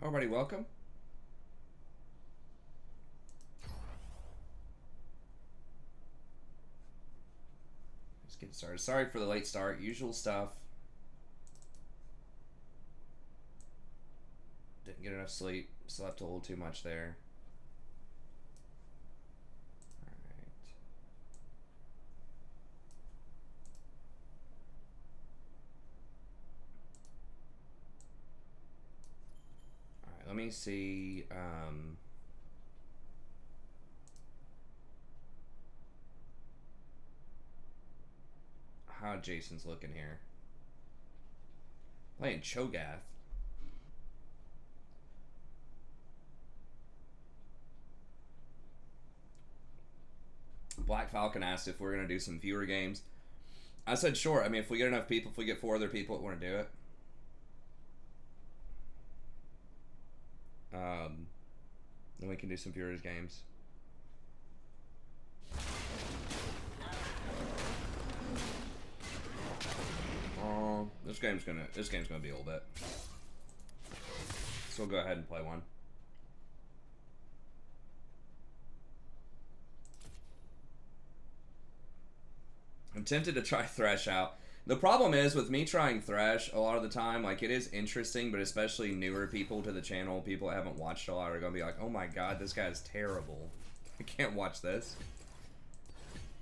Everybody, welcome. Let's get started. Sorry for the late start. Usual stuff. Didn't get enough sleep. Slept a little too much there. Alright. Alright, let me see. How Jason's looking here. Playing Cho'Gath. Black Falcon asked if we're going to do some viewer games. I said sure. I mean, if we get enough people, if we get 4 other people that want to do it. Then we can do some viewers games. This game's gonna be a little bit. So we'll go ahead and play one. I'm tempted to try Thresh out. The problem is with me trying Thresh a lot of the time, like it is interesting, but especially newer people to the channel, people that haven't watched a lot are gonna be like, oh my god, this guy's terrible. I can't watch this.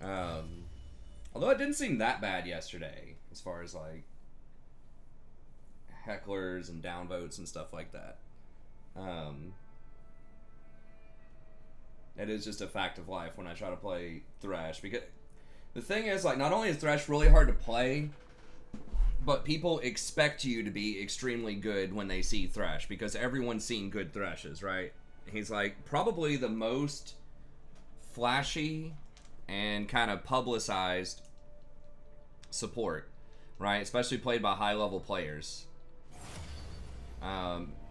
Although it didn't seem that bad yesterday, as far as like hecklers and downvotes and stuff like that. It is just a fact of life when I try to play Thresh, because the thing is, like, not only is Thresh really hard to play, but people expect you to be extremely good when they see Thresh, because everyone's seen good Threshes, right? He's like probably the most flashy and kind of publicized support, right? Especially played by high-level players.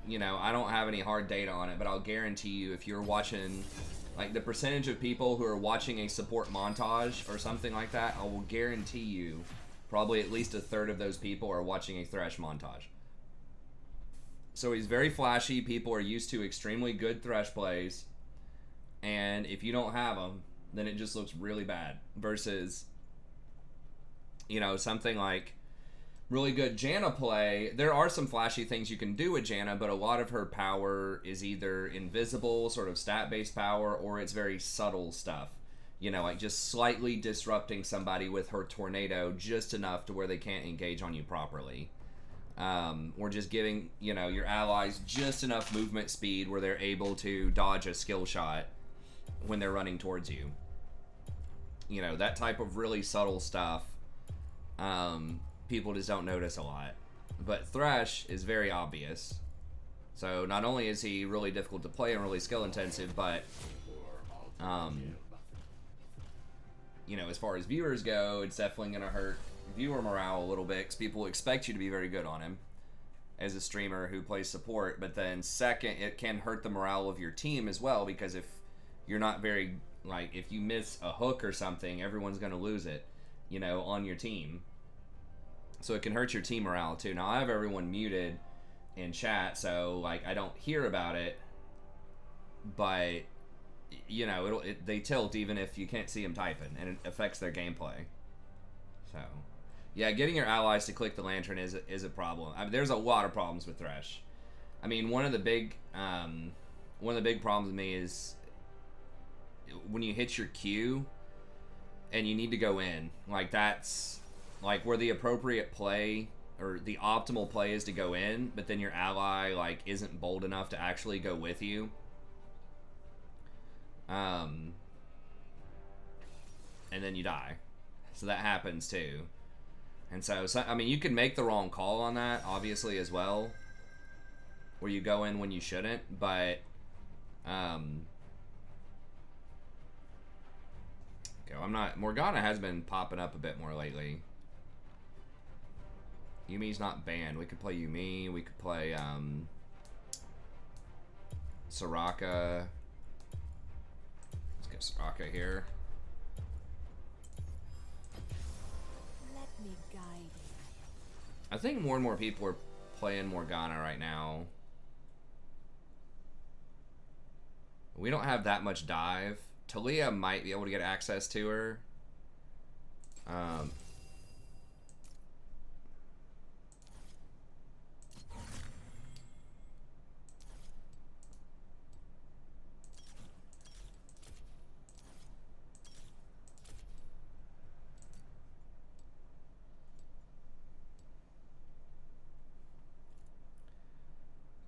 You know, I don't have any hard data on it, but I'll guarantee you if you're watching, like, the percentage of people who are watching a support montage or something like that, I will guarantee you probably at least a third of those people are watching a Thresh montage. So he's very flashy. People are used to extremely good Thresh plays, and if you don't have them, then it just looks really bad. Versus, you know, something like really good Janna play. There are some flashy things you can do with Janna, but a lot of her power is either invisible, sort of stat-based power, or it's very subtle stuff. You know, like just slightly disrupting somebody with her tornado just enough to where they can't engage on you properly. Or just giving, you know, your allies just enough movement speed where they're able to dodge a skill shot when they're running towards you. You know, that type of really subtle stuff. People just don't notice a lot. But Thresh is very obvious. So not only is he really difficult to play and really skill intensive, but you know, as far as viewers go, it's definitely going to hurt viewer morale a little bit, because people expect you to be very good on him as a streamer who plays support. But then second, it can hurt the morale of your team as well, because if you're not very, like, if you miss a hook or something, everyone's going to lose it, you know, on your team. So it can hurt your team morale too. Now I have everyone muted in chat, so like I don't hear about it, but you know, they tilt even if you can't see them typing, and it affects their gameplay. So yeah, getting your allies to click the lantern is a problem. I mean, there's a lot of problems with Thresh. I mean, one of the big problems with me is when you hit your Q and you need to go in. Like, that's like where the appropriate play or the optimal play is to go in, but then your ally like isn't bold enough to actually go with you. And then you die. So that happens too. And so I mean, you can make the wrong call on that, obviously, as well, where you go in when you shouldn't, but Morgana has been popping up a bit more lately. Yumi's not banned. We could play Yumi. We could play Soraka. Let's get Soraka here. Let me guide you. I think more and more people are playing Morgana right now. We don't have that much dive. Talia might be able to get access to her.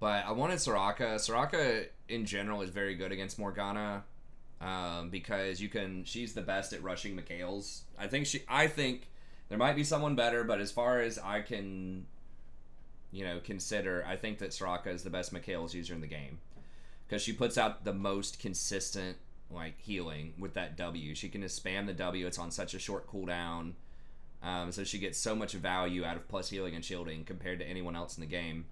But I wanted Soraka. Soraka, in general, is very good against Morgana. Because she's the best at rushing Mikhail's. I think there might be someone better, but as far as I can, consider, I think that Soraka is the best Mikhail's user in the game. Because she puts out the most consistent, healing with that W. She can just spam the W. It's on such a short cooldown. So she gets so much value out of plus healing and shielding compared to anyone else in the game.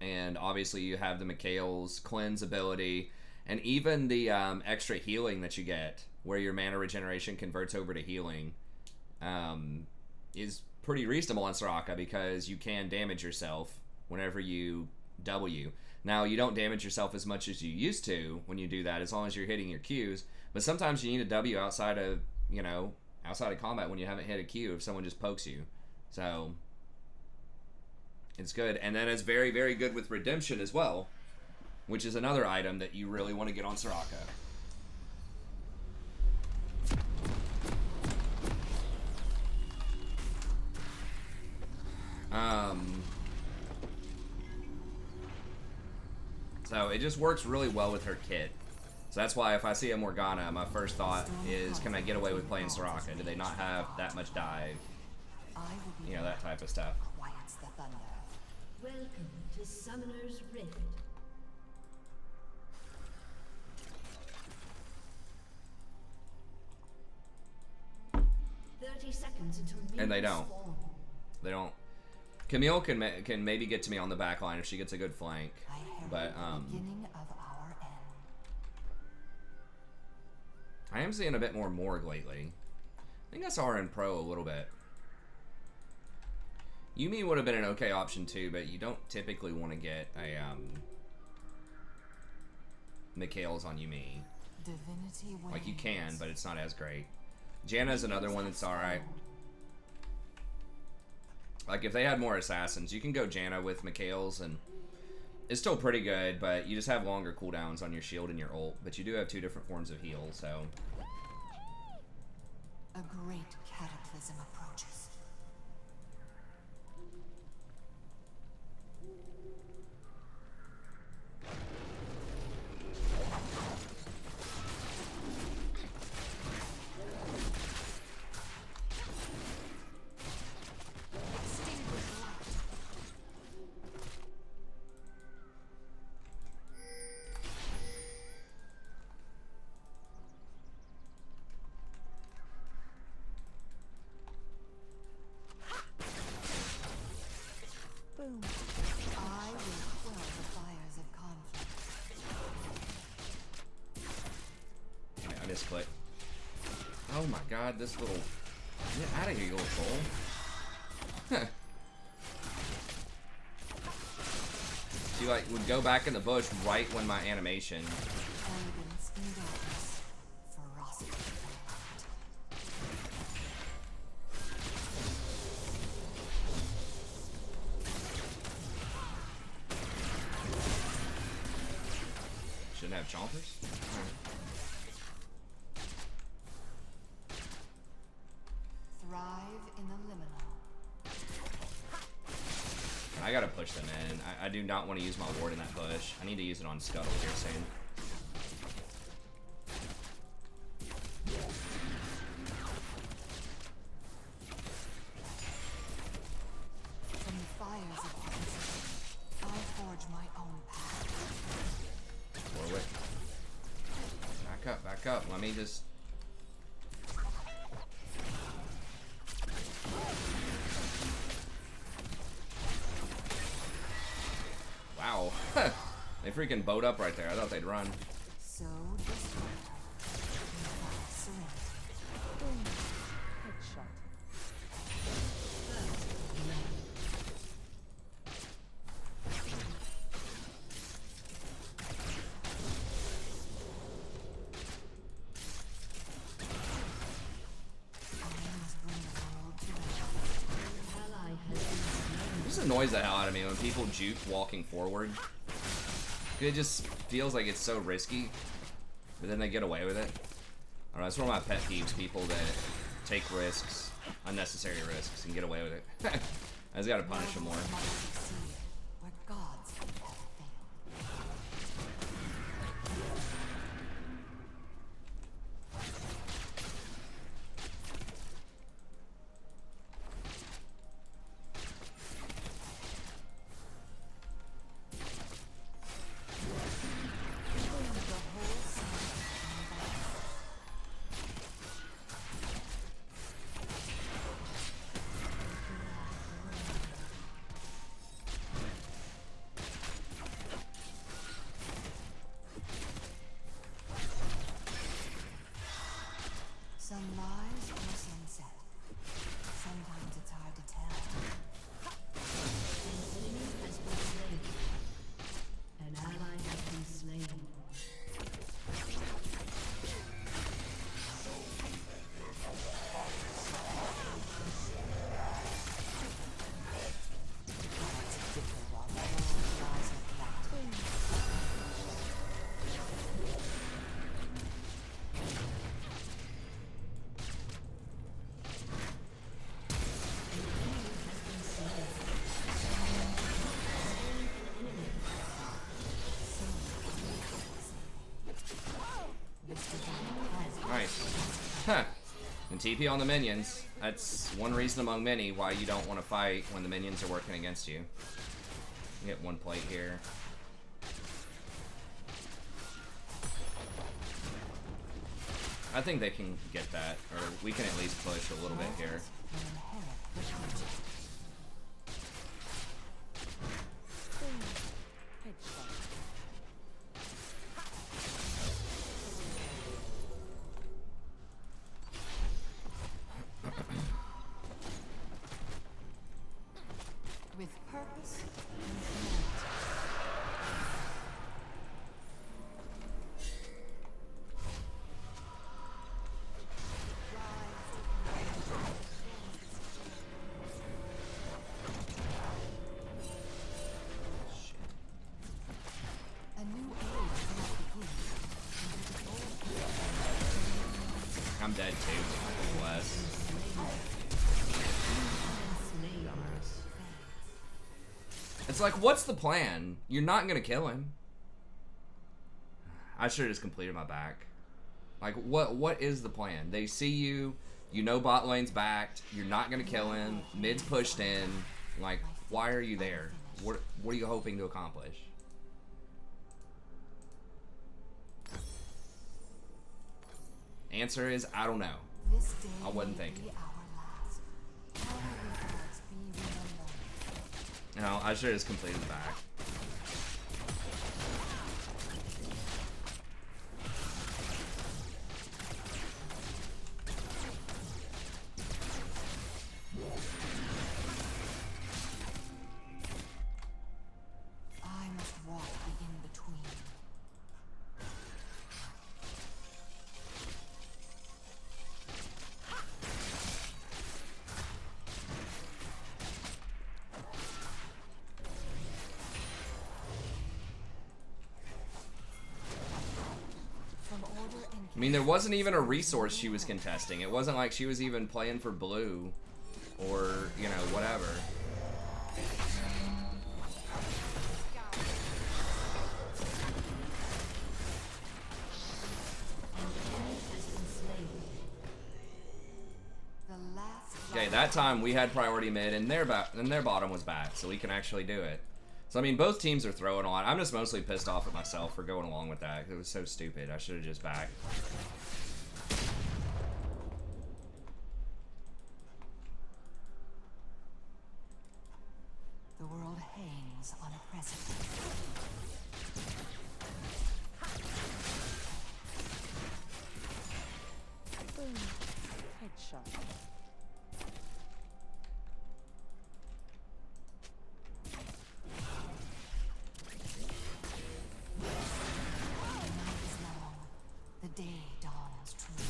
And obviously you have the Mikhail's cleanse ability, and even the extra healing that you get, where your mana regeneration converts over to healing, is pretty reasonable on Soraka, because you can damage yourself whenever you W. Now, you don't damage yourself as much as you used to when you do that, as long as you're hitting your Qs, but sometimes you need a W outside of combat when you haven't hit a Q if someone just pokes you. So it's good. And then it's very, very good with redemption as well, which is another item that you really want to get on Soraka. So it just works really well with her kit. So that's why if I see a Morgana, my first thought is, can I get away with playing Soraka? Do they not have that much dive? That type of stuff. Welcome to Summoner's Rift. And they don't. They don't. Camille can maybe get to me on the back line if she gets a good flank. But I am seeing a bit more Morg lately. I think I saw her in Pro a little bit. Yuumi would have been an okay option too, but you don't typically want to get a Mikhail's on Yuumi. Like you can, but it's not as great. Janna's another one that's alright. Like if they had more assassins, you can go Janna with Mikhail's and it's still pretty good, but you just have longer cooldowns on your shield and your ult, but you do have two different forms of heal, so. A great cataclysm approaches. Boom. I will quell the fires of conflict. I just clicked. Oh my god, this little... Get out of here, you little troll. She would go back in the bush right when my animation... Elegance in darkness. Ferocity in light. Shouldn't have chompers? Thrive in the liminal. I gotta push them in. I do not want to use my ward in that push. I need to use it on Scuttle here soon. From the fires of opposition, I forge my own path. Warwick. Back up. Let me just... Wow. They freaking bowed up right there. I thought they'd run. So despair. Serenity. Boom. Headshot. just annoys the hell out of me when people juke walking forward. It just feels like it's so risky, but then they get away with it. I don't know, that's one of my pet peeves, people that take risks, unnecessary risks, and get away with it. I just gotta punish them more. Where gods have failed. Sunrise or sunset. Sometimes it's hard to tell. An enemy has been slain. An ally has been slain. Huh. And TP on the minions. That's one reason among many why you don't want to fight when the minions are working against you. You get one plate here. I think they can get that, or we can at least push a little bit here. With purpose and a new age cannot begin. I'm dead too. Bless. It's like, what's the plan? You're not gonna kill him. I should have just completed my back. Like, what is the plan? They see you, you know bot lane's backed, you're not gonna kill him, mid's pushed in. Like, why are you there? What are you hoping to accomplish? Answer is, I don't know. This day I wasn't may thinking. be our last. How will the gods be remembered? No, I should have just completed the back. I must walk the in-between. From order and I mean, there wasn't even a resource she was contesting. It wasn't like she was even playing for blue or, you know, whatever. the last Okay, that time we had priority mid and their bottom was back, so we can actually do it. So I mean, both teams are throwing on. I'm just mostly pissed off at myself for going along with that. It was so stupid. I should have just backed. the world hangs on a precipice. Boom. Headshot. The night is long. The day dawns true.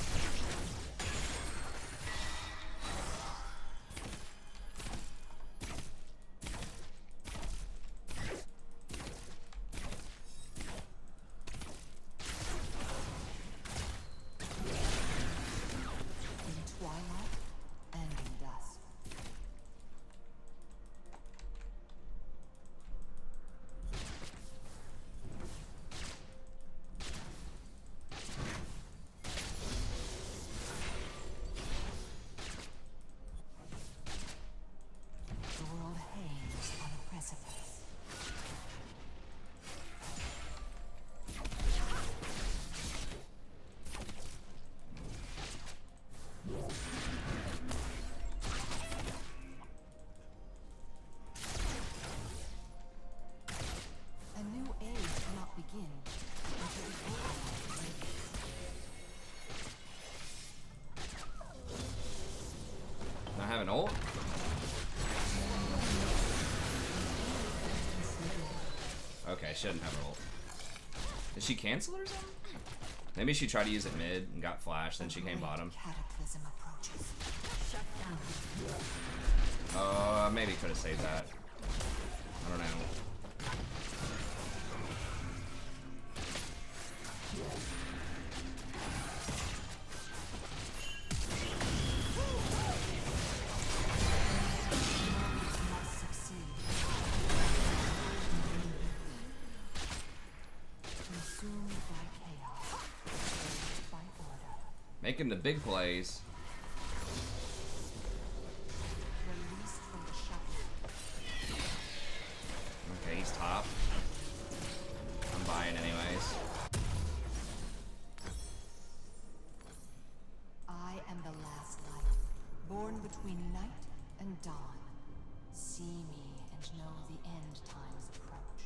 Yeah, she doesn't have her ult. Did she cancel or something? Maybe she tried to use it mid and got flashed, then she came bottom. Cataclysm approaches. Shut down. Maybe could have saved that. I don't know. Must succeed. Consumed by chaos. By order. Making the big plays. Released from the shadow. Okay, he's top. I'm buying anyways. I am the last light, born between night and dawn. See me and know the end times approach.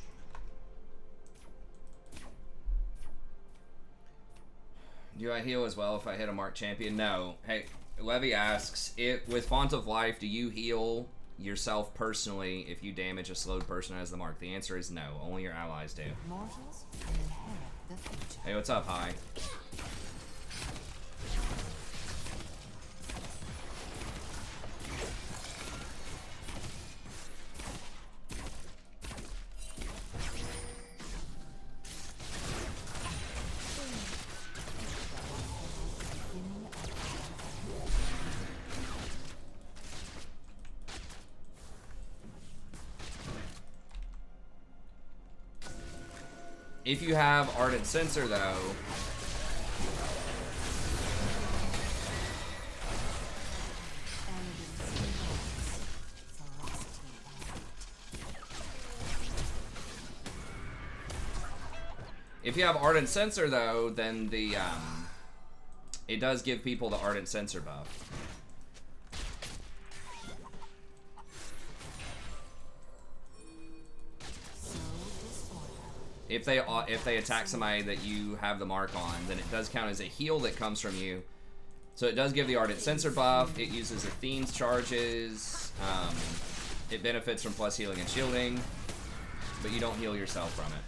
Do I heal as well if I hit a marked champion? No. Hey, Levy asks, with Font of Life, do you heal yourself personally if you damage a slowed person as the mark? The answer is no. Only your allies do. Mortals inherit the future. Hey, what's up, Hi? If you have Ardent Sensor, though, then the it does give people the Ardent Sensor buff. If they attack somebody that you have the mark on, then it does count as a heal that comes from you. So it does give the Ardent Sensor buff. It uses Athene's charges. It benefits from plus healing and shielding, but you don't heal yourself from it.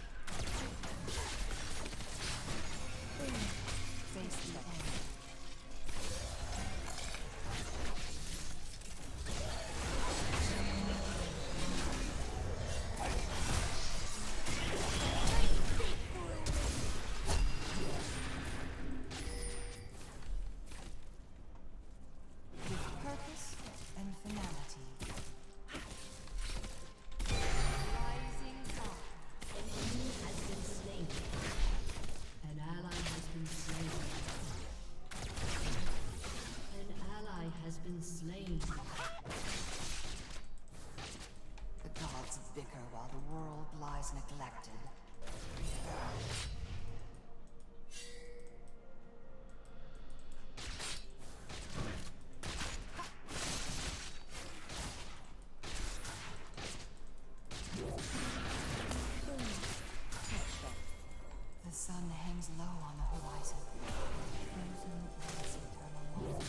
Neglected. The sun hangs low on the horizon. Frozen by its eternal light.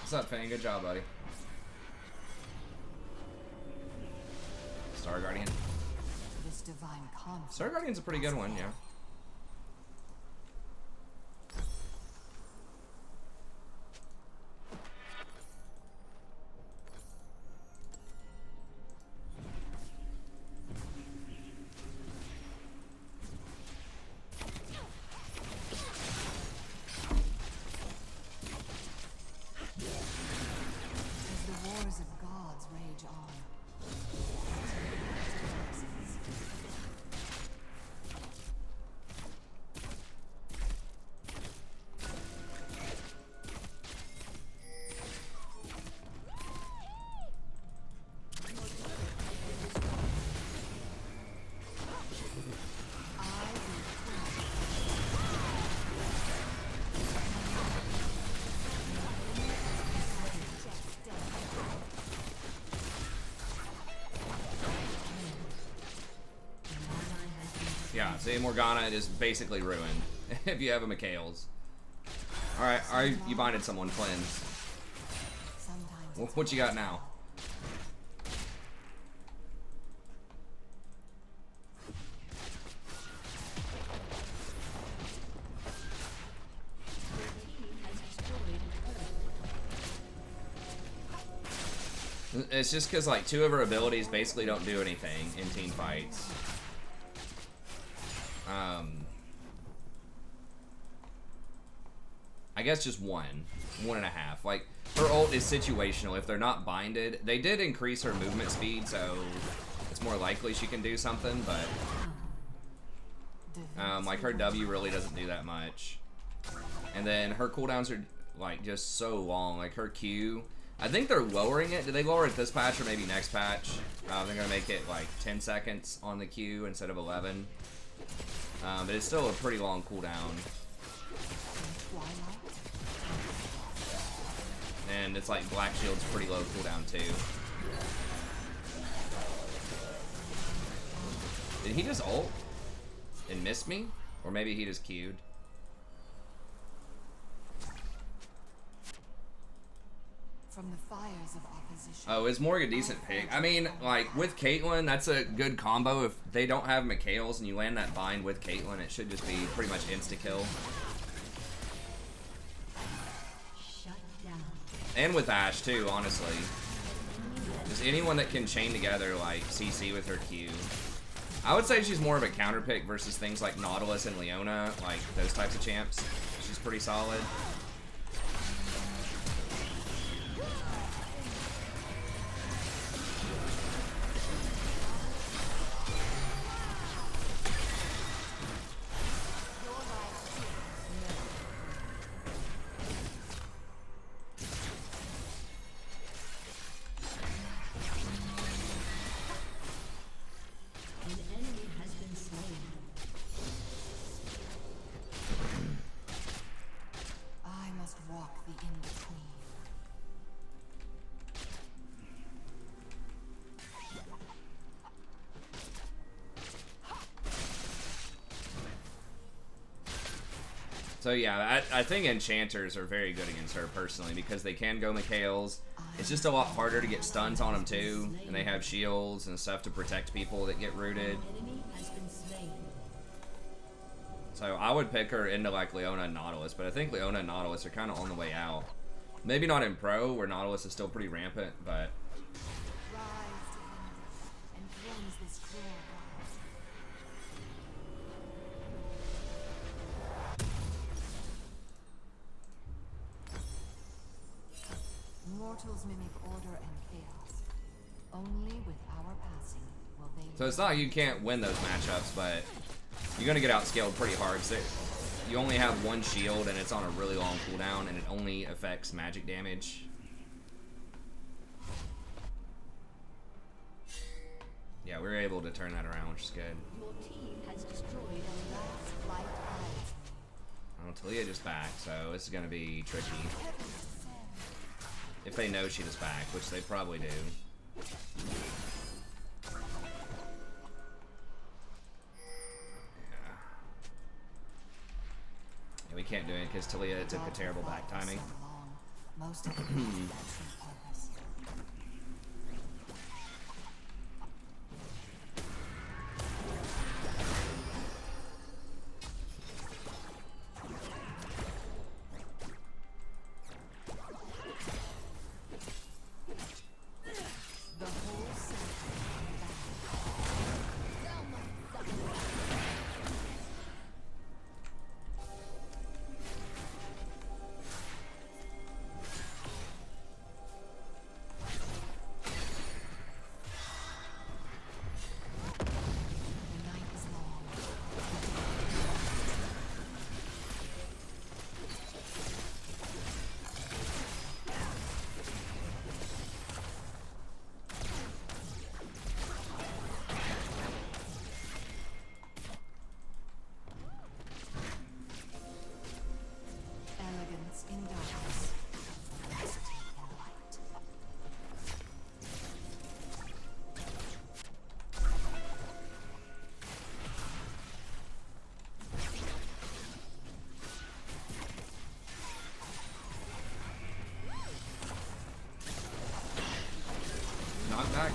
What's up, Fang? Good job, buddy. Star Guardian. This divine conflict. Star Guardian's a pretty good one, yeah. See, Morgana is basically ruined if you have a Mikhail's. Alright, you binded someone, cleanse. What you got now? It's just because like 2 of her abilities basically don't do anything in team fights. I guess just 1.5. Like her ult is situational. If they're not binded, they did increase her movement speed, so it's more likely she can do something. But like her W really doesn't do that much. And then her cooldowns are like just so long. Like her Q, I think they're lowering it. Did they lower it this patch or maybe next patch? They're gonna make it like 10 seconds on the Q instead of 11. But it's still a pretty long cooldown. And it's like Black Shield's pretty low cooldown too. Did he just ult and miss me? Or maybe he just Q'd. From the fires of opposition. Oh, is Morg a decent pick? I mean, like, with Caitlyn, that's a good combo. If they don't have Mikhail's and you land that bind with Caitlyn, it should just be pretty much insta-kill. And with Ashe, too, honestly. Just anyone that can chain together, like, CC with her Q. I would say she's more of a counter pick versus things like Nautilus and Leona, like, those types of champs. She's pretty solid. So yeah, I think Enchanters are very good against her personally because they can go Mikhail's. It's just a lot harder to get stuns on them too, and they have shields and stuff to protect people that get rooted. So I would pick her into like Leona and Nautilus, but I think Leona and Nautilus are kind of on the way out. Maybe not in Pro, where Nautilus is still pretty rampant, but... Mortals mimic order and chaos. Only with our passing will they. So it's not like you can't win those matchups, but you're gonna get outscaled pretty hard. So you only have 1 shield, and it's on a really long cooldown, and it only affects magic damage. Yeah, we were able to turn that around, which is good. Your team has destroyed a last light eye. Well, Talia just back, so this is gonna be tricky. If they know she was back, which they probably do. Yeah, we can't do it because Talia took a terrible back timing. Most of the purpose. knockback.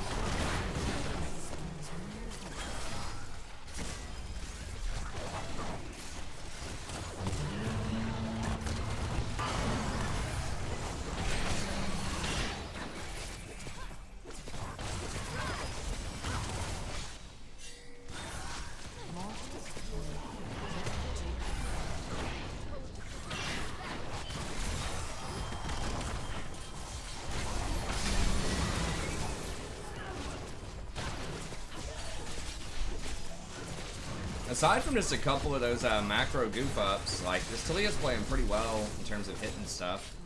Aside from just a couple of those macro goof ups, like this Talia's playing pretty well in terms of hitting stuff.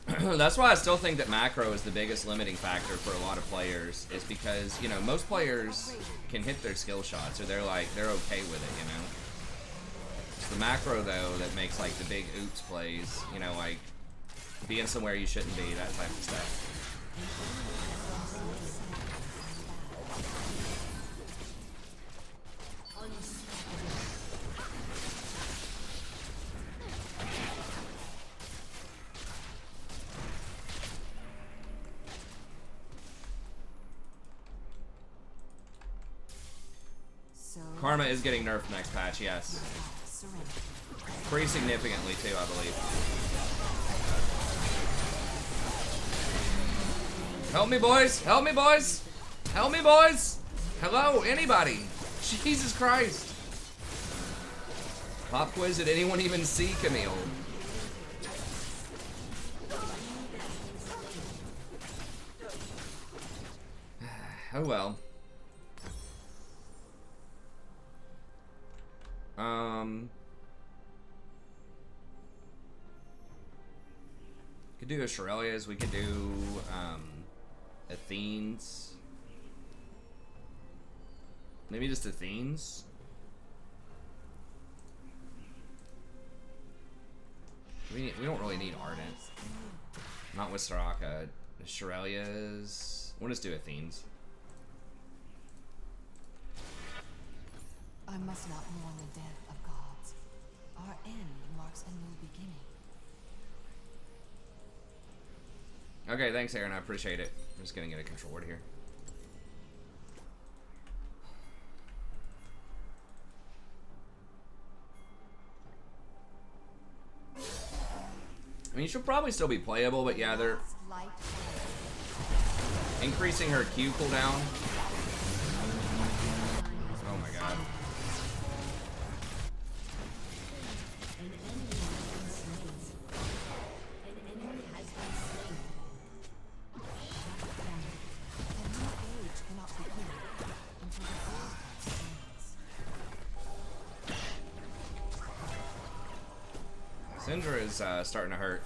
That's why I still think that macro is the biggest limiting factor for a lot of players, is because, you know, most players can hit their skill shots, or they're okay with it, you know. It's the macro though that makes like the big oops plays, you know, like being somewhere you shouldn't be, that type of stuff. Karma is getting nerfed next patch, yes. Pretty significantly too, I believe. Help me, boys! Help me, boys! Help me, boys! Hello, anybody! Jesus Christ! Pop quiz, did anyone even see Camille? Oh well. Could do Australia's, we could do Athene's. Maybe just Athene's. We don't really need Ardent. Not with Soraka. Australia's. We'll just do Athene's. I must not mourn the death of gods. Our end marks a new beginning. Okay, thanks, Aaron. I appreciate it. I'm just gonna get a control word here. I mean, she'll probably still be playable, but yeah, they're increasing her Q cooldown. Oh my god. Syndra is starting to hurt.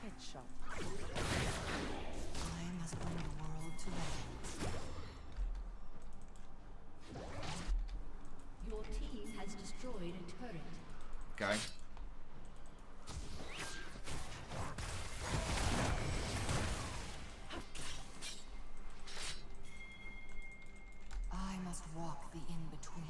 Headshot. I must bring the world to end. Your team has destroyed a turret. Okay. I must walk the in-between.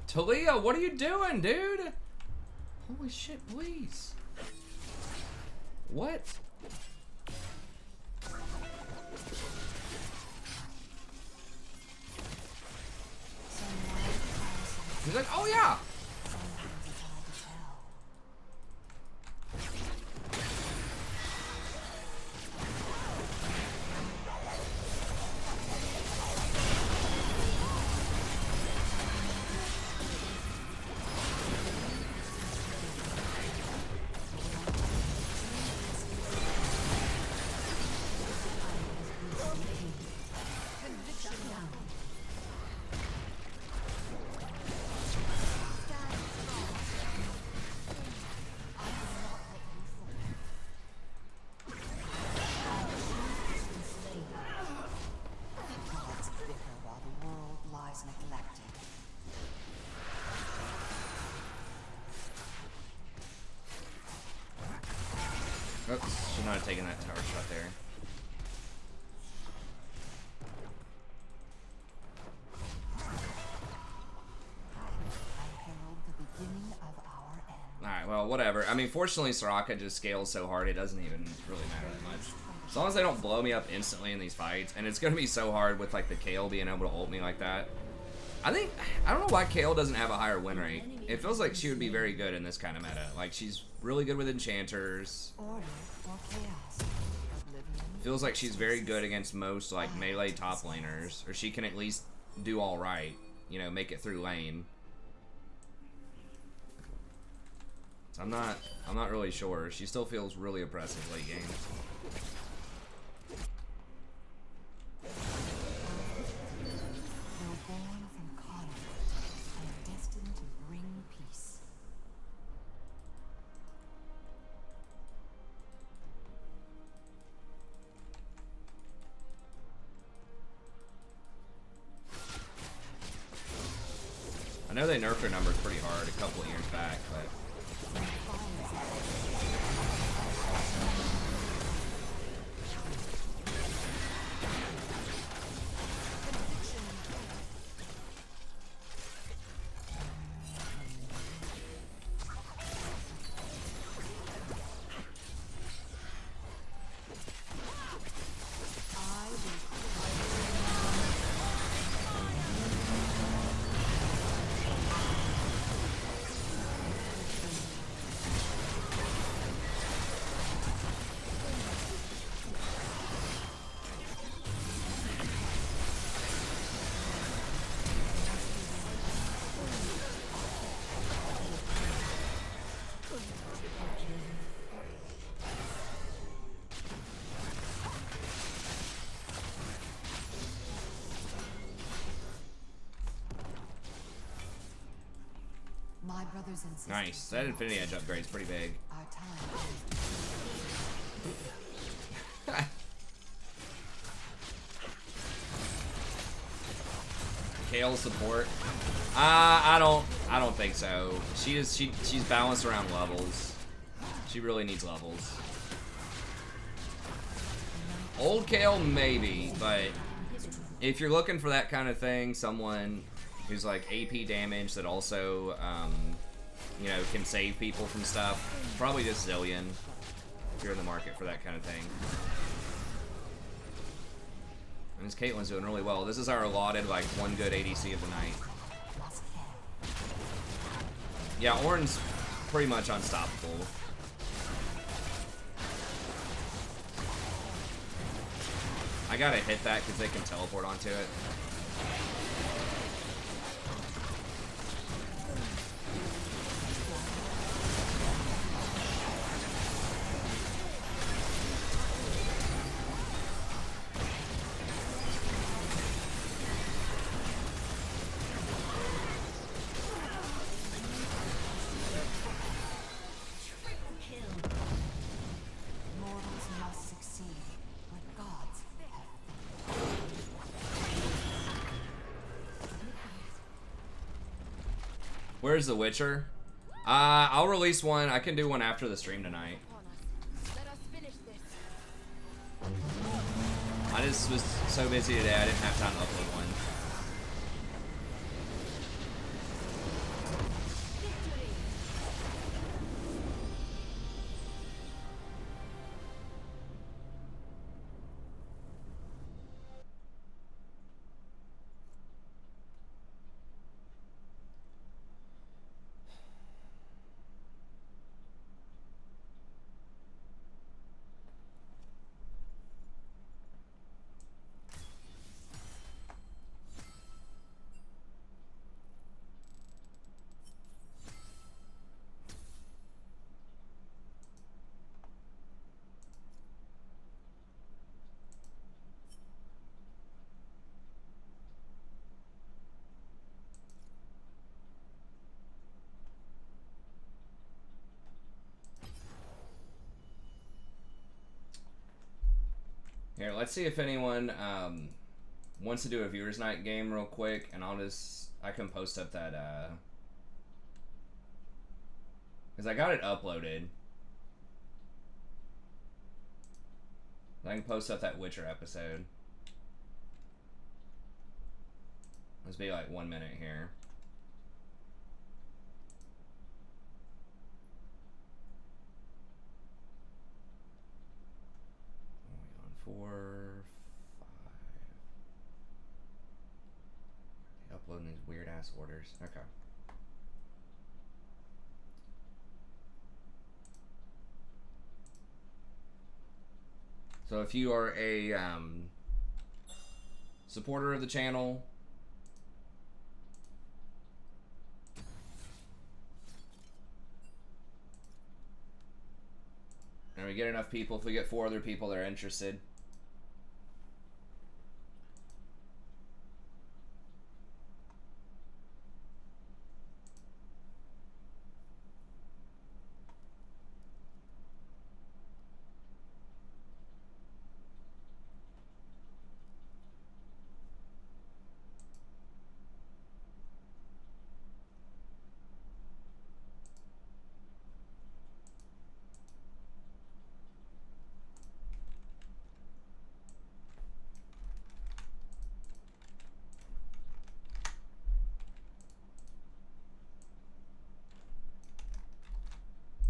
Talia, what are you doing, dude? Holy shit, please. What? He's like, oh yeah. have taken that tower shot there. Alright, well, whatever. I mean, fortunately, Soraka just scales so hard, it doesn't even really matter that much. As long as they don't blow me up instantly in these fights, and it's going to be so hard with, like, the Kayle being able to ult me like that. I don't know why Kayle doesn't have a higher win rate. It feels like she would be very good in this kind of meta. Like, she's really good with Enchanters. Feels like she's very good against most, like, melee top laners. Or she can at least do alright. You know, make it through lane. So I'm not really sure. She still feels really oppressive late game. I know they nerfed her numbers pretty hard a couple of years back, but nice. That Infinity Edge upgrade's pretty big. Kayle support? I don't think so. She's balanced around levels. She really needs levels. Old Kayle maybe, but if you're looking for that kind of thing, someone who's like AP damage that also you know, can save people from stuff, probably just Zillion if you're in the market for that kind of thing. And this Caitlyn's doing really well. This is our allotted, like, one good ADC of the night. Yeah, Ornn's pretty much unstoppable. I gotta hit that because they can teleport onto it. Where's The Witcher? I'll release one. I can do one after the stream tonight. I just was so busy today, I didn't have time to upload one. Here, let's see if anyone wants to do a viewers night game real quick, and I can post up that because I got it uploaded. I can post up that Witcher episode. Let's be like 1 minute here. On 4, 5. Uploading these weird ass orders. Okay. So if you are a supporter of the channel, and we get enough people, if we get 4 other people that are interested,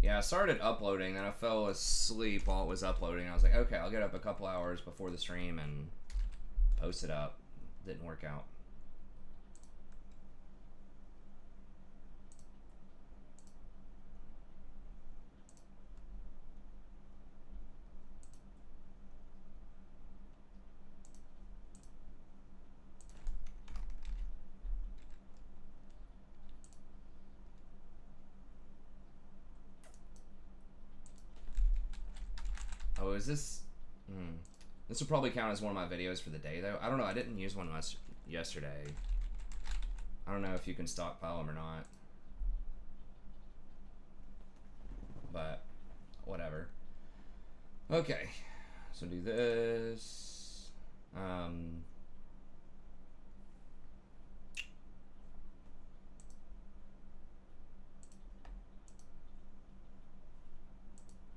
yeah, I started uploading, and I fell asleep while it was uploading. I was like, okay, I'll get up a couple hours before the stream and post it up. Didn't work out. Oh, is this... This will probably count as one of my videos for the day, though. I don't know. I didn't use one yesterday. I don't know if you can stockpile them or not. But, whatever. Okay. So do this.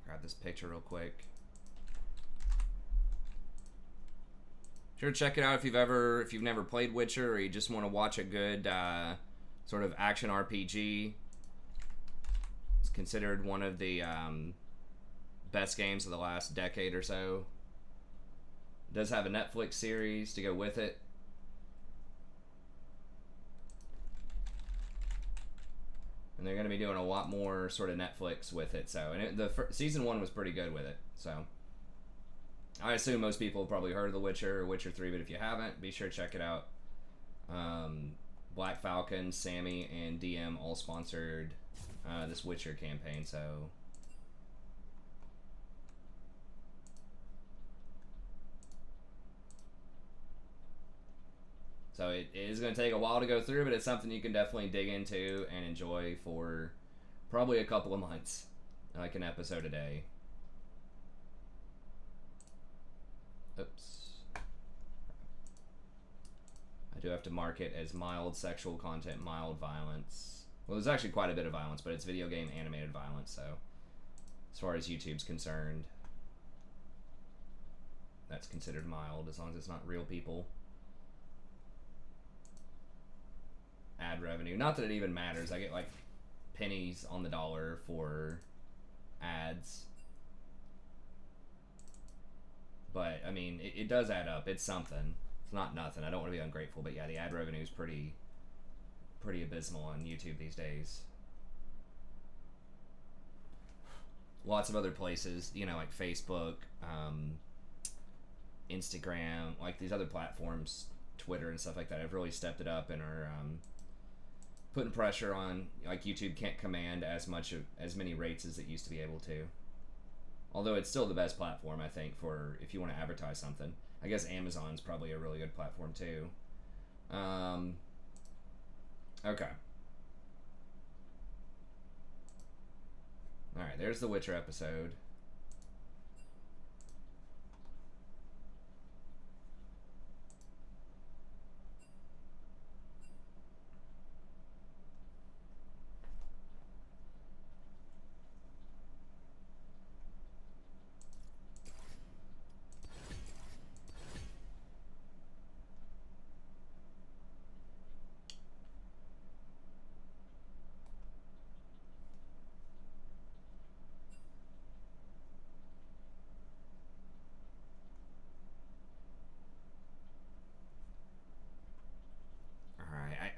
Grab this picture real quick. Sure, check it out if you've never played Witcher, or you just want to watch a good sort of action RPG. It's considered one of the best games of the last decade or so. It does have a Netflix series to go with it. And they're going to be doing a lot more sort of Netflix with it. So, and season 1 was pretty good with it. So, I assume most people have probably heard of The Witcher or Witcher 3, but if you haven't, be sure to check it out. Black Falcon, Sammy, and DM all sponsored this Witcher campaign, so... So it is going to take a while to go through, but it's something you can definitely dig into and enjoy for probably a couple of months. Like an episode a day. Oops. I do have to mark it as mild sexual content, mild violence. Well, there's actually quite a bit of violence, but it's video game animated violence, so as far as YouTube's concerned, that's considered mild as long as it's not real people. Ad revenue. Not that it even matters. I get like pennies on the dollar for ads. But, I mean, it does add up. It's something. It's not nothing. I don't want to be ungrateful, but yeah, the ad revenue is pretty abysmal on YouTube these days. Lots of other places, you know, like Facebook, Instagram, like these other platforms, Twitter and stuff like that, have really stepped it up and are putting pressure on, like YouTube can't command as many rates as it used to be able to. Although it's still the best platform, I think, for if you want to advertise something. I guess Amazon's probably a really good platform too. Okay. Alright, there's the Witcher episode.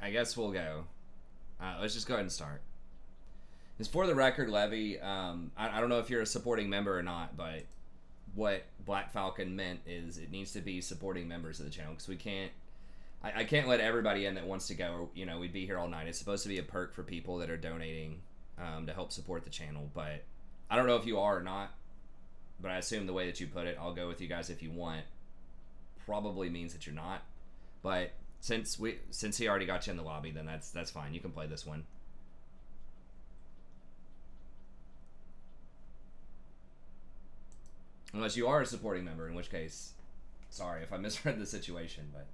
I guess we'll go. Let's just go ahead and start. It's for the record, Levy. I don't know if you're a supporting member or not, but what Black Falcon meant is it needs to be supporting members of the channel, because we can't. I can't let everybody in that wants to go. You know, we'd be here all night. It's supposed to be a perk for people that are donating to help support the channel, but I don't know if you are or not. But I assume the way that you put it, I'll go with you guys if you want. Probably means that you're not. But since he already got you in the lobby, then that's fine. You can play this one. Unless you are a supporting member, in which case, sorry if I misread the situation, but.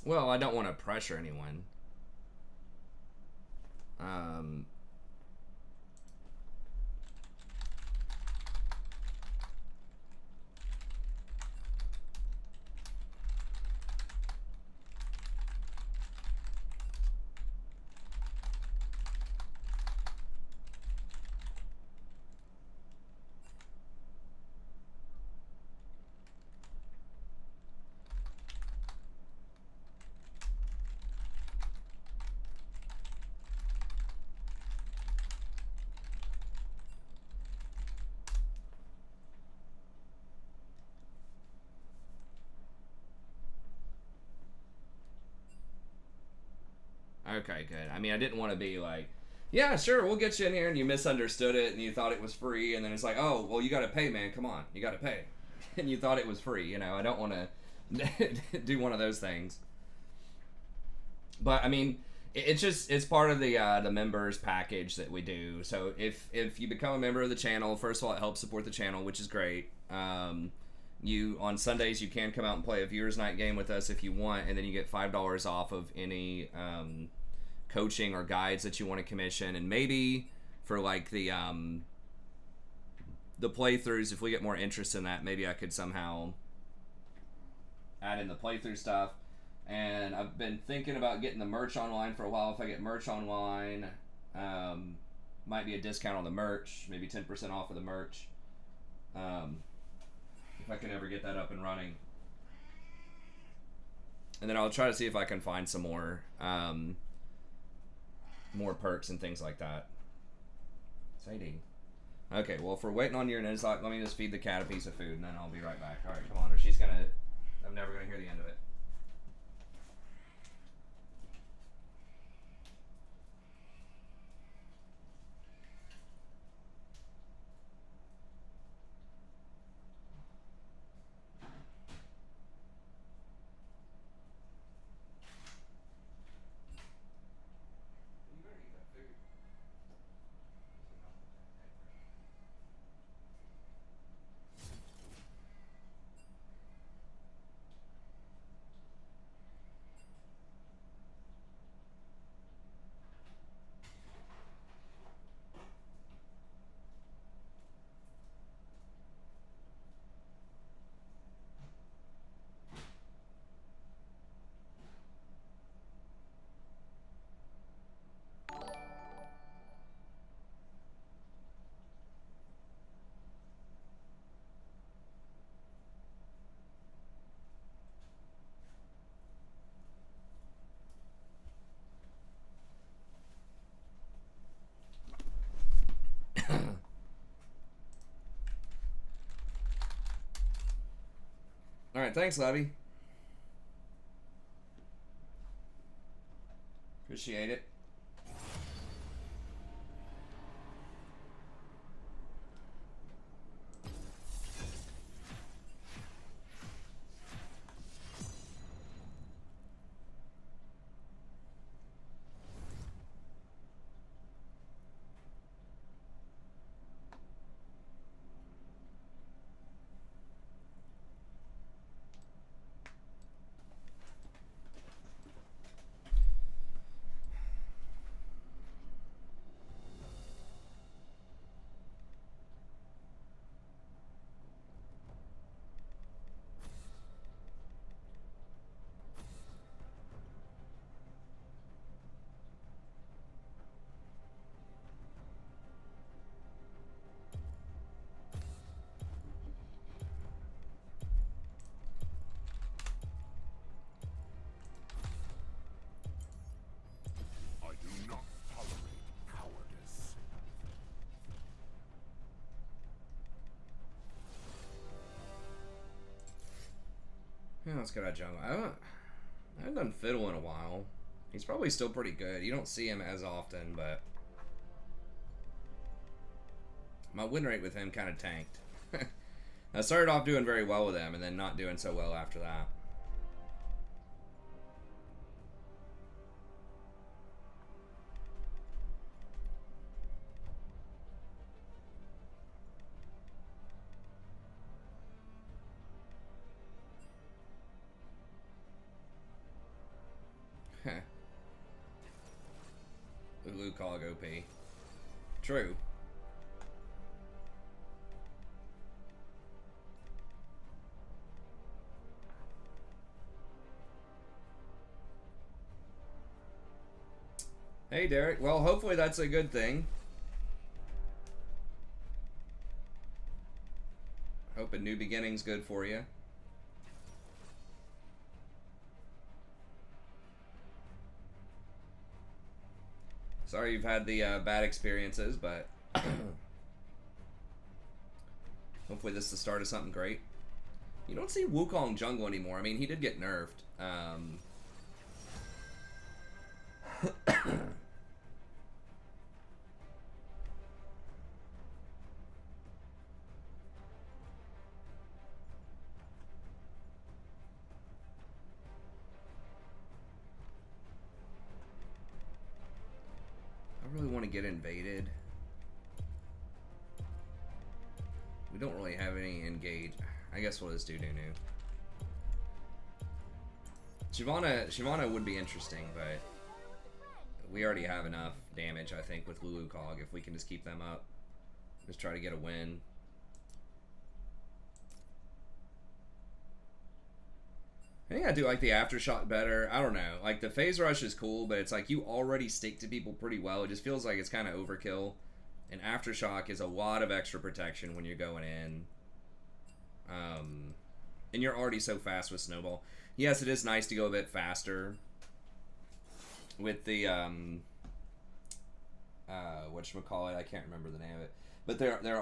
Well, I don't want to pressure anyone. Okay, good. I mean, I didn't want to be like, yeah, sure, we'll get you in here, and you misunderstood it, and you thought it was free, and then it's like, oh, well, you got to pay, man. Come on, you got to pay, and you thought it was free. You know, I don't want to do one of those things. But I mean, it's part of the members package that we do. So if you become a member of the channel, first of all, it helps support the channel, which is great. You on Sundays you can come out and play a viewers night game with us if you want, and then you get $5 off of any coaching or guides that you want to commission, and maybe for like the playthroughs, if we get more interest in that, maybe I could somehow add in the playthrough stuff. And I've been thinking about getting the merch online for a while. If I get merch online, might be a discount on the merch, maybe 10% off of the merch. If I can ever get that up and running. And then I'll try to see if I can find some more perks and things like that. Sadie. Okay, well, if we're waiting on your Nizlocke, let me just feed the cat a piece of food, and then I'll be right back. All right, come on, or she's gonna... I'm never gonna hear the end of it. All right, thanks, Levy. Appreciate it. Yeah, let's go to jungle. I haven't done Fiddle in a while. He's probably still pretty good. You don't see him as often, but my win rate with him kind of tanked. I started off doing very well with him, and then not doing so well after that. Cog OP. True. Hey, Derek. Well, hopefully that's a good thing. Hope a new beginning's good for you. Sorry you've had the bad experiences, but hopefully this is the start of something great. You don't see Wukong jungle anymore. I mean, he did get nerfed. I really want to get invaded. We don't really have any engage. I guess we'll just do Nunu. Shyvana would be interesting, but we already have enough damage, I think, with Lulu Cog if we can just keep them up. Just try to get a win. I think I do like the Aftershock better. I don't know. Like, the Phase Rush is cool, but it's like you already stick to people pretty well. It just feels like it's kind of overkill. And Aftershock is a lot of extra protection when you're going in. And you're already so fast with Snowball. Yes, it is nice to go a bit faster with the, whatchamacallit, I can't remember the name of it. But there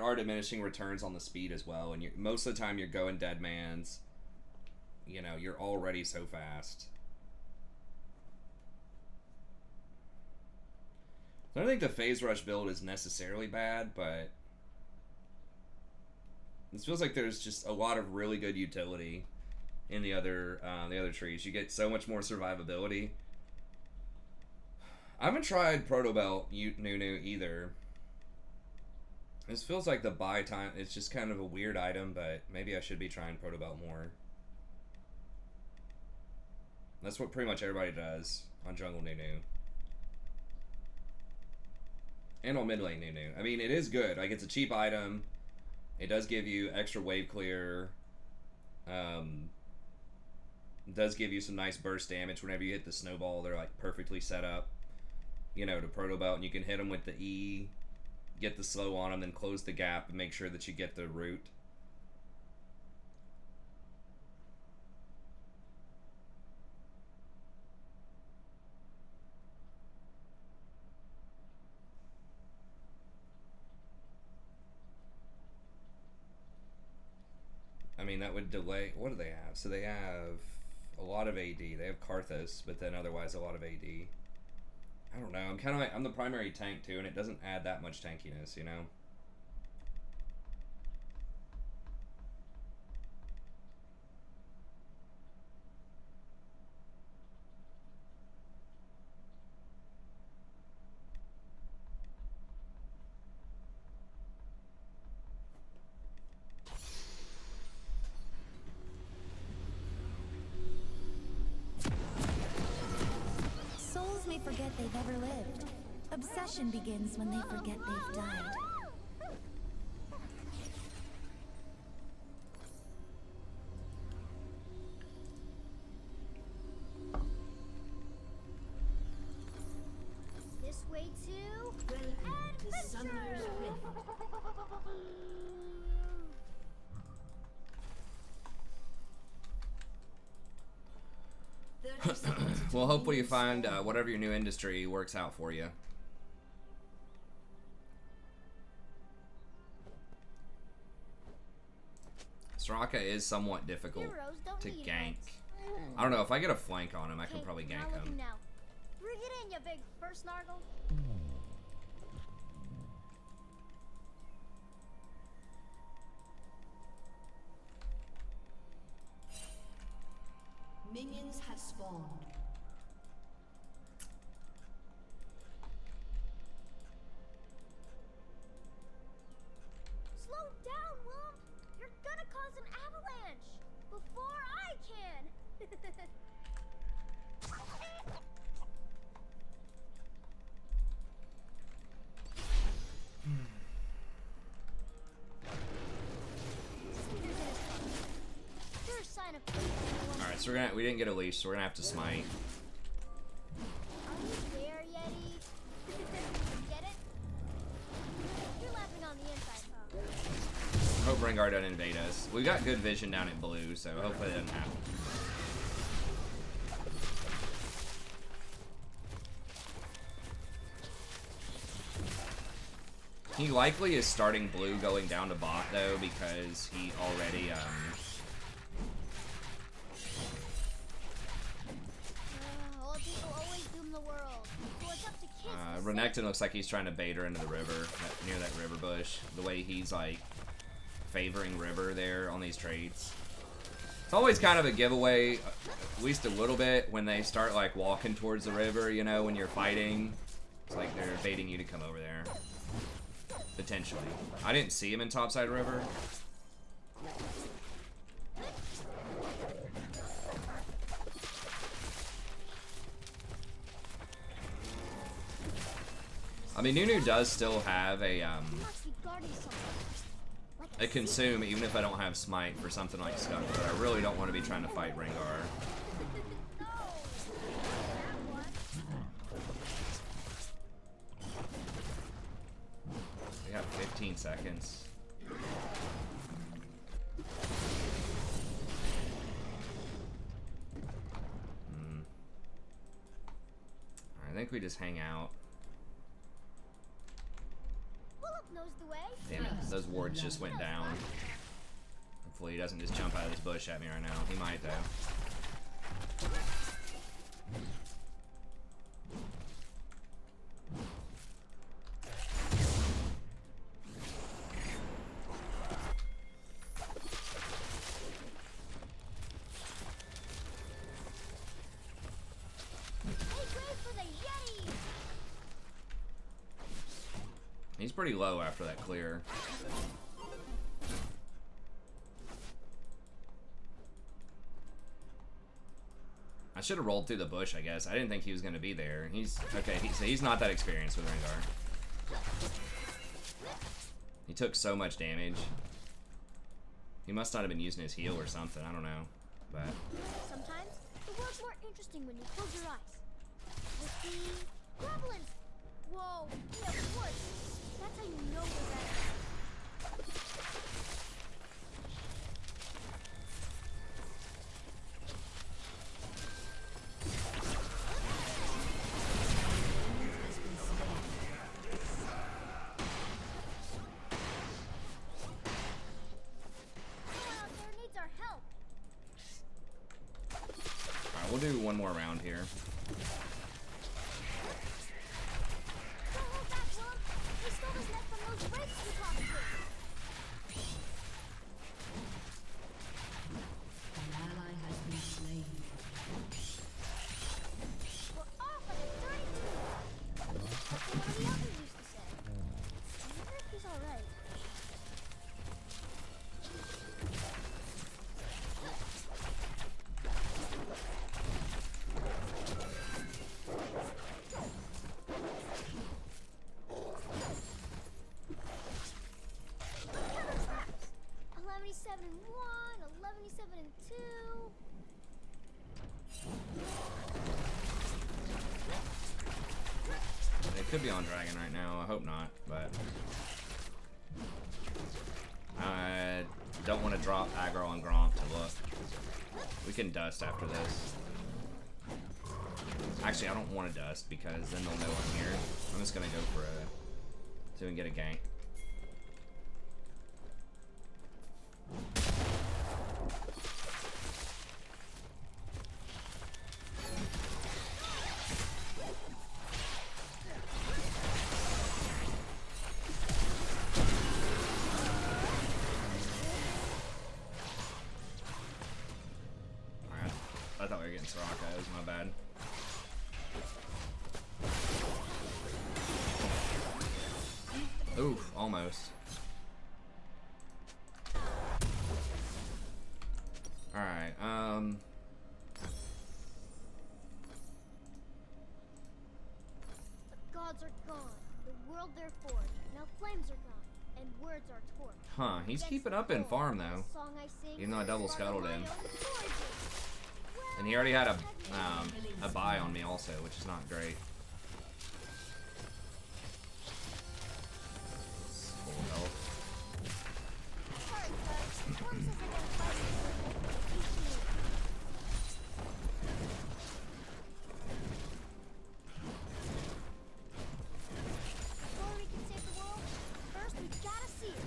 are diminishing returns on the speed as well, and most of the time you're going dead man's. You know, you're already so fast. I don't think the Phase Rush build is necessarily bad, but it feels like there's just a lot of really good utility in the other trees. You get so much more survivability. I haven't tried Proto Belt Nunu either. This feels like the buy time. It's just kind of a weird item, but maybe I should be trying Proto Belt more. That's what pretty much everybody does on Jungle Nunu. And on mid lane Nunu. I mean, it is good. Like, it's a cheap item. It does give you extra wave clear. It does give you some nice burst damage whenever you hit the snowball. They're like perfectly set up, you know, to Proto Belt, and you can hit them with the E, get the slow on them, then close the gap and make sure that you get the root. I mean, that would delay. What do they have? So they have a lot of AD. They have Karthus, but then otherwise a lot of AD. I don't know. I'm the primary tank too, and it doesn't add that much tankiness, you know? Souls may forget they've ever lived. Obsession begins when they forget they've died. This way too. Welcome to Summer's Rift. Well, hopefully you find whatever your new industry works out for you. Soraka is somewhat difficult Heroes don't to need gank. heads. I don't know, if I get a flank on him, I can Okay, probably now gank look him. now. Bring it in, you big fur snargle. Minions have spawned. Slow down, Womp! You're gonna cause an avalanche! Before I can! Sure sign of Alright, so we didn't get a leash, so we're gonna have to smite. Are you there, Yeti? Get it? You're laughing on the inside, huh? Hope Rengar doesn't invade us. We got good vision down at blue, so hopefully it doesn't happen. He likely is starting blue going down to bot though, because he already Old people always doom the world. So it's up to kids to Renekton looks like he's trying to bait her into the river, near that river bush. The way he's like favoring river there on these trades. It's always kind of a giveaway, at least a little bit, when they start like walking towards the river, you know, when you're fighting. It's like they're baiting you to come over there. Potentially. I didn't see him in topside river. I mean, Nunu does still have a must be guarding something. Like a consume, even if I don't have smite for something like stuff, but I really don't want to be trying to fight Rengar. No! That one. We have 15 seconds. I think we just hang out. Wallop knows the way. Damn it, those wards just went down. Hopefully he doesn't just jump out of this bush at me right now. He might though. He's pretty low after that clear. I should have rolled through the bush, I guess. I didn't think he was going to be there. He's okay. So he's not that experienced with Rengar. He took so much damage. He must not have been using his heal or something. I don't know. But Sometimes the world's more interesting when you close your eyes. With the goblins. Whoa, yeah, of course. That's how you know we're better. Someone out there needs our help. alright, we'll do one more round here. Don't hold back, Womp. We stole his net from those wraiths we talked to. An ally has been slain. We're off at a 32. That's what one of the others used to say. I wonder if he's alright. Counter slaps. 11-7 and 1, 11-7 and 2. They could be on dragon right now. I hope not, but I don't want to drop aggro on Gromp to look. We can dust after this. Actually, I don't want to dust because then they'll know I'm here. I'm just gonna go for a see if we can get a gank. I thought we were getting Soraka. It was my bad. Oof, almost. Alright, The gods are gone. The world they're forged. Now flames are gone. And words are torn. Huh, he's keeping up in farm though. The song I sing Even though I double is part of scuttled my him. own origin. And he already had a buy on me also, which is not great. Full health. Sorry, guys. One says I gotta fight you. Before we can save the world, first we gotta see it.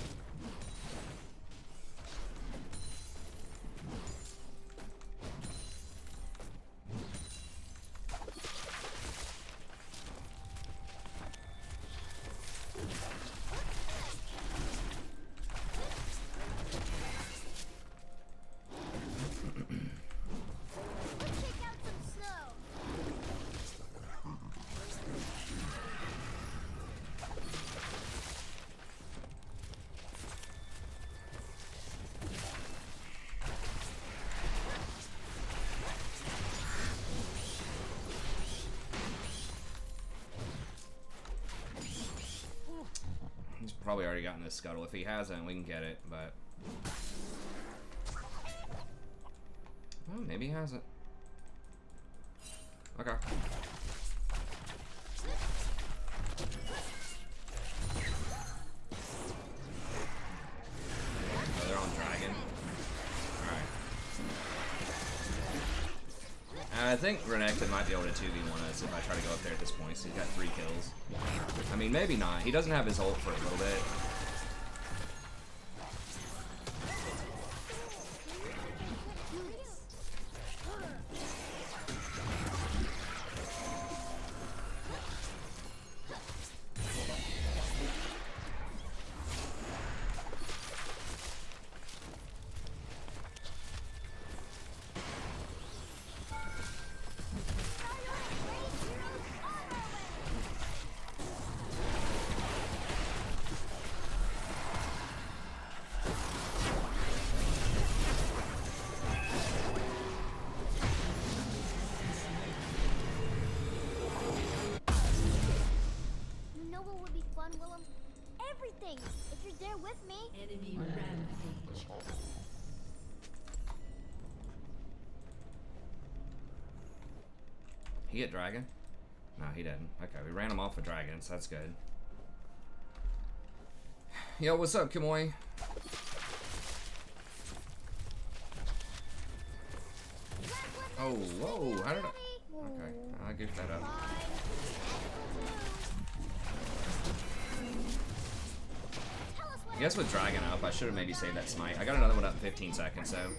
Let's check out some snow. He's probably already gotten this scuttle. If he hasn't, we can get it, but... Oh, maybe he hasn't. Okay. Oh, they're on dragon. Alright. I think Renekton might be able to 2v1 us if I try to go up there at this point, so he's got 3 kills. I mean, maybe not. He doesn't have his ult for a little bit. You know what would be fun, Willem? Everything! If you're there with me. Enemy rampage. He get dragon? No, he didn't. Okay, we ran him off with dragons. That's good. Yo, what's up, Kimoy? Oh, whoa, how did I... Okay, I goofed that up. I guess with dragon up, I should have maybe saved that smite. I got another one up in 15 seconds, so...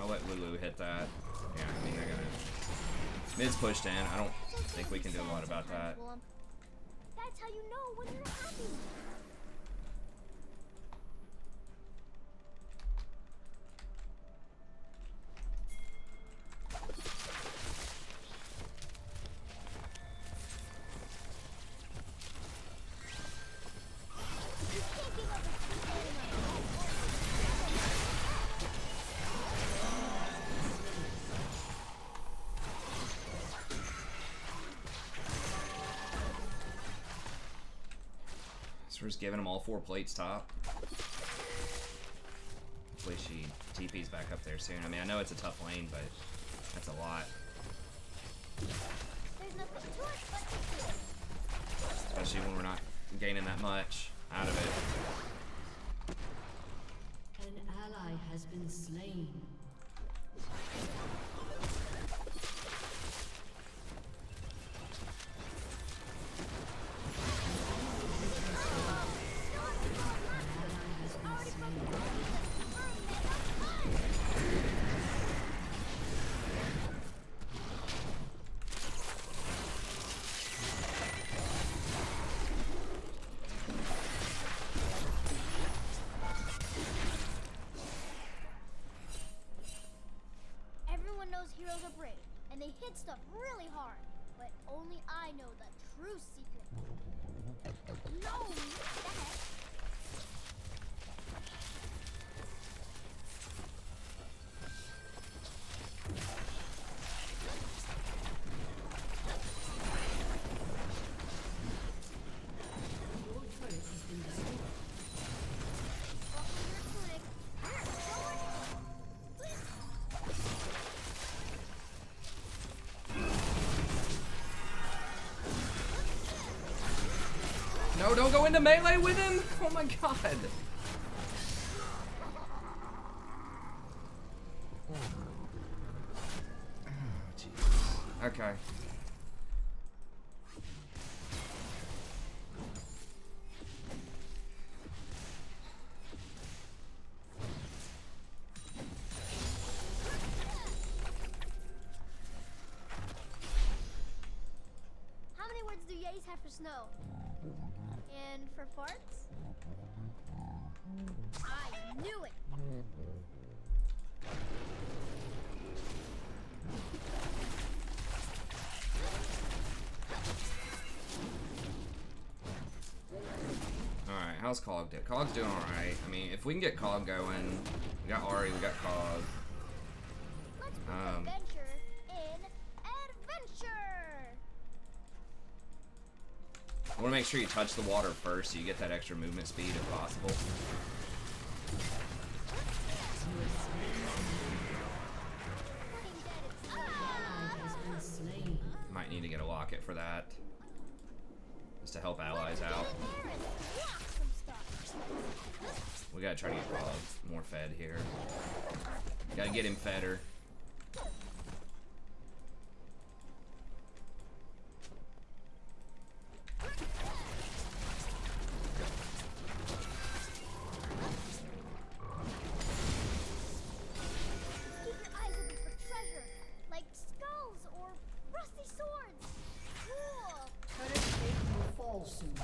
I'll let Lulu hit that. Yeah, I mean, they're gonna... Mid's pushed in. I don't think we can do a lot about that. That's how you know when you're happy. You can't give up a sweet So we're just giving them all 4 plates top. Hopefully she TP's back up there soon. I mean, I know it's a tough lane, but that's a lot. There's nothing to it but to do it. Especially when we're not gaining that much out of it. An ally has been slain. they hit stuff really hard. But only I know the true secret. No, not that. Your turret has been destroyed. Welcome to your clinic. No, don't go into melee with him! Oh my god! Oh, jeez. Okay. How many words do yays have for snow? And for farts? I knew it! Alright, how's Cog doing? Cog's doing alright. I mean, if we can get Cog going, we got Ari, we got Cog. Let's put adventure in adventure! I want to make sure you touch the water first so you get that extra movement speed if possible. Ally has been slain. Might need to get a locket for that. Just to help allies out. We gotta try to get Cog more fed here. Gotta get him fedder. Keep your eyes open for treasure, like skulls or rusty swords. Cool. Turret plate will fall soon.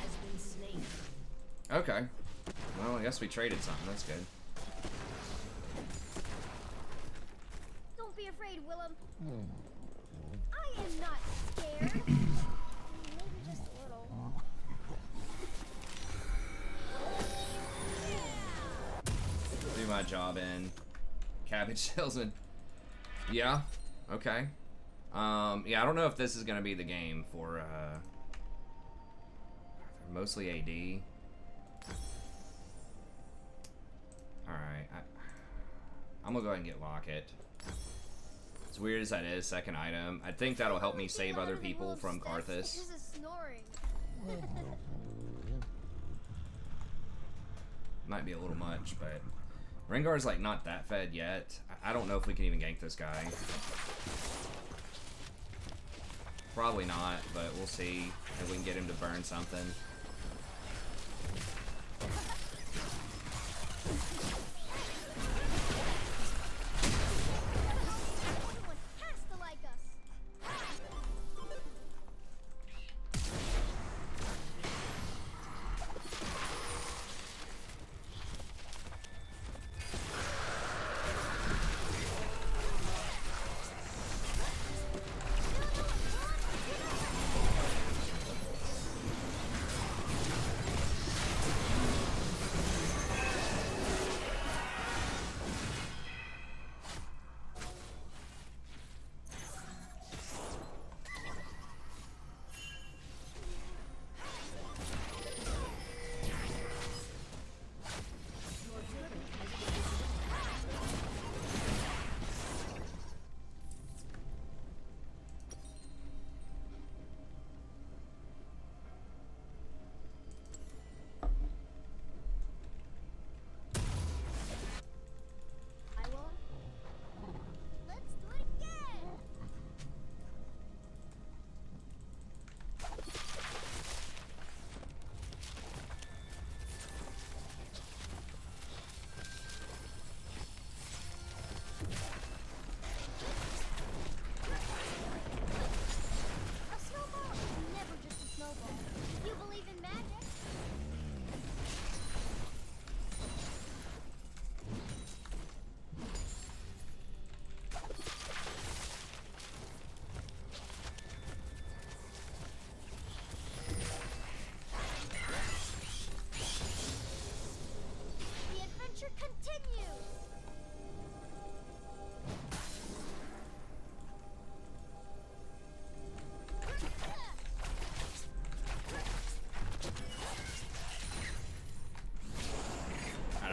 Has been slain. Okay. Well, I guess we traded something. That's good. Don't be afraid, Willem. I am not scared. Maybe just a little. Do my job in cabbage salesman. Yeah. Okay. Yeah, I don't know if this is gonna be the game for mostly AD. Alright, I'm gonna go ahead and get Locket. As weird as that is, second item. I think that'll help me save other people from Karthus. This is snoring. Might be a little much, but Rengar's like not that fed yet. I don't know if we can even gank this guy. Probably not, but we'll see if we can get him to burn something. Everyone has to like us.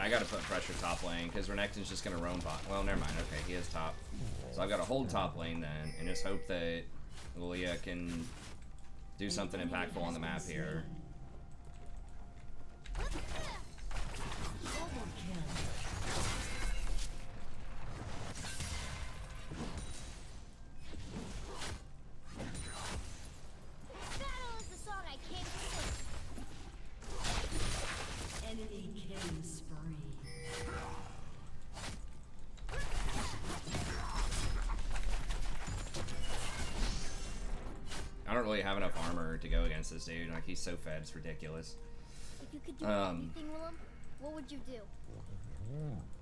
I gotta put pressure top lane, because Renekton's just gonna roam bot. Well, never mind. Okay, he is top. So I've got to hold top lane then, and just hope that Lilia can do something impactful on the map here. Battle is the song I came to sing. Enemy killing spree. I don't really have enough armor to go against this dude. Like, he's so fed, it's ridiculous. If you could do anything, Willem, what would you do?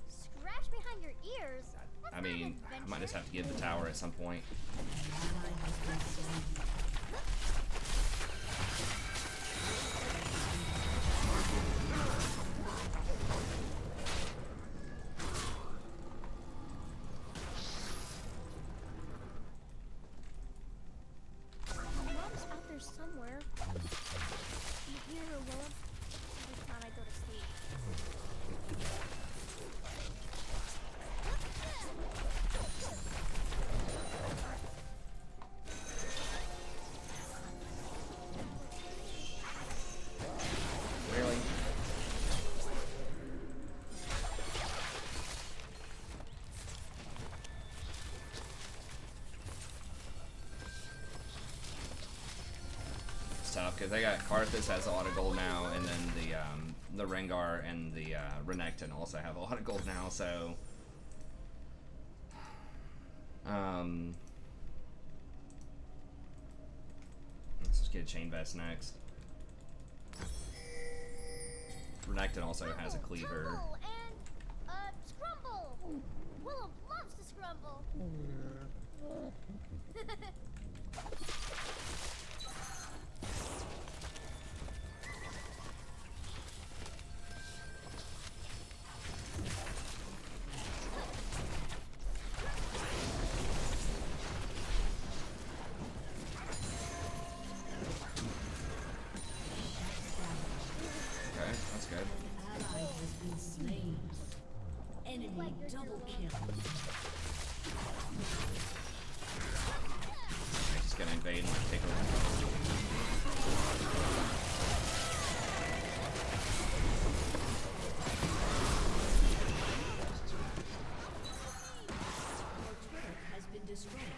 Scratch behind your ears? That's I mean, not an I might just adventure. have to give the tower at some point. Ally has been slain. Mom's out there somewhere. You hear her, Willem? Every time I go to sleep. Really? It's tough because they got Karthus has a lot of gold now, and then the Rengar and the Renekton also have a lot of gold now. So let's just get a Chain Vest next. Renekton also has a cleaver. Tumble and, scrumble! Willem loves to scrumble. Okay, that's good. Ally has been slain. Enemy double kill. I'm just gonna invade and like take over. Your turret has been destroyed.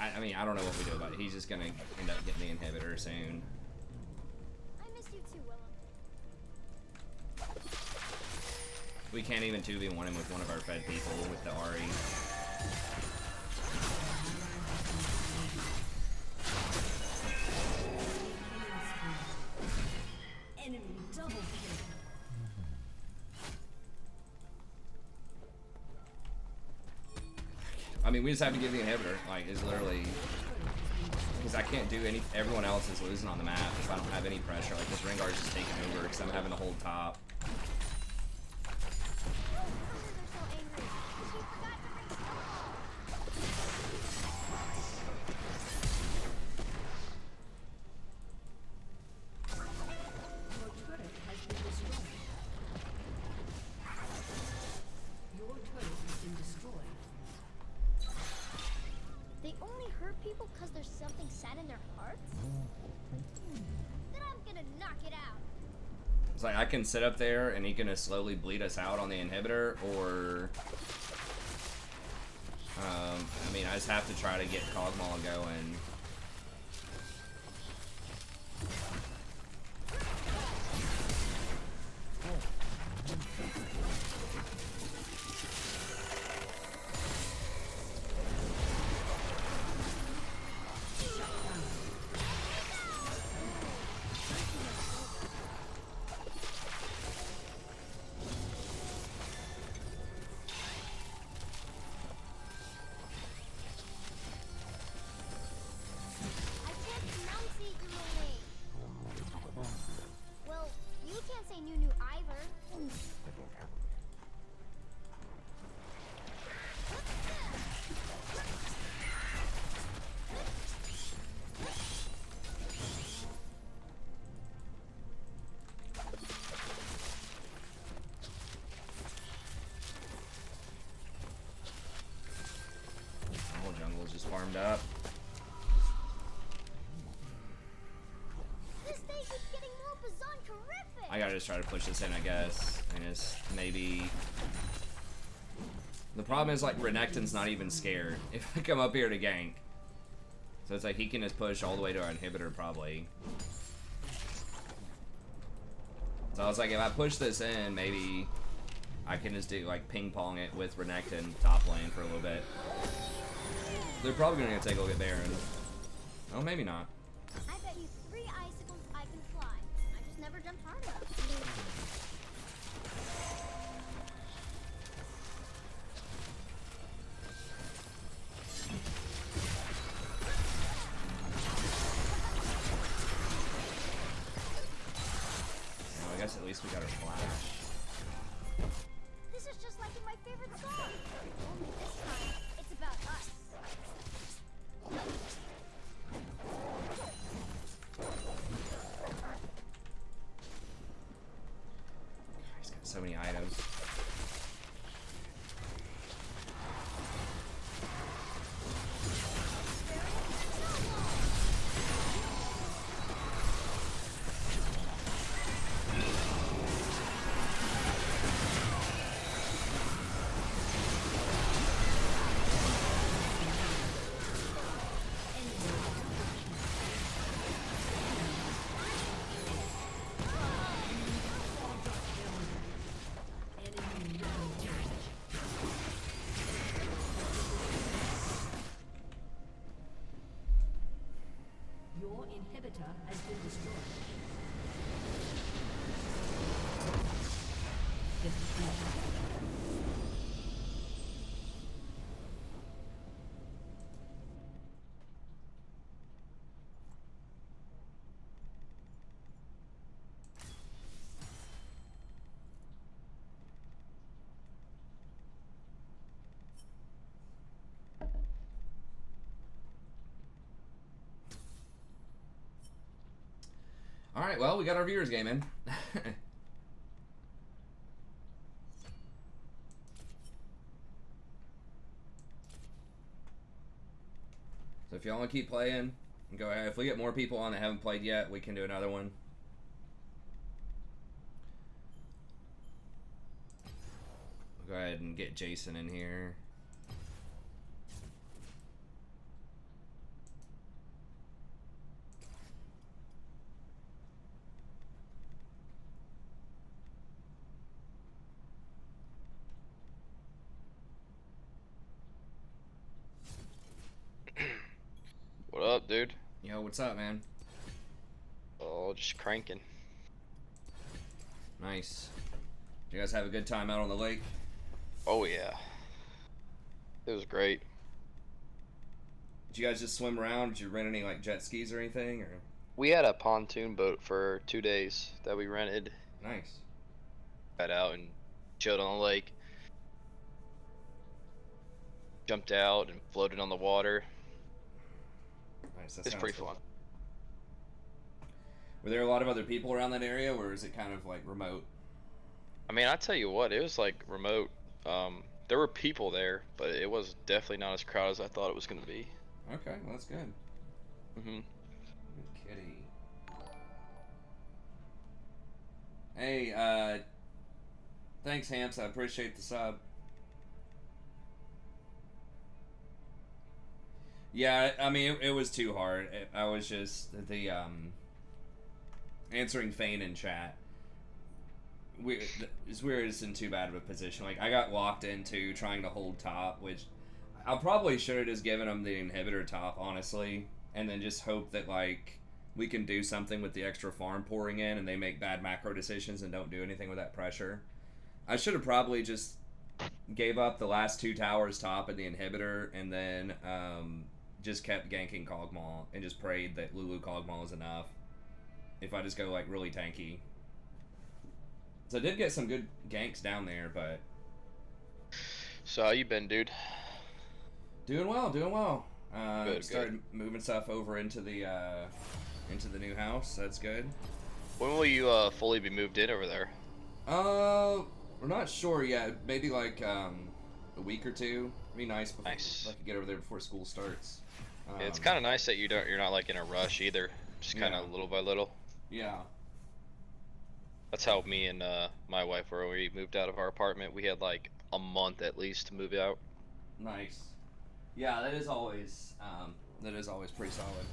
I mean, I don't know what we do about it. He's just gonna end up getting the inhibitor soon. I miss you too, Willem. We can't even 2v1 him with one of our fed people with the Ari. Enemy double kill. I mean, we just have to give the inhibitor. Like, it's literally because I can't do any. Everyone else is losing on the map if I don't have any pressure. Like, this Rengar's just taking over because I'm having to hold top. They're so angry. She forgot to bring scrumble. Your turret has been destroyed. Your turret has been destroyed. They only hurt people because there's something sad in their hearts? Then I'm gonna knock it out. It's like I can sit up there and he can just slowly bleed us out on the inhibitor, or I mean, I just have to try to get Kog'Maw going. just farmed up. This day keeps getting more bizarre-terrific. I gotta just try to push this in, I guess. And just maybe... The problem is, like, Renekton's not even scared if I come up here to gank. So it's like he can just push all the way to our inhibitor, probably. So I was like, if I push this in, maybe I can just do, like, ping-pong it with Renekton top lane for a little bit. They're probably gonna take a look at Baron. Oh, maybe not. I bet you 3 icicles I can fly. I just never jumped hard enough. I guess at least we got our flash. This is just like in my favorite song. Only this time, it's about us. He's got so many items. Your inhibitor has been destroyed. Alright, well, we got our viewers game in. So if y'all want to keep playing, go ahead. If we get more people on that haven't played yet, we can do another one. We'll go ahead and get Jason in here. What up, dude? Yo, what's up, man? Oh, just cranking. Nice. Did you guys have a good time out on the lake? Oh yeah. It was great. Did you guys just swim around? Did you rent any like jet skis or anything? Or We had a pontoon boat for 2 days that we rented. nice. Got out and chilled on the lake. Jumped out and floated on the water. Nice. That It's sounds pretty cool. fun. Were there a lot of other people around that area, or is it kind of like remote? I mean, I tell you what, it was like remote. There were people there, but it was definitely not as crowded as I thought it was gonna be. Okay, well that's good. Mhm. Good kitty. Hey, thanks, Hamps. I appreciate the sub. Yeah, I mean, it was too hard. I was just the answering Fane in chat. We were just in too bad of a position. Like, I got locked into trying to hold top, which I probably should have just given him the inhibitor top, honestly, and then just hope that like we can do something with the extra farm pouring in, and they make bad macro decisions and don't do anything with that pressure. I should have probably just gave up the last 2 towers top and the inhibitor, and then just kept ganking Kog'Maw and just prayed that Lulu Kog'Maw is enough. If I just go like really tanky. So I did get some good ganks down there, but So how you been, dude? doing well, doing well. Good, Started moving stuff over into the new house. That's good. When will you fully be moved in over there? We're not sure yet. Maybe like a week or two. It'd be nice before Nice. I could get over there before school starts. Yeah, it's kind of nice that you're not like in a rush either. Just kind of Yeah. little by little. Yeah. That's how me and my wife were when we moved out of our apartment. We had like a month at least to move out. Nice. Yeah, that is always pretty solid.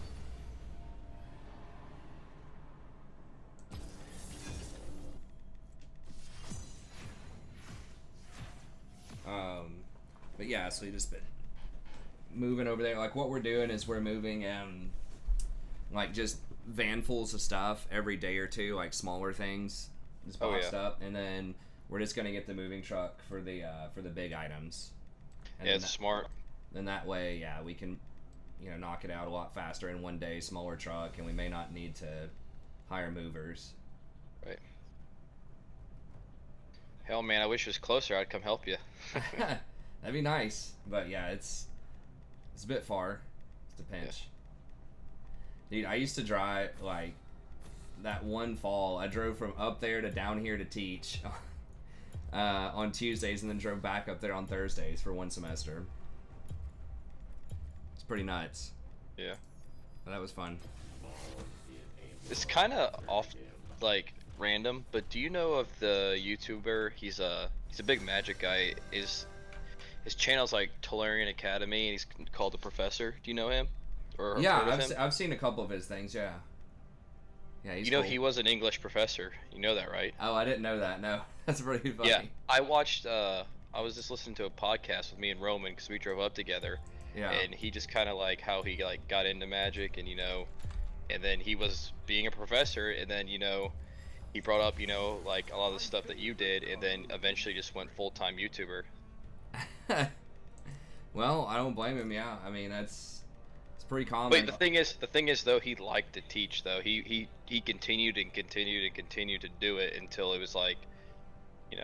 But yeah, so you just been moving over there. Like what we're doing is we're moving like just vanfuls of stuff every day or two, like smaller things, just boxed up, and then we're just gonna get the moving truck for the big items. And Yeah, it's smart. Then that way, yeah, we can, knock it out a lot faster in one day, smaller truck, and we may not need to hire movers. Right. Hell, man, I wish it was closer. I'd come help you. That'd be nice, but yeah, it's a bit far. It's a pinch. Dude, I used to drive, like, that one fall, I drove from up there to down here to teach on Tuesdays, and then drove back up there on Thursdays for one semester. It's pretty nuts. Yeah. But that was fun. It's kind of off, like, random, but do you know of the YouTuber? He's a big magic guy. His channel's like Tolarian Academy, and he's called the Professor. Do you know him? Or Yeah, heard of him? I've seen a couple of his things. Yeah. Yeah, he's You know, cool. he was an English professor. You know that, right? Oh, I didn't know that. No, that's pretty funny. Yeah, I watched. I was just listening to a podcast with me and Roman because we drove up together. Yeah. And he just kind of like how he like got into magic, and and then he was being a professor, and then he brought up like a lot of the stuff that you did, and then eventually just went full-time YouTuber. Well, I don't blame him. Yeah, I mean it's pretty common. Wait, the thing is though, he liked to teach though. He continued and continued and continued to do it until it was like, It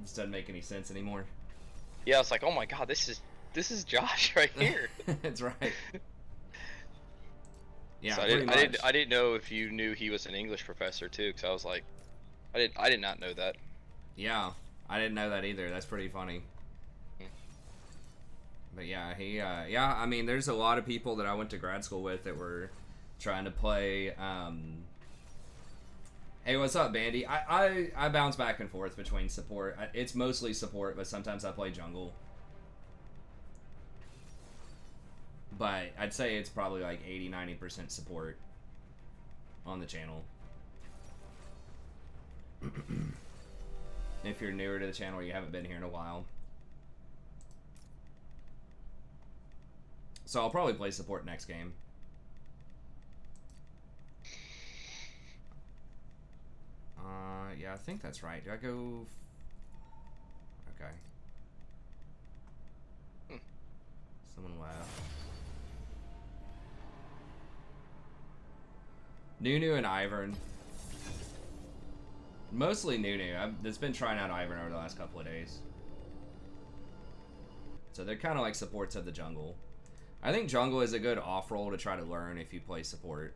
just doesn't make any sense anymore. yeah, it's like, oh my god, this is Josh right here. That's right. Yeah, So I didn't know if you knew he was an English professor too, because I was like, I did not know that. Yeah, I didn't know that either. That's pretty funny. But yeah, yeah, I mean, there's a lot of people that I went to grad school with that were trying to play, hey, what's up, Bandy? I bounce back and forth between support. It's mostly support, but sometimes I play jungle. But I'd say it's probably like 80-90% support on the channel. If you're newer to the channel or you haven't been here in a while. So I'll probably play support next game. Yeah, I think that's right. Do I go... Okay. Someone left. Nunu and Ivern. Mostly Nunu. I've just been trying out Ivern over the last couple of days. So they're kind of like supports of the jungle. I think jungle is a good off-roll to try to learn if you play support.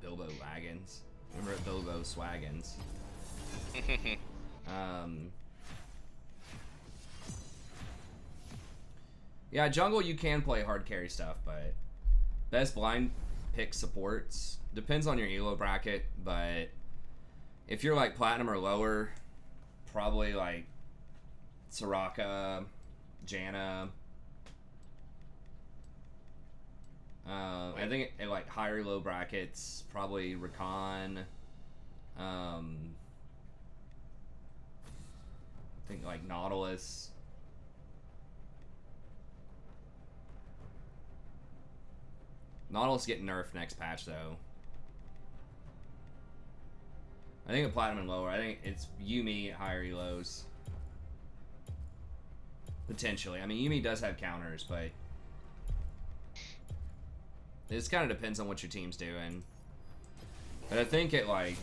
Bilbo Laggins. Remember Bilbo Swaggins. Yeah, jungle you can play hard carry stuff, but best blind pick supports. Depends on your elo bracket, but if you're like platinum or lower, probably like Soraka, Janna. I think at like higher low brackets, probably Rakan. I think like Nautilus. Nautilus getting nerfed next patch though. I think a platinum and lower. I think it's Yuumi at higher elos. Potentially. I mean, Yuumi does have counters, but this kind of depends on what your team's doing. But I think at like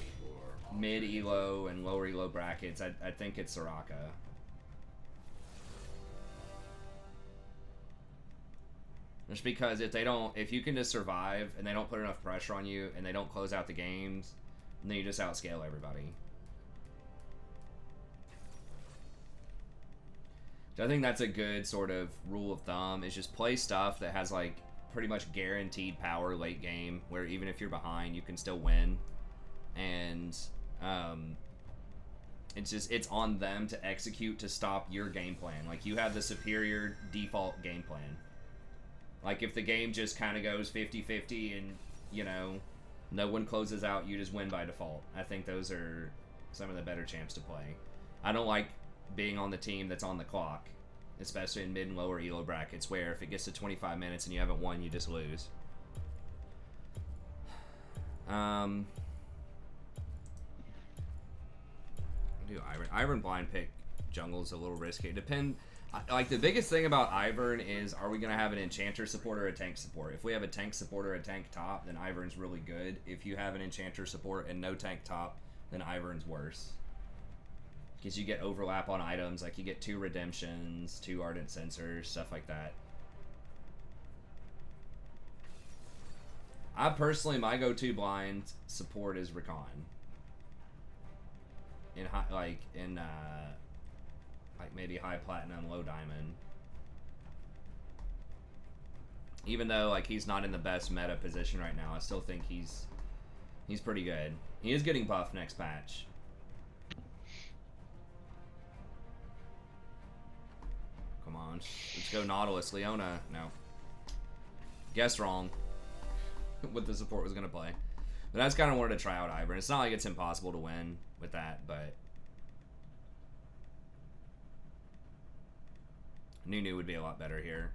mid elo and lower elo brackets, I think it's Soraka. Just because if you can just survive and they don't put enough pressure on you and they don't close out the games, then you just outscale everybody. So I think that's a good sort of rule of thumb, is just play stuff that has like pretty much guaranteed power late game, where even if you're behind, you can still win. And it's on them to execute to stop your game plan. Like, you have the superior default game plan. Like, if the game just kind of goes 50-50 and, you know, no one closes out, you just win by default. I think those are some of the better champs to play. I don't like being on the team that's on the clock, especially in mid and lower elo brackets, where if it gets to 25 minutes and you haven't won, you just lose. Do Ivern blind pick jungle's a little risky. Like, the biggest thing about Ivern is, are we going to have an Enchanter support or a tank support? If we have a tank support or a tank top, then Ivern's really good. If you have an Enchanter support and no tank top, then Ivern's worse. Because you get overlap on items, like you get 2 redemptions, 2 ardent sensors, stuff like that. I personally, my go-to blind support is Rakan. Like maybe high platinum, low diamond. Even though like he's not in the best meta position right now, I still think he's pretty good. He is getting buffed next patch. Come on, let's go Nautilus. Leona, no. Guessed wrong. What the support was gonna play. But I just kind of wanted to try out Ivern. It's not like it's impossible to win with that, but Nunu would be a lot better here.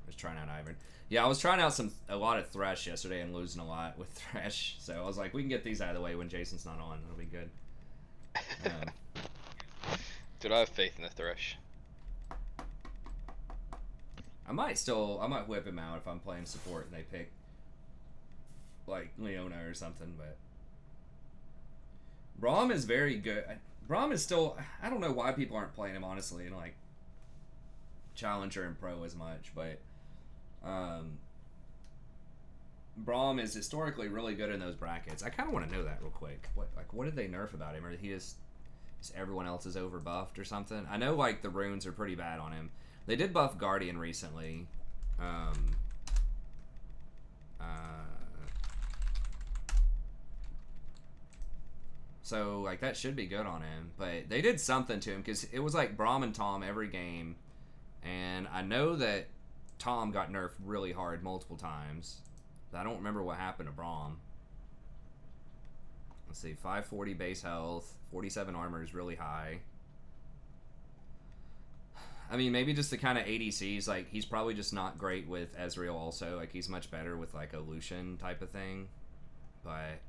I was trying out Ivern. Yeah, I was trying out a lot of Thresh yesterday and losing a lot with Thresh. So I was like, we can get these out of the way when Jason's not on. It'll be good. Dude, I have faith in the Thresh. I might whip him out if I'm playing support and they pick like Leona or something, but Braum is very good. Braum is still, I don't know why people aren't playing him, honestly, in like Challenger and Pro as much, but Braum is historically really good in those brackets. I kind of want to know that real quick. What did they nerf about him? Or he just everyone else is over buffed or something? I know like the runes are pretty bad on him. They did buff Guardian recently. So, like, that should be good on him. But they did something to him, because it was like Braum and Tom every game. And I know that Tom got nerfed really hard multiple times. But I don't remember what happened to Braum. Let's see, 540 base health, 47 armor is really high. I mean, maybe just the kind of ADCs, like, he's probably just not great with Ezreal also. Like, he's much better with, like, a Lucian type of thing. But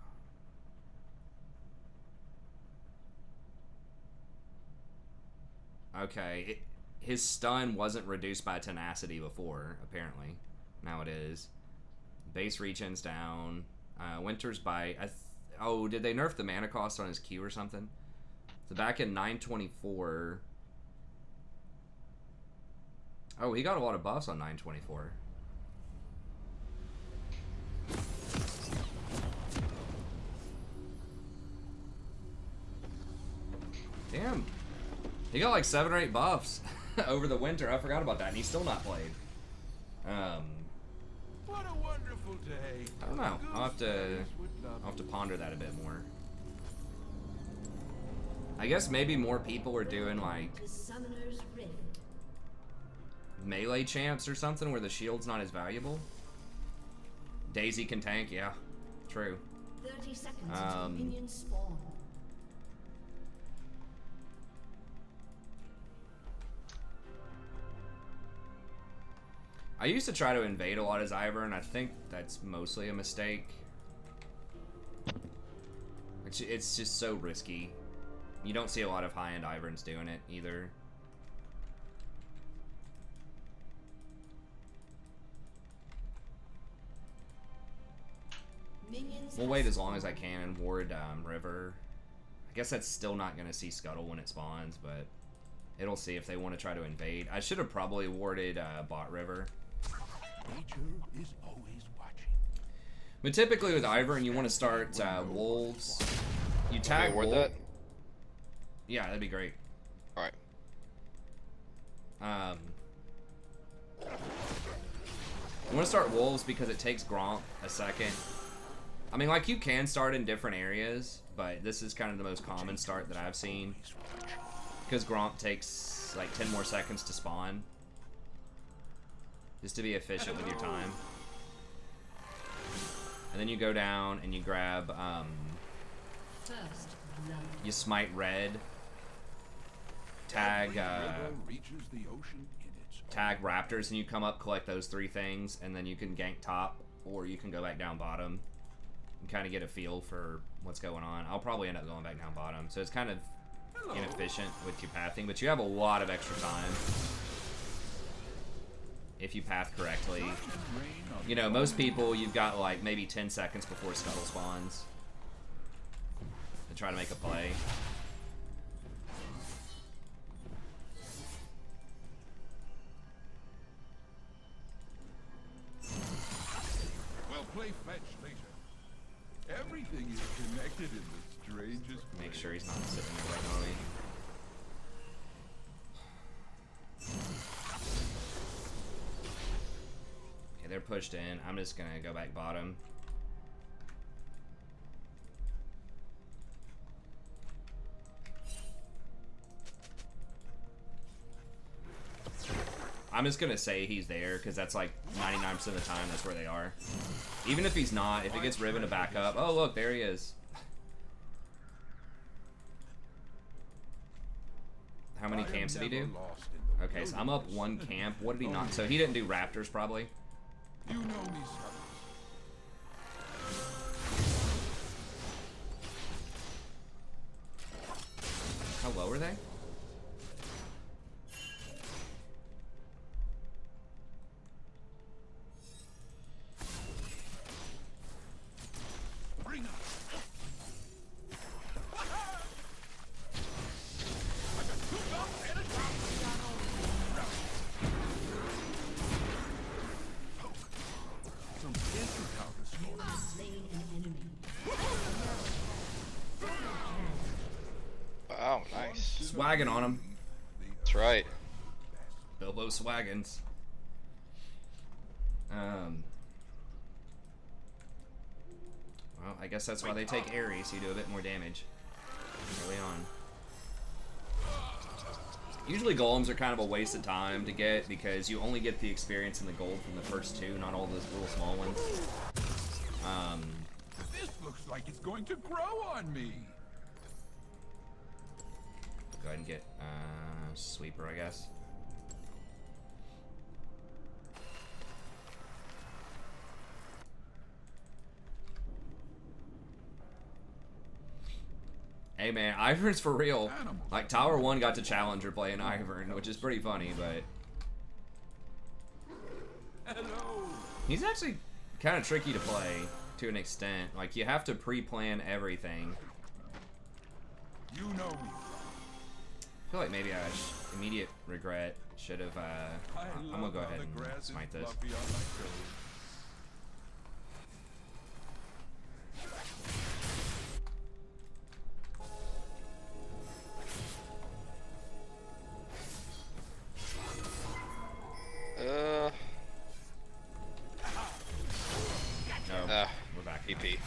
okay, his stun wasn't reduced by tenacity before, apparently. Now it is. Base regen's down. Winter's Bite. Oh, did they nerf the mana cost on his Q or something? So back in 924. Oh, he got a lot of buffs on 924. Damn. He got like 7 or 8 buffs over the winter. I forgot about that, and he's still not played. What a wonderful day. I don't know. I'll have to ponder that a bit more. I guess maybe more people are doing like melee champs or something where the shield's not as valuable. Daisy can tank, yeah. True. 30 seconds until minions spawn. I used to try to invade a lot as Ivern. I think that's mostly a mistake. It's just so risky. You don't see a lot of high-end Iverns doing it either. We'll wait as long as I can and ward River. I guess that's still not going to see Scuttle when it spawns, but It'll see if they want to try to invade. I should have probably warded Bot River. Nature is always watching. But typically with Ivern, you want to start wolves. You tag ward wolf. that? Yeah, that'd be great. Alright. You want to start wolves because it takes Gromp a second. I mean, like, you can start in different areas, but this is kind of the most common start that I've seen. Because Gromp takes like 10 more seconds to spawn. Just to be efficient with your time. And then you go down and you grab, First blood. you smite red. Tag, Reaches the ocean in its tag raptors, and you come up, collect those 3 things, and then you can gank top, or you can go back down bottom and kind of get a feel for what's going on. I'll probably end up going back down bottom, so it's kind of inefficient with your pathing, but you have a lot of extra time if you path correctly. You know, most people, you've got like maybe 10 seconds before Scuttle spawns to try to make a play. We'll play fetch later. Everything is connected in the strangest Make way. sure he's not sitting there waiting on me. Okay, they're pushed in. I'm just gonna go back bottom. I'm just gonna say he's there because that's like 99% of the time that's where they are. Even if he's not, if it gets Riven to back up, oh look, there he is. How many camps did he do? Okay, so I'm up 1 camp. What did he not? So he didn't do raptors probably. You know me, son. How low are they? Bring up. Some dancing powder score. Slain an enemy. Wow, nice. Swagging on him. That's right. Bilbo Swaggins. Well, I guess that's why they take Ares. You do a bit more damage early on. Usually golems are kind of a waste of time to get because you only get the experience and the gold from the first 2, not all those little small ones. This looks like it's going to grow on me. Go ahead and get sweeper, I guess. Hey man, Ivern's for real. Like Tower 1 got to Challenger playing Ivern, which is pretty funny, but Hello. he's actually kind of tricky to play to an extent. Like you have to pre-plan everything. You know me. I feel like maybe immediate regret should have. I'm gonna go ahead and smite this. No, we're back. EP.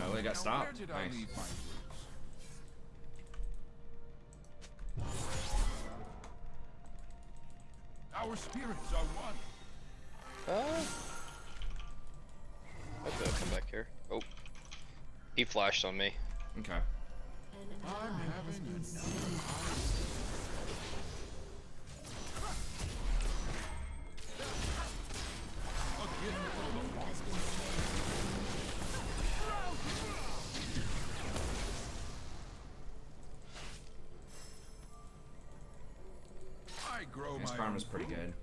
Oh, they got stopped. Nice. Our spirits are one. Hopefully I'll come back here. Oh. He flashed on me. Okay. An ally has been slain. I grow This my farm own is pretty food. good.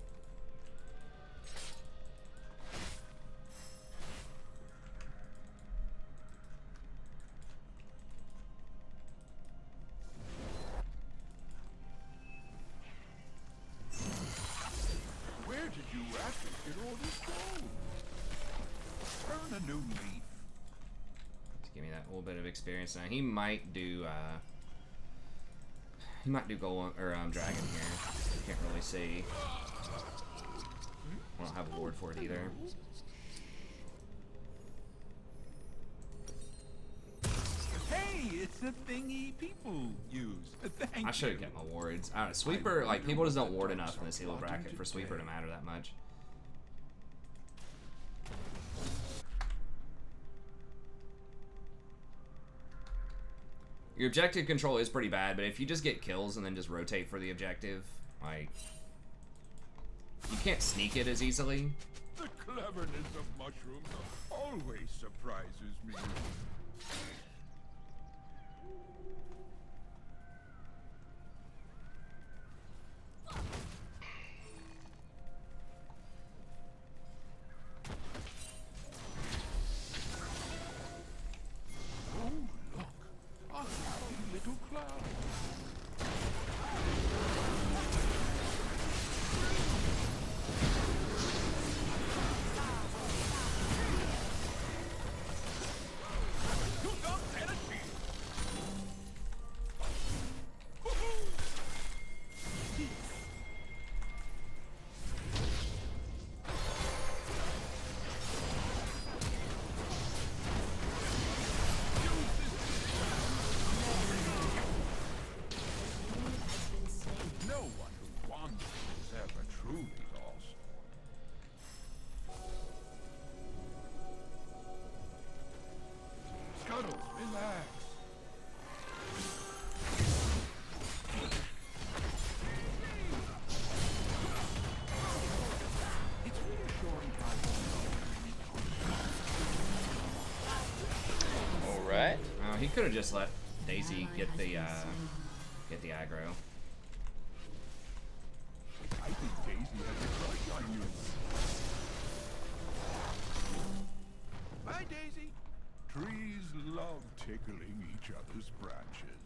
a new leaf. To give me that little bit of experience. Now he might do gold or dragon here. Can't really see. I don't have a ward for it either. Hey, it's a thingy people use. Thank I should have kept my wards. I don't know. Sweeper, like, people just don't ward enough in this elo bracket for Sweeper to matter that much. Your objective control is pretty bad, but if you just get kills and then just rotate for the objective, like, you can't sneak it as easily. The cleverness of mushrooms always surprises me. Oh, look, a happy little cloud. No one who wanders is ever truly lost. Scuttles, relax. It's reassuring All right. Oh, he could have just let Daisy get the aggro. I think Daisy has a crush on you. Hi, Daisy. Trees love tickling each other's branches.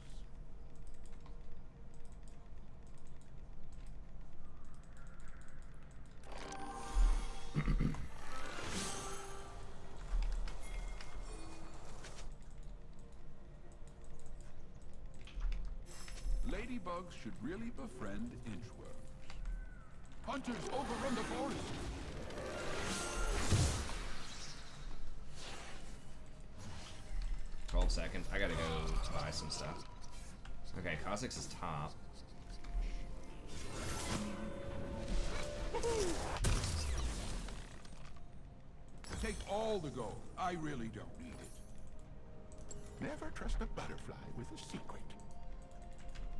Ladybugs should really befriend inchworms. Hunters overrun the forest. 12 seconds. I gotta go buy some stuff. Okay, Kha'Zix is top. Take all the gold. I really don't need it. Never trust a butterfly with a secret.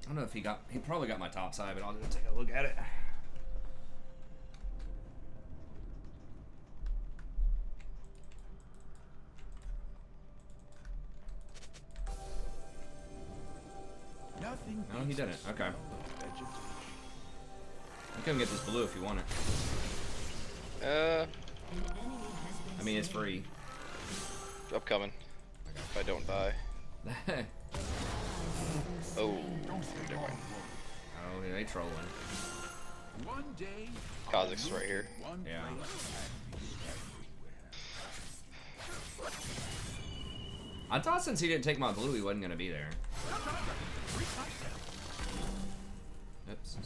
I don't know if he probably got my top side, but I'll go take a look at it. Nothing. No, he beats didn't. the Okay. smell of vegetation. You can get this blue if you want it. I mean, it's free. Upcoming. If I don't die. Oh, never mind. Oh, they trolling. One day. Kha'Zix is right here. One Yeah. place I thought since he didn't take my blue, he wasn't gonna be there. Oops.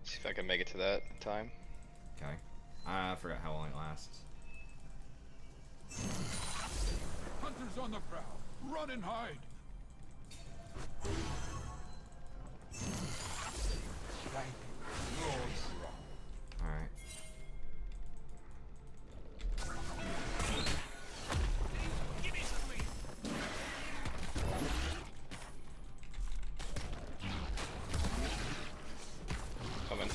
See if I can make it to that in time. Okay. I forgot how long it lasts. Hunters on the prowl. Run and hide. Alright. Coming.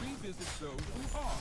Revisit those who are.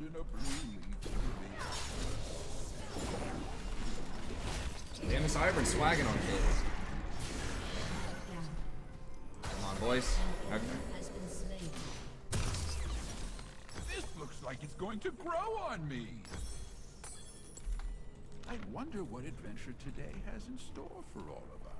in a blue leaf to Damn, this Ivern swagging on kids. Come on, boys. Okay. Has been slain. This looks like it's going to grow on me. I wonder what adventure today has in store for all of us.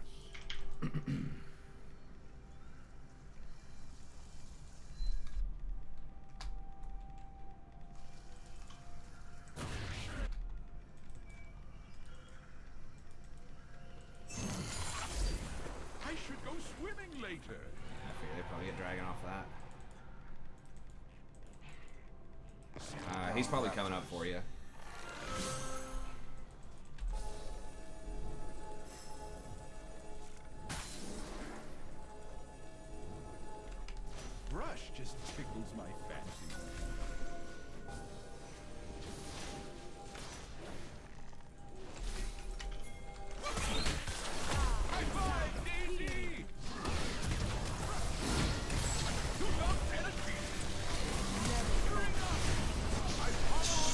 I should go swimming later. I figure they probably get dragon off that. He's probably coming up for you. Brush just tickles my fancy. High five, Daisy!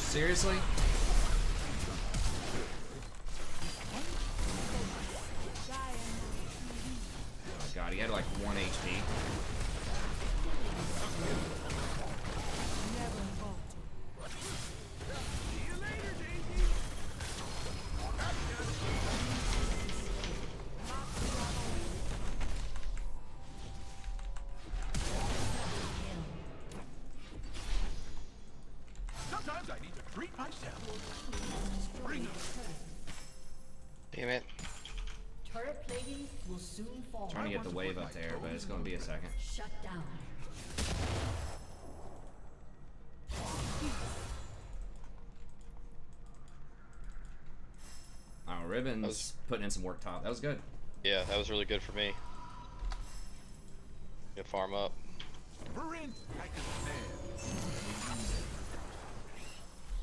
Seriously? Oh god, he had like 1 HP. Sometimes I need to treat myself. Bring it. Damn it. Turret plating will soon fall. Trying to get the wave up there, but it's gonna be a second. Shut down. Oh, Ribbon's putting in some work top. That was good. Yeah, that was really good for me. Get farm up. Brent, I can stand.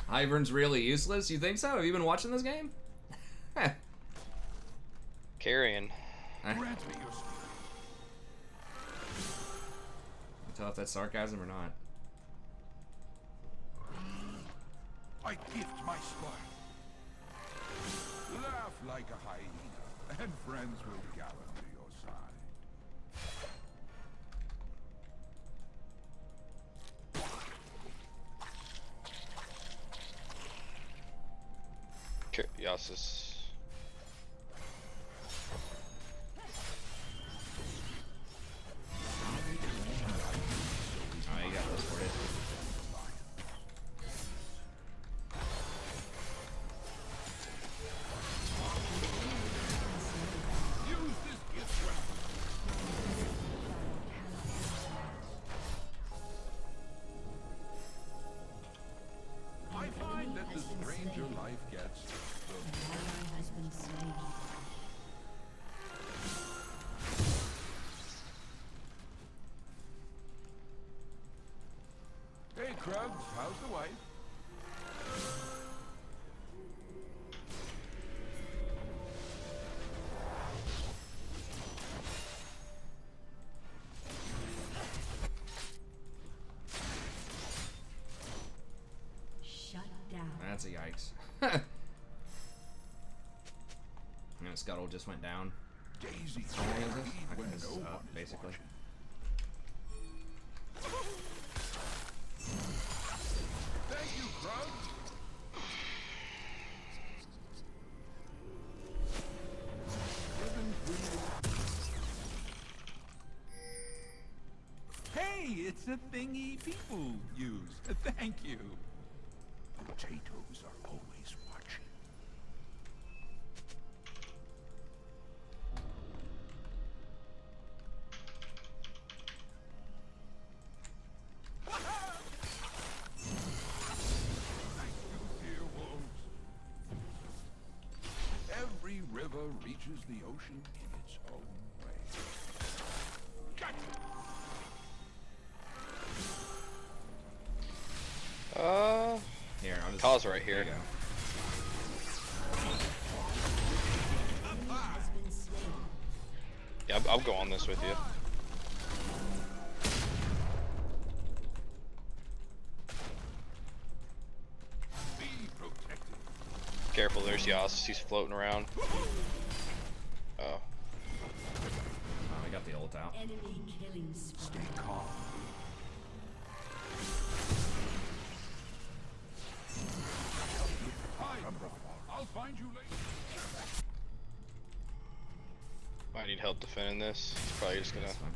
Ivern's really useless? You think so? Have you been watching this game? Carrion. Grant me your spirit. Tell if that's sarcasm or not. I gift my spoil. Laugh like a hyena, and friends will gallop to your side. Yasis. Oh, you got this for it. Use this gift well. I find that the stranger life gets, An ally has been slain. Hey, Krugs, how's the wife? Shut down. That's a yikes. And Scuttle just went down. Daisy, How long is this? feed Okay, when this no is one up, is basically. watching. Thank you, Krugs. Ribbon green. Hey, it's a thingy people use. Thank you. Potatoes are always watching. Thank you, dear wolves. Every river reaches the ocean in its own way. Gotcha! Here, I'll just. Cause right there here. you go. Has been slain. Yeah, I'll go on this with you. Lucius, he's floating around. Oh. Oh, I got the ult out. Enemy killing spree. Stay calm. Hi, I'll find you later. I need help defending this. He's probably just gonna. That's fine.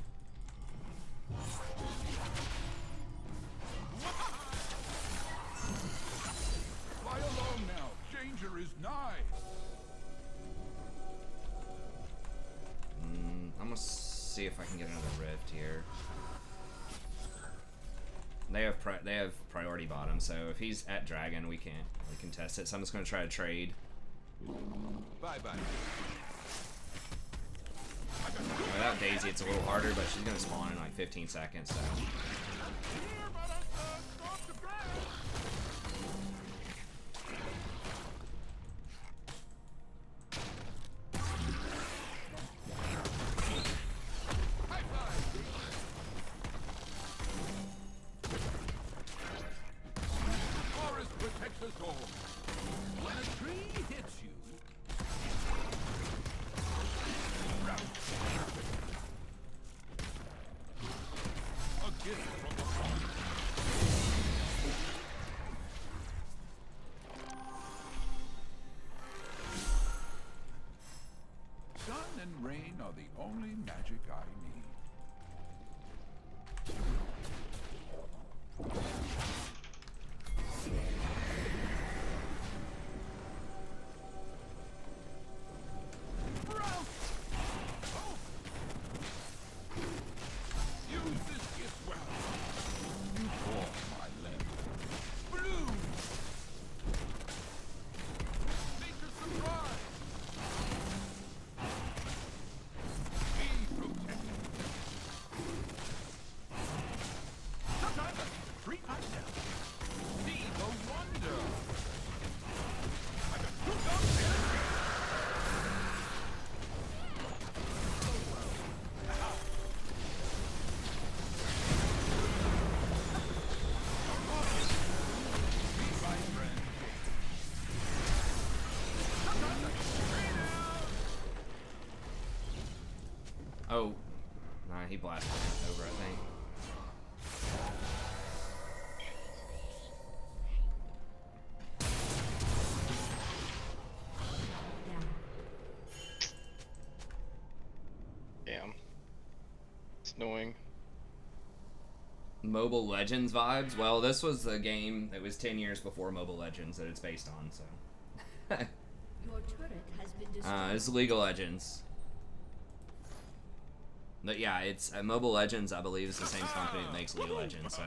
Fly along now. Danger is nigh. I'm gonna see if I can get another rift here. They have priority bottom, so if he's at dragon, we can test it. So I'm just gonna try to trade. Bye bye. Without Daisy, it's a little harder, but she's gonna spawn in like 15 seconds. So. Forest protects us all. When a tree hits you, a gift from the forest. Sun and rain are the only magic I need. Use this gift well. You form my limb. Bloom! Nature's surprise! Be protected. Sometimes I need to treat myself. See the wonder. I got two thumbs and a Oh, nah, he blasted it over, I think. Damn. It's annoying. Mobile Legends vibes. Well, this was the game that was 10 years before Mobile Legends that it's based on, so. Your turret has been destroyed. It's League of Legends. But yeah, it's Mobile Legends, I believe, is the same company that makes League of Legends, so.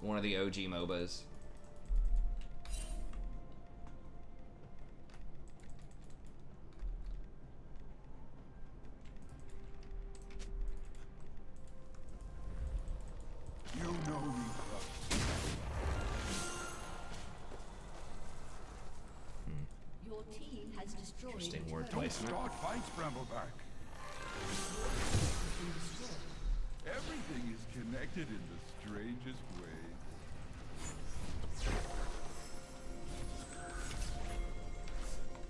One of the OG MOBAs. You know me, Club. Your team has destroyed. Interesting a word turret. placement. Start fights, Brambleback. Everything is connected in the strangest ways.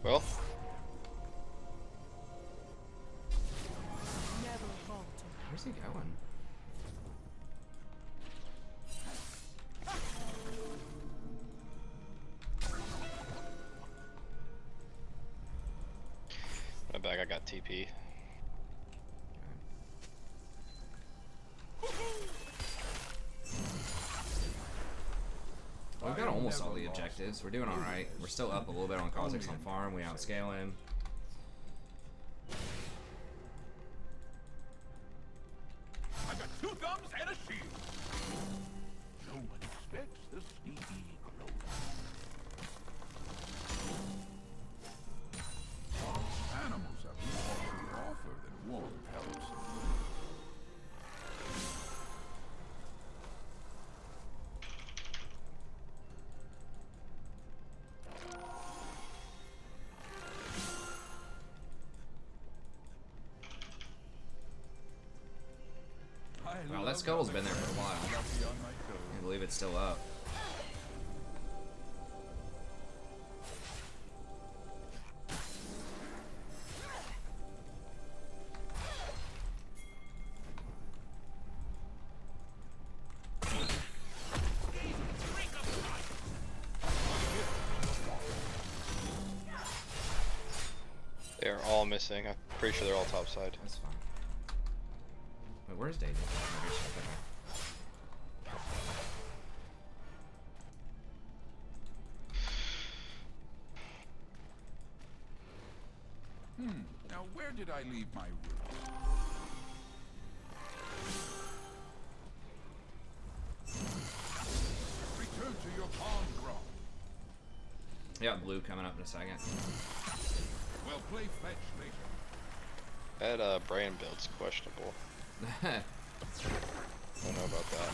Well, Where's he going? my bag, I got TP. Well, we've got almost all the objectives. We're doing alright. We're still up a little bit on Kha'Zix on farm. We outscale him. I got two thumbs and a shield. No one expects the sneaky close. Animals have more to offer than warm pelts. Well, that skull's been there for a while. I believe it's still up. all missing. I'm pretty sure they're all top side. That's fine. Wait, where's David? Oh, here's okay. Now where did I leave my room? Return to your pawn throne. Yeah, blue coming up in a second. We'll play fetch later. That Brand build's questionable. Don't know about that.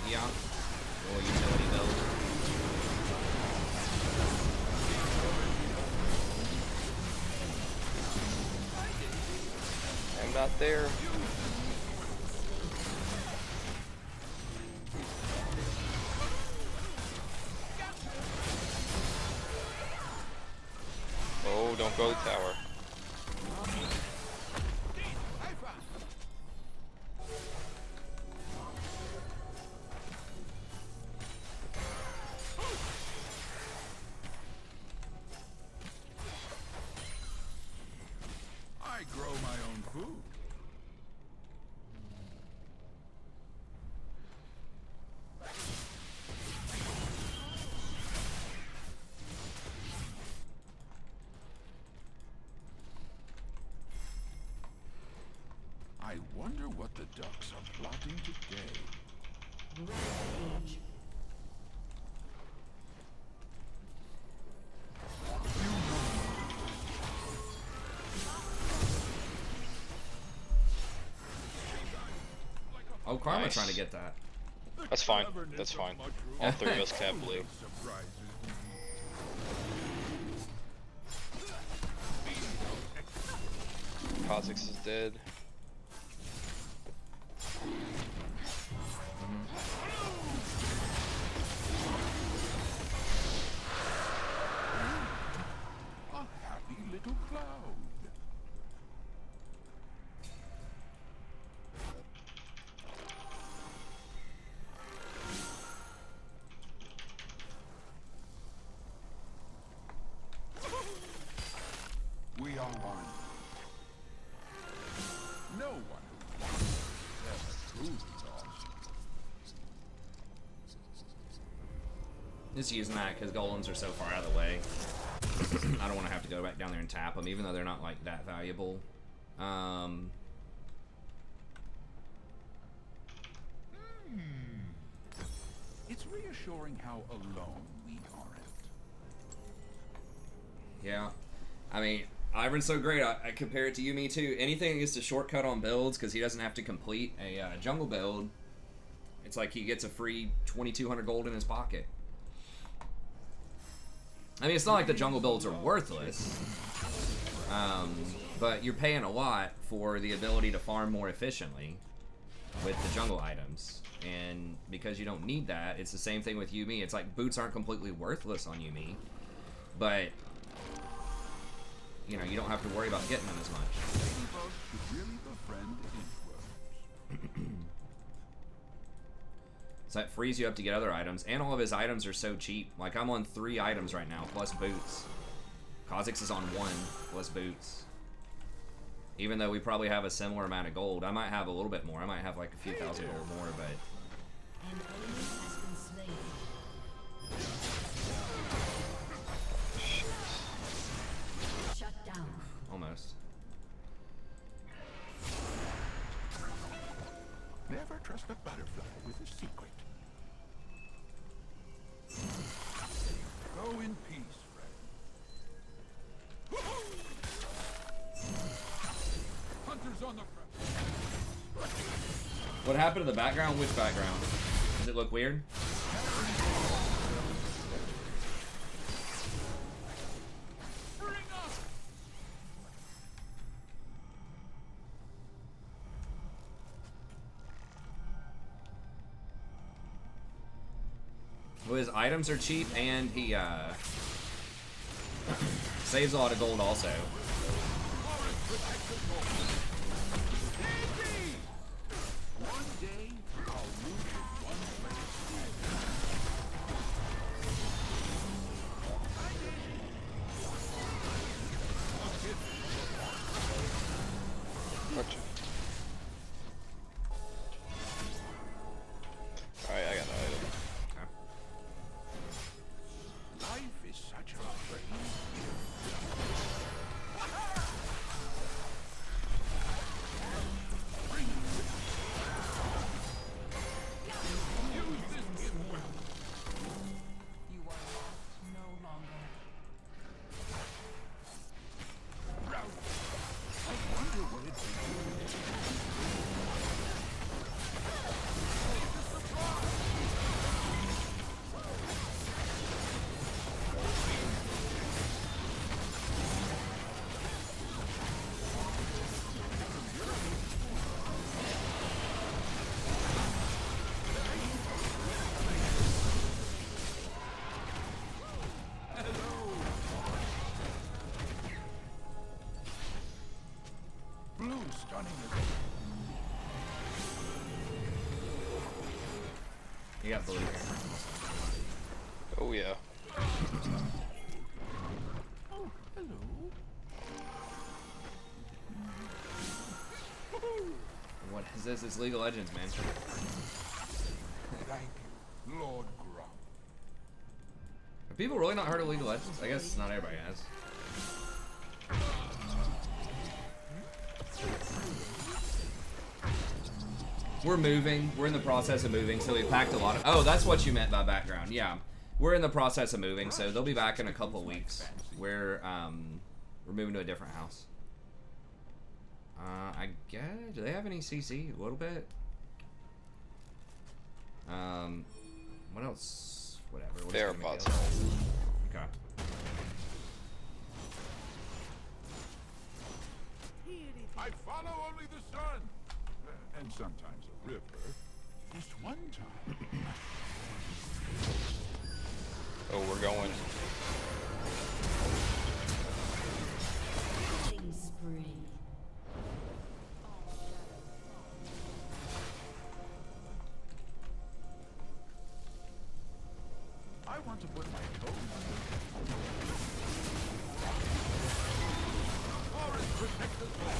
Yeah. Or utility build. I'm not there. Oh, don't go to the tower. I grow my own food. I wonder what the ducks are plotting today. Rampage. Oh, Karma Nice. trying to get that. That's fine. That's fine. All three of us can have blue. Surprises me. Kha'Zix is dead. A happy little cloud. We are one. No one who ever truly lost. Just using that because golems are so far out of the way. I don't want to have to go back down there and tap them, even though they're not like that valuable. It's reassuring how alone we aren't. Yeah. I mean, Ivern's so great. I compare it to Yumi too. Anything that gets a shortcut on builds because he doesn't have to complete a jungle build, it's like he gets a free 2,200 gold in his pocket. I mean, it's not like the jungle builds are worthless, but you're paying a lot for the ability to farm more efficiently with the jungle items. And because you don't need that, it's the same thing with Yumi. It's like boots aren't completely worthless on Yumi, but you know, you don't have to worry about getting them as much. Ladybugs should really befriend inchworms. So that frees you up to get other items, and all of his items are so cheap. Like, I'm on 3 items right now, plus boots. Kha'Zix is on 1, plus boots. Even though we probably have a similar amount of gold. I might have a little bit more. I might have like a few thousand or more, but... An enemy has been slain. Shut down. almost. Never trust a butterfly with a secret. Go in peace, friend. Hunters on the front. What happened to the background? Which background? Does it look weird? Bring up! Well, his items are cheap, and he saves a lot of gold also. One day, I'll move from one place. You got blue here. Oh yeah. Oh, hello. What is this? It's League of Legends, man. Thank you, Lord Grum. Have people really not heard of League of Legends? I guess not everybody has. We're moving. We're in the process of moving, so we packed a lot of... Oh, that's what you meant by background. Yeah. We're in the process of moving, so they'll be back in a couple weeks. We're moving to a different house. I guess... Do they have any CC? A little bit? What else? Whatever. We'll just They're give them a bots. kill. Okay. I follow only the sun. And sometimes a river. Just one time. Oh, we're going. Killing spree. I want to put my toes on Forest protect us all.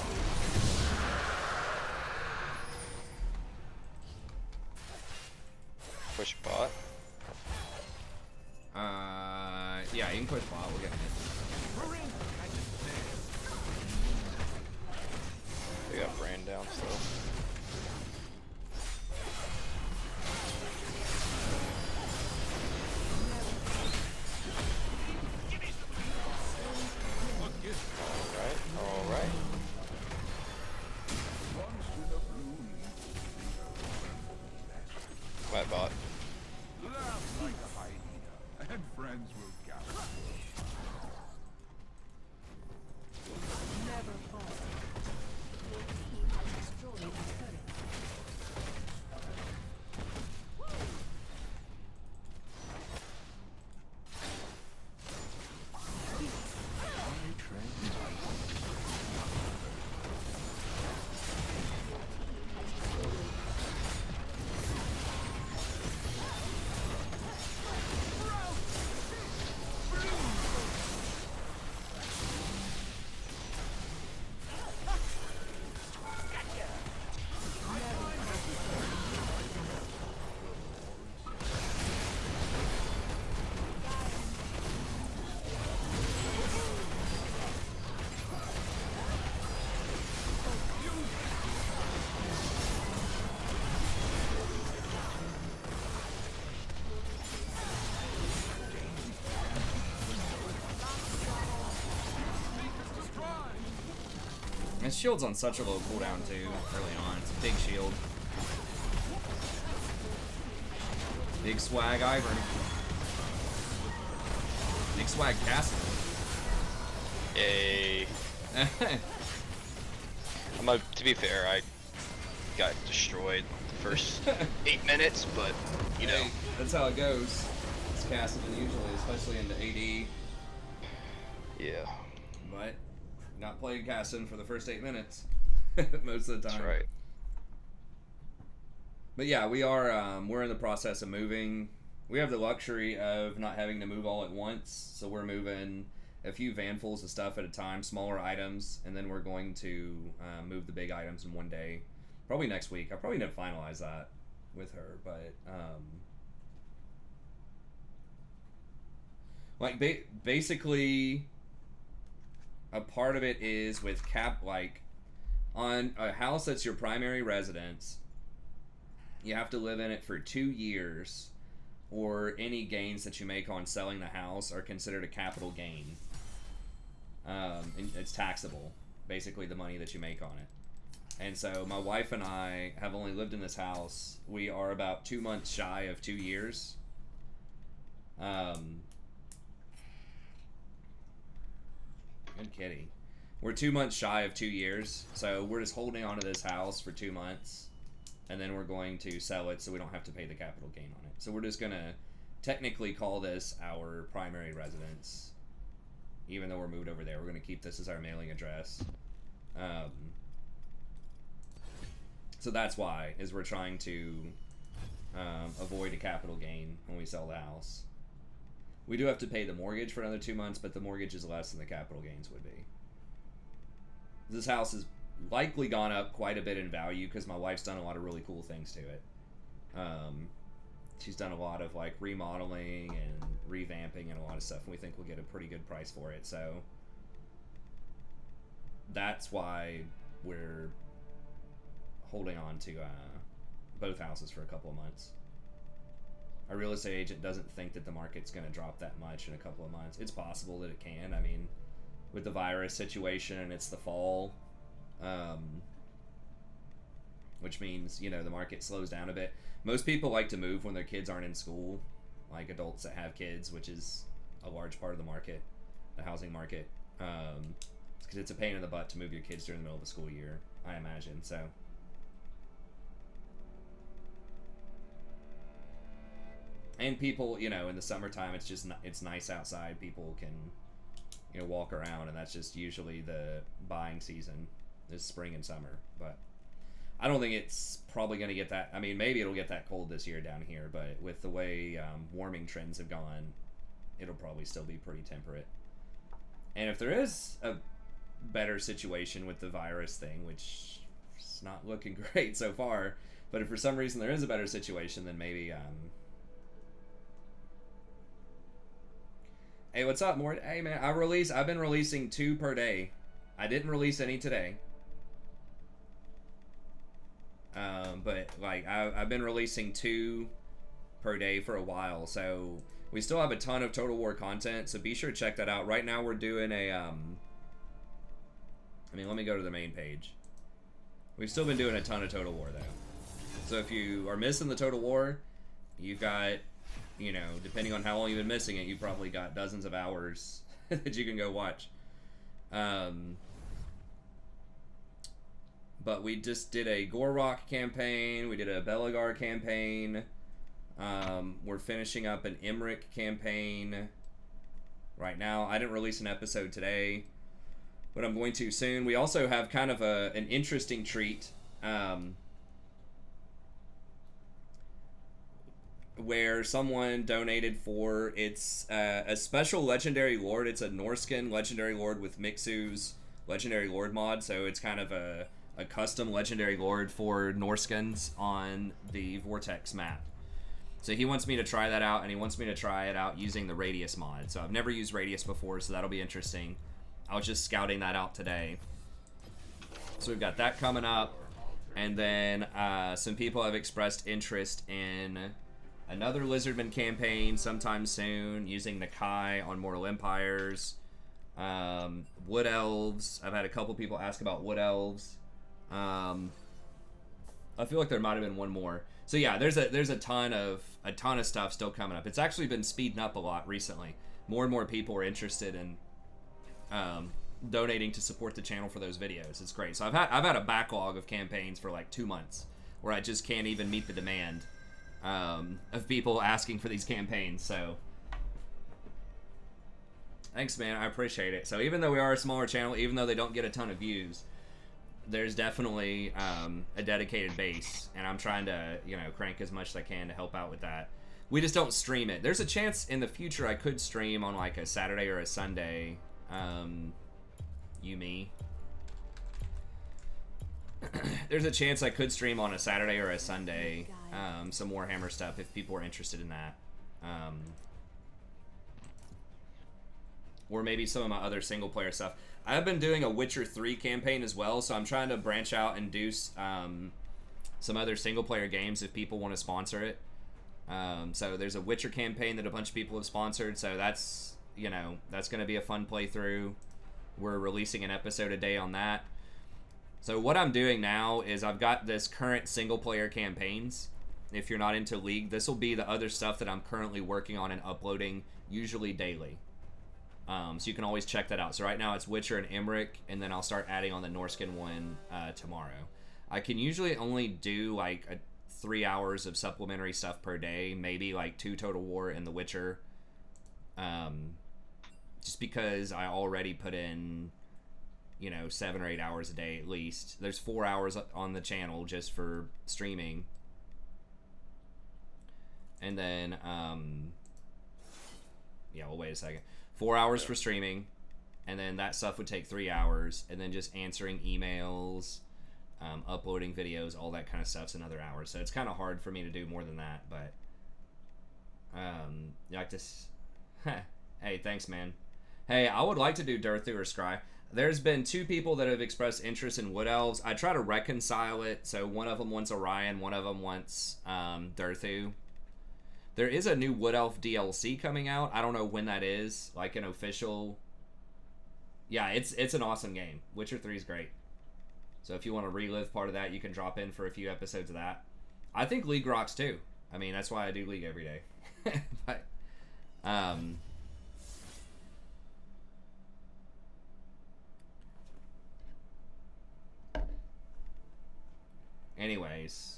Push bot. Yeah, you can push bot. We'll get it. They got Brand down still. Alright. White bot. Laugh like a hyena, and friends will gather. Never fall. Your team has destroyed a turret. His shield's on such a low cooldown too, early on. It's a big shield. Big swag Ivern. Big swag Castle. Yay. To be fair, I got destroyed the first 8 minutes, but you know. Hey, that's how it goes. It's Castle usually, especially into AD. Yeah. But not playing Castle for the first 8 minutes most of the time. That's right. But yeah, we are we're in the process of moving. We have the luxury of not having to move all at once, so we're moving a few vanfuls of stuff at a time, smaller items, and then we're going to move the big items in one day, probably next week. I probably need to finalize that with her, but like basically a part of it is with like on a house that's your primary residence, you have to live in it for 2 years, or any gains that you make on selling the house are considered a capital gain. And it's taxable, basically the money that you make on it. And so my wife and I have only lived in this house. We are about 2 months shy of 2 years. Good kitty. We're 2 months shy of 2 years, so we're just holding on to this house for 2 months, and then we're going to sell it so we don't have to pay the capital gain on it. So we're just gonna technically call this our primary residence, even though we're moved over there. We're gonna keep this as our mailing address. So that's why, is we're trying to avoid a capital gain when we sell the house. We do have to pay the mortgage for another 2 months, but the mortgage is less than the capital gains would be. This house has likely gone up quite a bit in value because my wife's done a lot of really cool things to it. She's done a lot of like remodeling and revamping and a lot of stuff, and we think we'll get a pretty good price for it. So that's why we're holding on to both houses for a couple of months. Our real estate agent doesn't think that the market's going to drop that much in a couple of months. It's possible that it can. I mean, with the virus situation and it's the fall, which means, you know, the market slows down a bit. Most people like to move when their kids aren't in school, like adults that have kids, which is a large part of the market, the housing market. Because it's a pain in the butt to move your kids during the middle of the school year, I imagine. So and people, you know, in the summertime, it's just it's nice outside. People can, you know, walk around, and that's just usually the buying season is spring and summer. But I don't think it's probably going to get that. I mean, maybe it'll get that cold this year down here, but with the way warming trends have gone, it'll probably still be pretty temperate. And if there is a better situation with the virus thing, which is not looking great so far, but if for some reason there is a better situation, then maybe hey, what's up, Mort? Hey, man, I've been releasing 2 per day. I didn't release any today. But, like, I've been releasing 2 per day for a while, so we still have a ton of Total War content, so be sure to check that out. Right now we're doing a, I mean, let me go to the main page. We've still been doing a ton of Total War, though. So if you are missing the Total War, you've got, you know, depending on how long you've been missing it, you've probably got dozens of hours that you can go watch. But we just did a Gorrock campaign. We did a Belagar campaign. We're finishing up an Emmerich campaign right now. I didn't release an episode today, but I'm going to soon. We also have kind of an interesting treat. Where someone donated for it's a special legendary lord. It's a Norskin legendary lord with Mixu's legendary lord mod, so it's kind of a custom legendary lord for Norskins on the Vortex map. So he wants me to try that out, and he wants me to try it out using the Radius mod. So I've never used Radius before, so that'll be interesting. I was just scouting that out today. So we've got that coming up, and then some people have expressed interest in another Lizardman campaign sometime soon using Nakai on Mortal Empires. Wood Elves. I've had a couple people ask about Wood Elves. I feel like there might have been one more. So yeah, there's a ton of stuff still coming up. It's actually been speeding up a lot recently. More and more people are interested in donating to support the channel for those videos. It's great. So I've had a backlog of campaigns for like 2 months where I just can't even meet the demand of people asking for these campaigns. So thanks, man. I appreciate it. So even though we are a smaller channel, even though they don't get a ton of views, there's definitely a dedicated base, and I'm trying to, you know, crank as much as I can to help out with that. We just don't stream it. There's a chance in the future I could stream on like a Saturday or a Sunday. There's a chance I could stream on a Saturday or a Sunday some Warhammer stuff if people are interested in that. Or maybe some of my other single player stuff. I've been doing a Witcher 3 campaign as well, so I'm trying to branch out and do some other single player games if people want to sponsor it. So there's a Witcher campaign that a bunch of people have sponsored, so that's, you know, that's going to be a fun playthrough. We're releasing an episode a day on that. So what I'm doing now is I've got this current single player campaigns. If you're not into League, this will be the other stuff that I'm currently working on and uploading, usually daily. So you can always check that out. So right now it's Witcher and Emmerich, and then I'll start adding on the Norskin one tomorrow. I can usually only do like 3 hours of supplementary stuff per day, maybe like 2 Total War and the Witcher. Just because I already put in, you know, 7 or 8 hours a day at least. There's 4 hours on the channel just for streaming. and then yeah, we'll wait a second. 4 hours for streaming, and then that stuff would take 3 hours, and then just answering emails, uploading videos, all that kind of stuff's another hour. So it's kind of hard for me to do more than that, but like this. Hey, thanks, man. Hey, I would like to do Durthu or Scry. There's been 2 people that have expressed interest in Wood Elves. I try to reconcile it. So one of them wants Orion, one of them wants Durthu. There is a new Wood Elf DLC coming out. I don't know when that is, like an official. Yeah, it's an awesome game. Witcher 3 is great. So if you want to relive part of that, you can drop in for a few episodes of that. I think League rocks too. I mean, that's why I do League every day. But, anyways,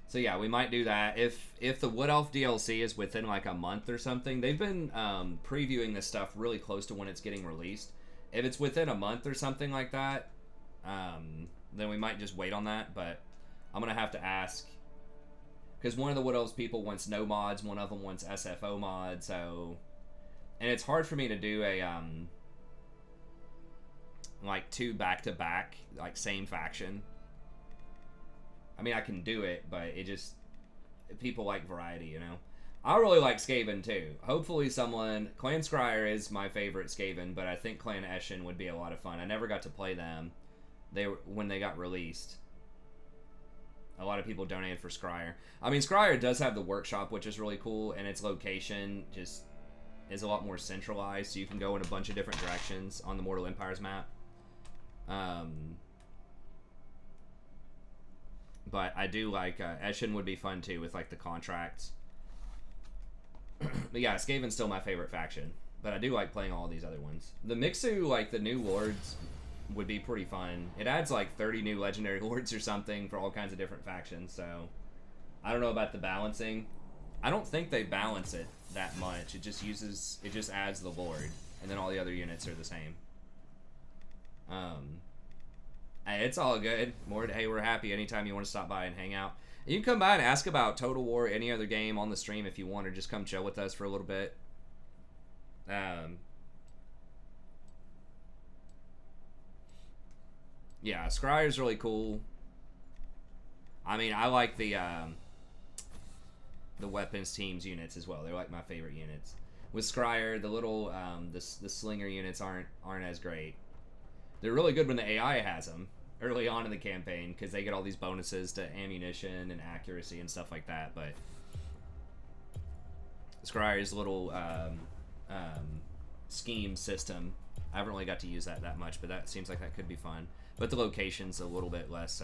so yeah, we might do that if the Wood Elf DLC is within like a month or something. They've been previewing this stuff really close to when it's getting released. If it's within a month or something like that, then we might just wait on that. But I'm gonna have to ask, because one of the Wood Elves people wants no mods, one of them wants SFO mod. So, and it's hard for me to do a like 2 back-to-back, like same faction. I mean, I can do it, but it just, people like variety, you know? I really like Skaven, too. Hopefully someone, Clan Scryer is my favorite Skaven, but I think Clan Eshin would be a lot of fun. I never got to play them when they got released. A lot of people donated for Scryer. I mean, Scryer does have the workshop, which is really cool, and its location just is a lot more centralized, so you can go in a bunch of different directions on the Mortal Empires map. But I do like Eshin would be fun too with like the contracts. But yeah, Skaven's still my favorite faction. But I do like playing all these other ones. The Mixu, like the new lords, would be pretty fun. It adds like 30 new legendary lords or something for all kinds of different factions. So I don't know about the balancing. I don't think they balance it that much. It just adds the lord, and then all the other units are the same. Hey, it's all good. Hey, we're happy anytime you want to stop by and hang out. You can come by and ask about Total War, any other game on the stream if you want, or just come chill with us for a little bit. Yeah, Scryer's really cool. I mean, I like the weapons teams units as well. They're like my favorite units. With Scryer, the little the slinger units aren't as great. They're really good when the AI has them early on in the campaign, because they get all these bonuses to ammunition and accuracy and stuff like that. But Scryer's little scheme system, I haven't really got to use that much, but that seems like that could be fun. But the location's a little bit less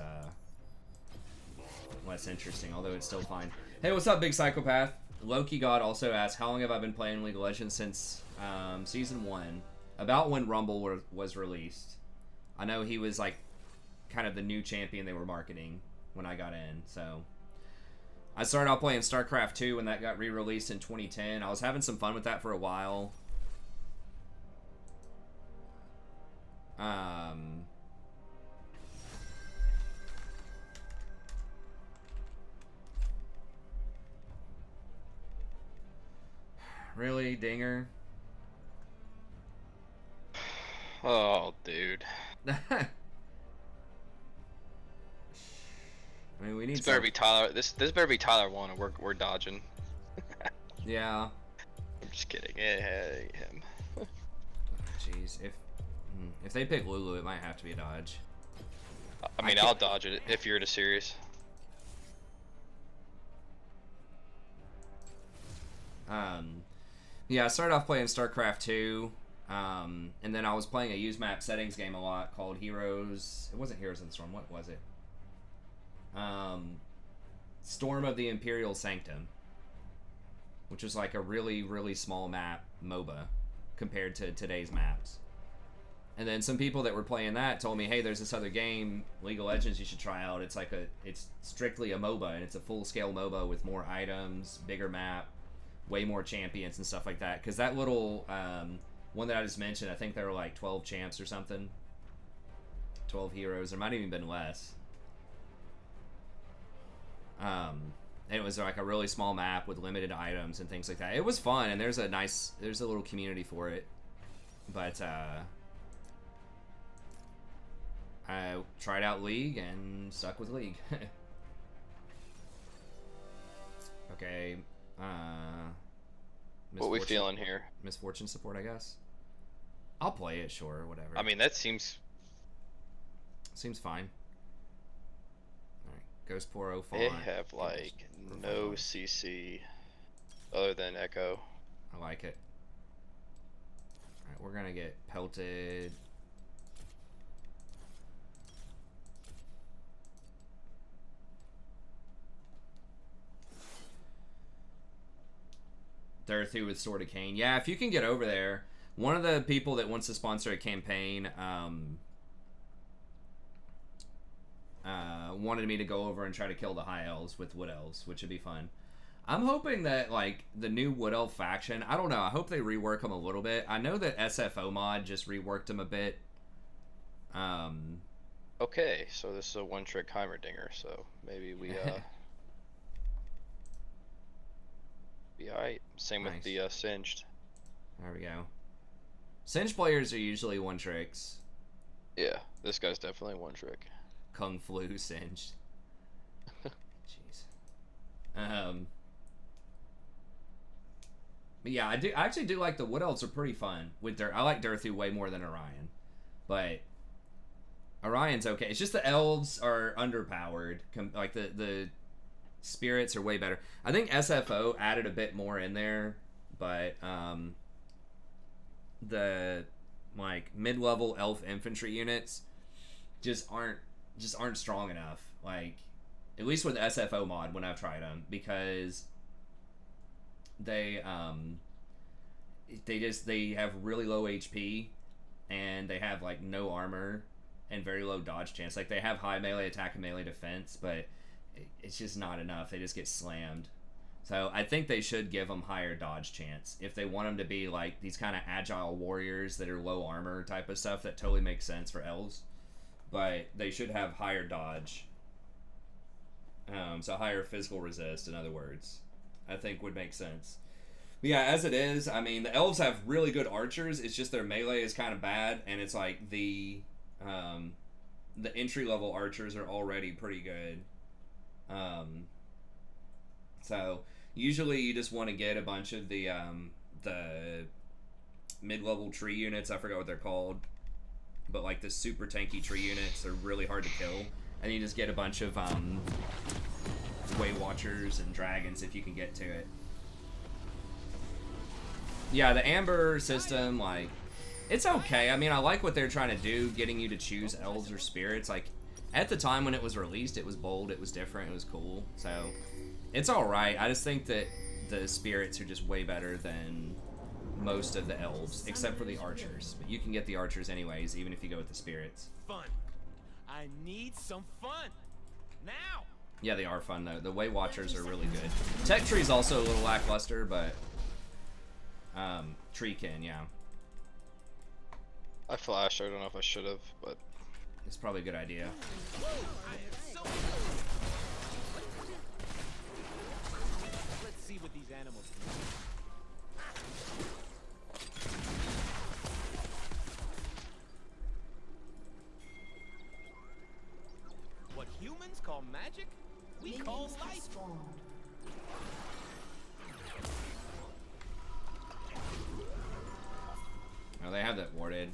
interesting, although it's still fine. Hey, what's up, Big Psychopath? Loki God also asked, how long have I been playing League of Legends? Since Season 1, about when Rumble was released. I know he was like kind of the new champion they were marketing when I got in. So I started out playing StarCraft 2 when that got re-released in 2010. I was having some fun with that for a while. Really, Dinger? Oh, dude. I mean, we need. This better be Tyler. This better be Tyler 1, and we're dodging. Yeah. I'm just kidding. Yeah, him. Jeez, if they pick Lulu, it might have to be a dodge. I mean, I'll dodge it if you're in a series. Yeah, I started off playing StarCraft 2, and then I was playing a use map settings game a lot called Heroes. It wasn't Heroes of the Storm. What was it? Storm of the Imperial Sanctum, which was like a really, really small map MOBA compared to today's maps. And then some people that were playing that told me, hey, there's this other game, League of Legends, you should try out. It's strictly a MOBA, and it's a full-scale MOBA with more items, bigger map, way more champions and stuff like that. Because that little one that I just mentioned, I think there were like 12 champs or something. 12 heroes. There might have even been less. And And it was like a really small map with limited items and things like that. It was fun, and there's a little community for it. But I tried out League and stuck with League. Okay. What we feeling here? Misfortune support, I guess. I'll play it, sure, whatever. I mean, that seems fine. Alright, Ghost Poro they Fawn. have like no CC other than Echo. I like it. Alright, we're gonna get pelted. Durthu with Sword of Cain. Yeah, if you can get over there. One of the people that wants to sponsor a campaign wanted me to go over and try to kill the High Elves with Wood Elves, which would be fun. I'm hoping that, like, the new Wood Elf faction, I don't know, I hope they rework them a little bit. I know that SFO mod just reworked them a bit. Okay, so this is a one-trick Heimerdinger, so maybe we be alright. Same with the Singed. There we go. Singed players are usually one tricks. Yeah, this guy's definitely one trick. Kung Flu Singed. Jeez. But yeah, I actually do like the Wood Elves are pretty fun. I like Durthu way more than Orion. But Orion's okay. It's just the elves are underpowered. Like the spirits are way better. I think SFO added a bit more in there, but the like mid-level elf infantry units just aren't strong enough. Like at least with SFO mod when I've tried them, because they have really low HP and they have like no armor and very low dodge chance. Like they have high melee attack and melee defense, but it's just not enough. They just get slammed. So I think they should give them higher dodge chance if they want them to be like these kind of agile warriors that are low armor type of stuff. That totally makes sense for elves, but they should have higher dodge. So higher physical resist, in other words, I think would make sense. But yeah, as it is, I mean, the elves have really good archers. It's just their melee is kind of bad, and it's like the entry level archers are already pretty good. So usually you just want to get a bunch of the mid-level tree units. I forgot what they're called, but like the super tanky tree units are really hard to kill, and you just get a bunch of Way Watchers and dragons if you can get to it. Yeah, the Amber system, like, it's okay. I mean, I like what they're trying to do, getting you to choose elves or spirits. Like, at the time when it was released, it was bold, it was different, it was cool. So, it's alright. I just think that the spirits are just way better than most of the elves, except for the archers. But you can get the archers anyways, even if you go with the spirits. Fun. I need some fun. Now. Yeah, they are fun, though. The Way Watchers are really good. Tech Tree's also a little lackluster, but Treekin, yeah. I flashed. I don't know if I should have, but It's probably a good idea. Let's see what these animals can do. What humans call magic, we call life. Oh, they have that warded.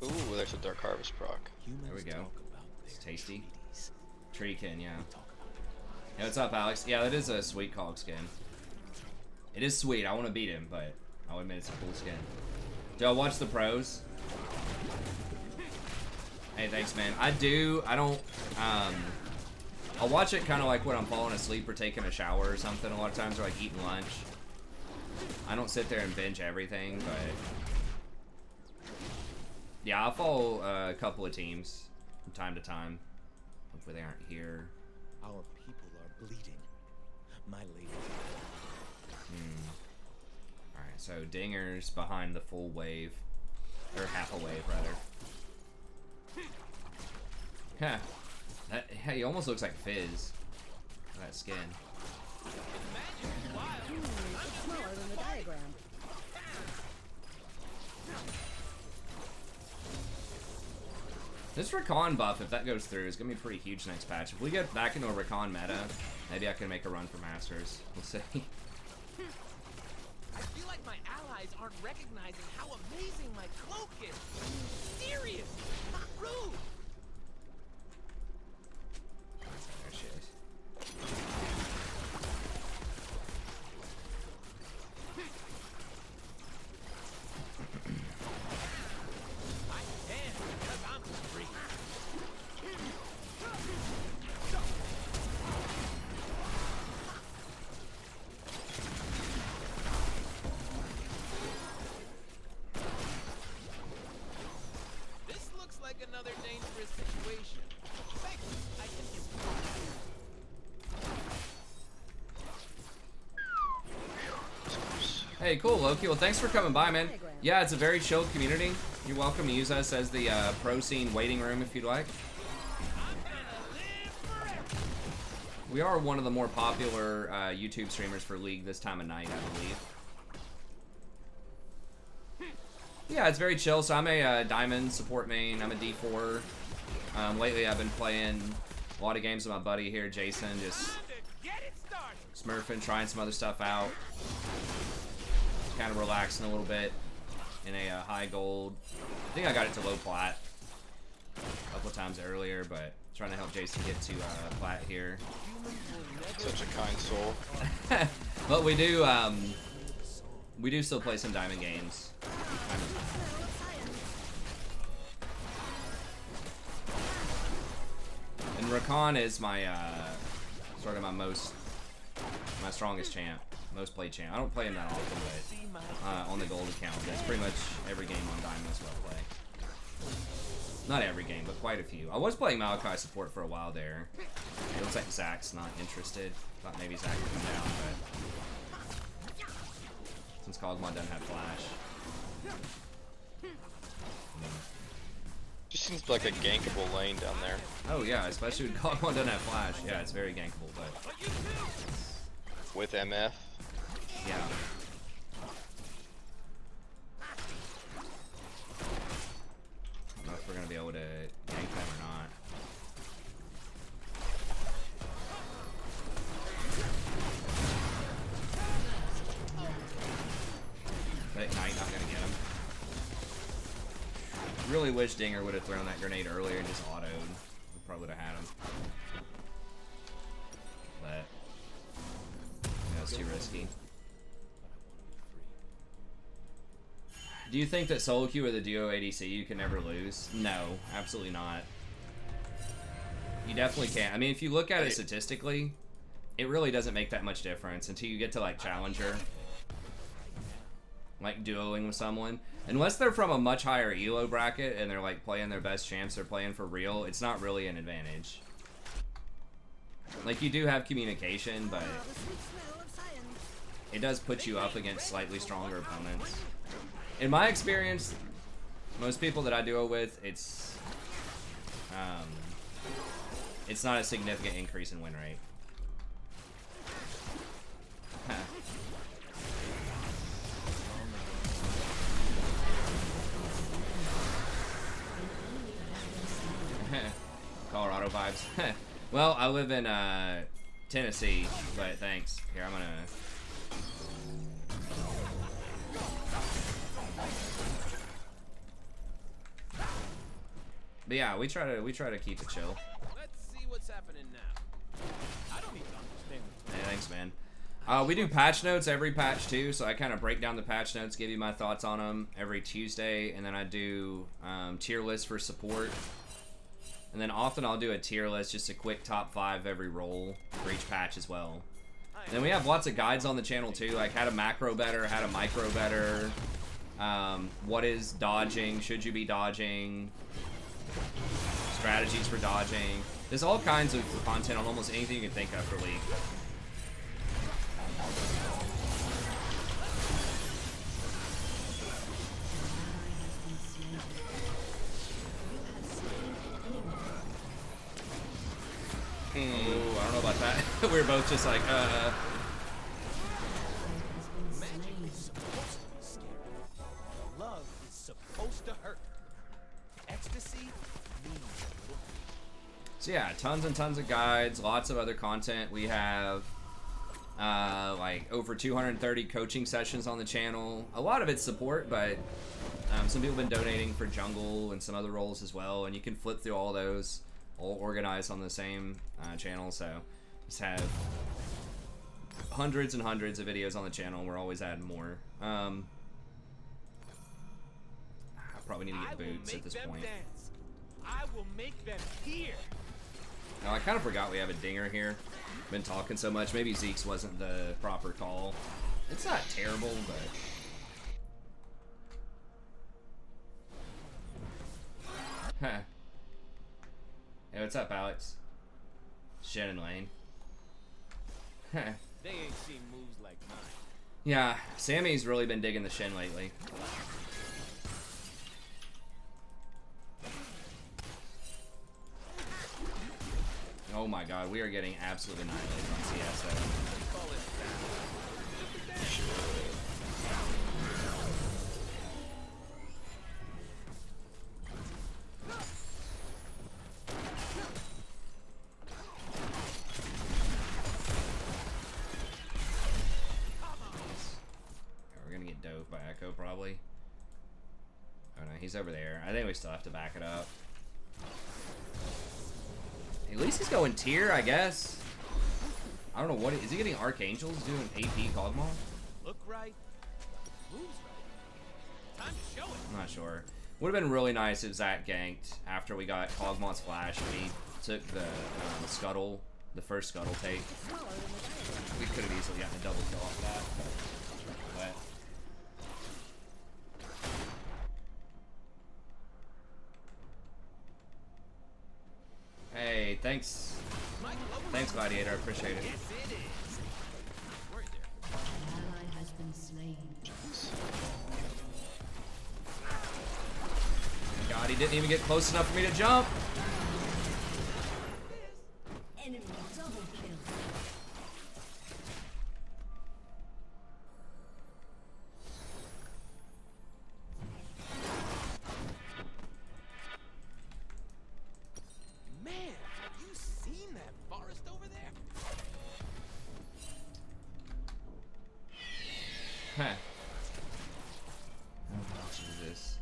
ooh, there's a Dark Harvest proc. There we go. It's tasty. Treekin, yeah. Hey, what's up, Alex? Yeah, that is a sweet Cog skin. It is sweet. I want to beat him, but I'll admit it's a cool skin. Do I watch the pros? Hey, thanks, man. I don't, I'll watch it kind of like when I'm falling asleep or taking a shower or something a lot of times, or like eating lunch. I don't sit there and binge everything, but yeah, I'll follow a couple of teams from time to time. Hopefully they aren't here. Our people are bleeding. My lady. Alright, so Dinger's behind the full wave. Or half a wave, rather. Huh. Hey, he almost looks like Fizz. That skin. It's smaller than the diagram. This Rakan buff, if that goes through, is gonna be pretty huge next patch. If we get back into a Rakan meta, maybe I can make a run for Masters. We'll see. I feel like my allies aren't recognizing how amazing my cloak is. Serious, not rude. There she is. I can because I'm free. This looks like another dangerous situation. Thanks, I can Hey, cool, Loki. Well, thanks for coming by, man. Yeah, it's a very chilled community. You're welcome to use us as the pro scene waiting room if you'd like. We are one of the more popular YouTube streamers for League this time of night, I believe. Yeah, it's very chill. So I'm a Diamond support main. I'm a D4. Lately, I've been playing a lot of games with my buddy here, Jason, just smurfing, trying some other stuff out. Kind of relaxing a little bit in a high gold. I think I got it to low plat a couple of times earlier, but trying to help Jason get to plat here. Such a kind soul. But we do still play some diamond games. And Rakan is my sort of my strongest champ. Most played champ. I don't play him that often, but on the gold account, that's pretty much every game on Diamond is what I play. Not every game, but quite a few. I was playing Malachi support for a while there. It looks like Zach's not interested. Thought maybe Zach would come down, but since Kog'Maw doesn't have flash. Just seems like a gankable lane down there. Oh yeah, especially when Kog'Maw doesn't have flash. Yeah, it's very gankable, but with MF. yeah. I don't know if we're gonna be able to gank them or not. But Knight not gonna get him. Really wish Dinger would have thrown that grenade earlier and just autoed. We probably would have had him. But yeah, it's too risky. Do you think that solo queue or the duo ADC you can never lose? No, absolutely not. You definitely can't. I mean, if you look at it statistically, it really doesn't make that much difference until you get to like Challenger. Like duoing with someone. Unless they're from a much higher ELO bracket and they're like playing their best champs, they're playing for real, it's not really an advantage. Like you do have communication, but it does put you up against slightly stronger opponents. In my experience, most people that I duo with, it's not a significant increase in win rate. Colorado vibes. Well, I live in Tennessee, but thanks. Here, I'm gonna. But yeah, we try to keep it chill. Let's see what's happening now. I don't need to understand. Hey, thanks, man. We do patch notes every patch too, so I kind of break down the patch notes, give you my thoughts on them every Tuesday, and then I do tier lists for support. And then often I'll do a tier list, just a quick top 5 every role for each patch as well. And then we have lots of guides on the channel too, like how to macro better, how to micro better, what is dodging, should you be dodging, strategies for dodging. There's all kinds of content on almost anything you can think of for League. We were both just like, Magic is supposed to be scary. Love is supposed to hurt. Ecstasy means a little. So yeah, tons and tons of guides, lots of other content. We have like over 230 coaching sessions on the channel. A lot of it's support, but some people have been donating for jungle and some other roles as well, and you can flip through all those, all organized on the same channel. So just have hundreds and hundreds of videos on the channel, and we're always adding more. I probably need to get boots at this point. Dance. I will make them hear. Now, I kind of forgot we have a dinger here. Been talking so much. Maybe Zeke's wasn't the proper call. It's not terrible, but... Huh. Hey, what's up, Alex? Shannon Lane. Huh. They ain't seen moves like mine. Yeah, Sammy's really been digging the Shin lately. Oh my god, we are getting absolutely annihilated on CS. We're gonna get dove by Echo probably. Oh no, he's over there. I think we still have to back it up. At least he's going tier, I guess. I don't know what is he getting. Archangels doing AP Kog'Maw? Look right, moves right. Time to show it. I'm not sure. Would have been really nice if Zach ganked after we got Kog'Maw's flash and he took the scuttle, the first scuttle take. We could have easily gotten a double kill off that. But hey, thanks. Thanks, Gladiator. I appreciate it. Yes, it is. Where is there? An ally has been slain. God, he didn't even get close enough for me to jump. Enemy double kill. Man, have you seen that forest over there? Huh. Oh, Jesus.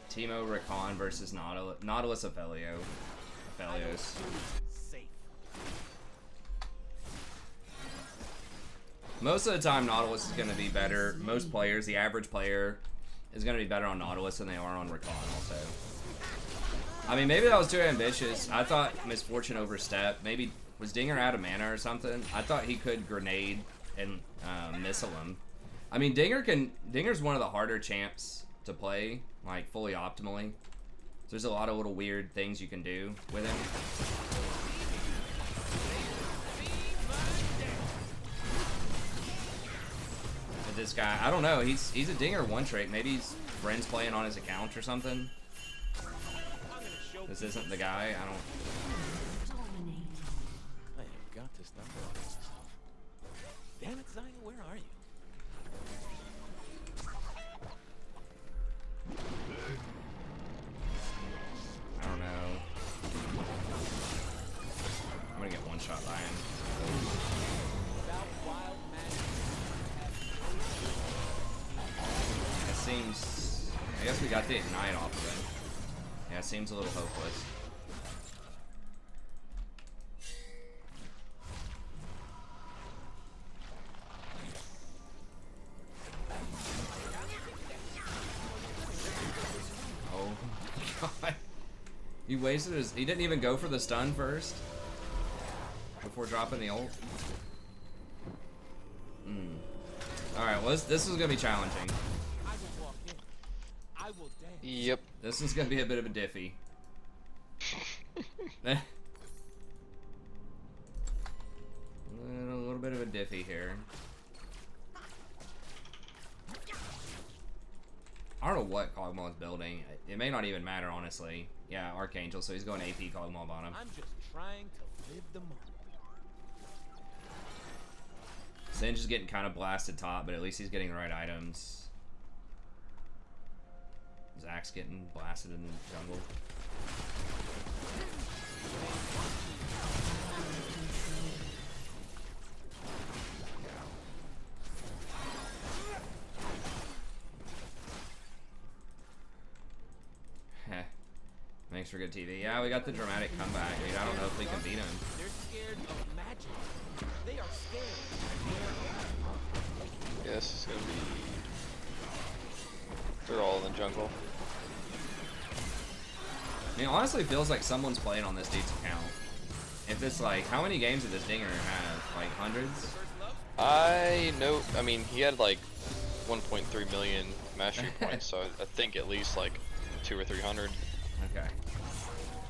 Teemo Rakan versus Nautilus Aphelios. Safe. Most of the time, Nautilus is going to be better. Most players, the average player, is going to be better on Nautilus than they are on Rakan also. I mean, maybe that was too ambitious. I thought Misfortune overstepped. Maybe, was Dinger out of mana or something? I thought he could grenade and missile him. I mean, Dinger's one of the harder champs to play, like, fully optimally. So there's a lot of little weird things you can do with him. But this guy, I don't know, he's a Dinger one trick. Maybe he's friends playing on his account or something. This isn't the guy, I don't... Dominating. I have got to stop all this stuff. Damn it, Zaya, where are you? I don't know. I'm gonna get one shot by him. Without wild magic. It seems... I guess we got the ignite off of it. Yeah, it seems a little hopeless. Oh god. He wasted his... He didn't even go for the stun first? Before dropping the ult? Alright, well this is gonna be challenging. I will walk in. I will dance. Yep. This is gonna be a bit of a diffie. A little bit of a diffie here. I don't know what Kog'Maw is building. It may not even matter, honestly. Yeah, Archangel, so he's going AP Kog'Maw bottom. I'm just trying to Live the moment. Singe is getting kind of blasted top, but at least he's getting the right items. Zach's getting blasted in the jungle. Heh. Thanks for good TV. Yeah, we got the dramatic comeback, dude. I don't know if we can beat him. They're scared of magic. They are scared. Yeah, this is gonna be. They're all in the jungle. I mean, honestly, it feels like someone's playing on this dude's account. If it's like, how many games did this dinger have? Like hundreds? I know. I mean, he had like 1.3 million mastery points, so I think at least like 200 or 300. Okay.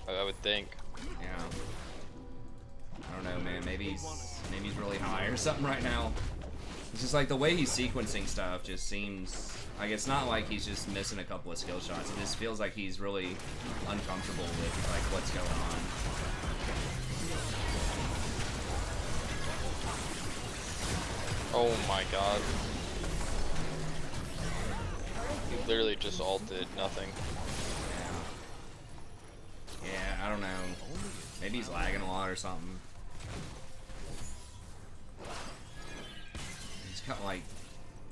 I would think. Yeah. I don't know, man. Maybe he's really high or something right now. It's just like the way he's sequencing stuff just seems like it's not like he's just missing a couple of skill shots. It just feels like he's really uncomfortable with like what's going on. Oh my god. He literally just ulted nothing. Yeah, I don't know. Maybe he's lagging a lot or something. He's got like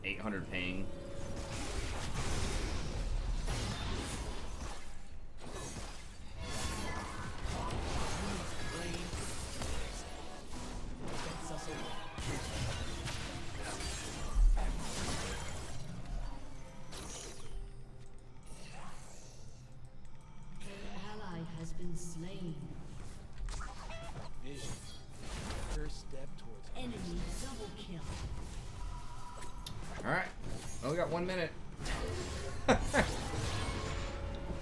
800 ping. Slain. Vision. First step towards Enemy double kill. Alright. Well, we got 1 minute.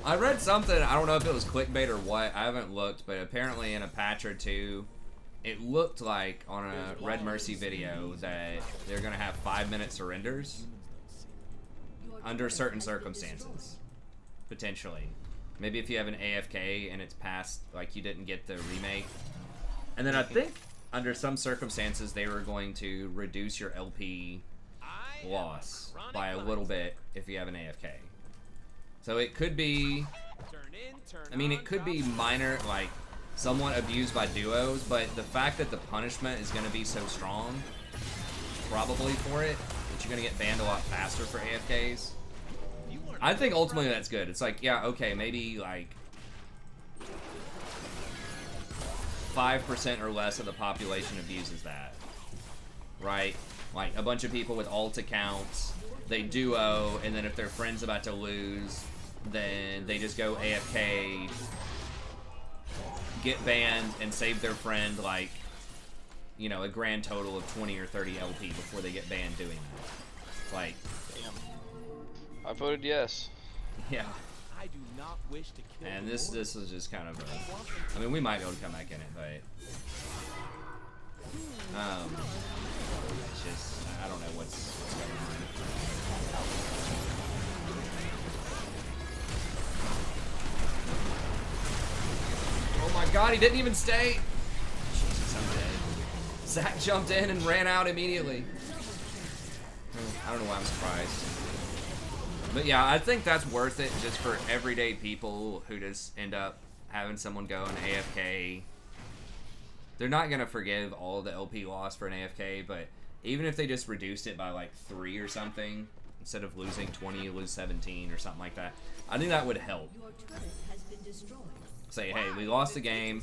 I read something, I don't know if it was clickbait or what, I haven't looked, but apparently in a patch or two, it looked like on a Red Mercy video that they're gonna have 5-minute surrenders under certain circumstances. Potentially. Maybe if you have an AFK and it's past, like you didn't get the remake. And then I think under some circumstances they were going to reduce your LP loss by a little bit if you have an AFK. So it could be, I mean, it could be minor, like somewhat abused by duos, but the fact that the punishment is going to be so strong, probably for it, that you're going to get banned a lot faster for AFKs. I think ultimately that's good. It's like, yeah, okay, maybe like 5% or less of the population abuses that, right? Like a bunch of people with alt accounts, they duo, and then if their friend's about to lose, then they just go AFK, get banned, and save their friend like, you know, a grand total of 20 or 30 LP before they get banned doing that. Like, I voted yes. yeah. I do not wish to kill And this is just kind of a, I mean, we might be able to come back in it, but it's just, I don't know what's going on. Oh my god, he didn't even stay. Jesus, I'm dead. Zach jumped in and ran out immediately. I don't know why I'm surprised. But yeah, I think that's worth it just for everyday people who just end up having someone go an AFK. They're not going to forgive all of the LP loss for an AFK, but even if they just reduced it by like 3 or something, instead of losing 20, you lose 17 or something like that, I think that would help. Your turret has been destroyed. Say, hey, we lost the game,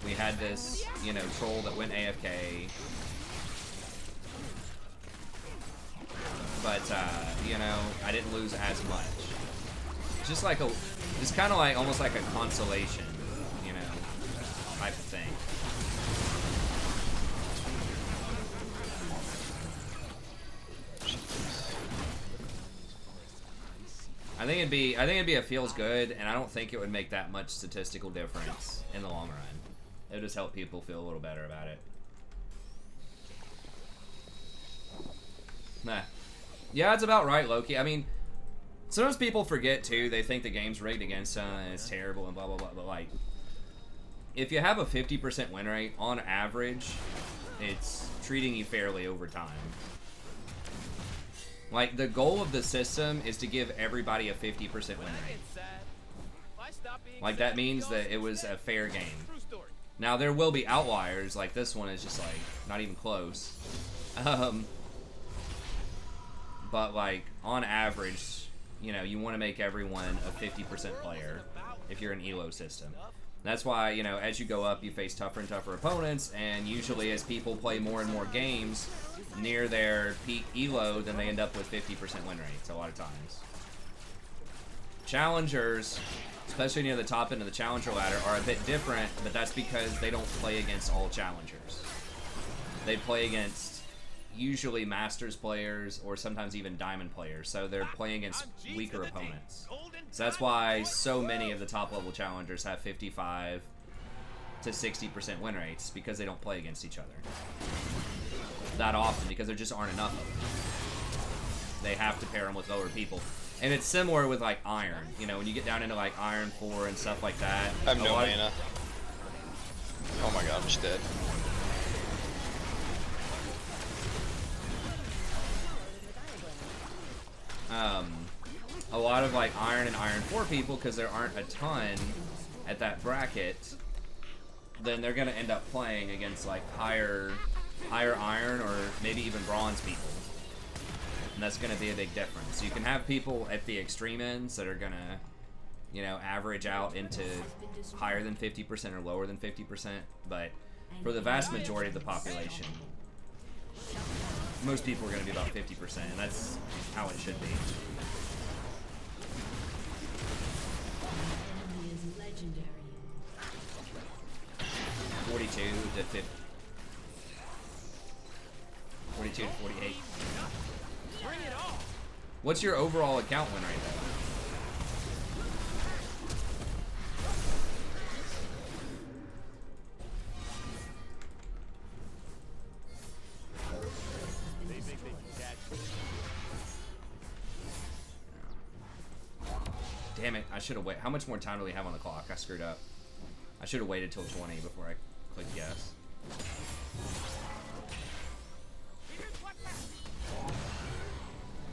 we had this, you know, troll that went AFK, but, you know, I didn't lose as much. Just like a, just kind of like, almost like a consolation, you know, type of thing. I think it'd be a feels good, and I don't think it would make that much statistical difference in the long run. It would just help people feel a little better about it. Nah. Yeah, it's about right, Loki. I mean, sometimes people forget too. They think the game's rigged against them and it's terrible and blah blah blah. But like, if you have a 50% win rate, on average, it's treating you fairly over time. Like, the goal of the system is to give everybody a 50% win rate. Like, that means that it was a fair game. Now, there will be outliers, like this one is just, like, not even close. But, like, on average, you know, you want to make everyone a 50% player if you're an ELO system. That's why, you know, as you go up, you face tougher and tougher opponents, and usually as people play more and more games near their peak ELO, then they end up with 50% win rates a lot of times. Challengers, especially near the top end of the challenger ladder, are a bit different, but that's because they don't play against all challengers. They play against usually masters players or sometimes even diamond players, so they're playing against weaker opponents. So that's why so many of the top level challengers have 55 to 60% win rates, because they don't play against each other that often, because there just aren't enough of them. They have to pair them with lower people. And it's similar with like Iron. You know, when you get down into like Iron 4 and stuff like that. I have no mana. Oh my god, I'm just dead. A lot of like Iron and Iron 4 people, because there aren't a ton at that bracket, then they're gonna end up playing against like higher Iron or maybe even Bronze people. And that's gonna be a big difference. So you can have people at the extreme ends that are gonna, you know, average out into higher than 50% or lower than 50%, but for the vast majority of the population, most people are going to be about 50%, and that's how it should be. Enemy is legendary. 42 to 50. 42 to 48. What's your overall account win rate though? Damn it, I should have waited. How much more time do we have on the clock? I screwed up. I should have waited till 20 before I clicked yes.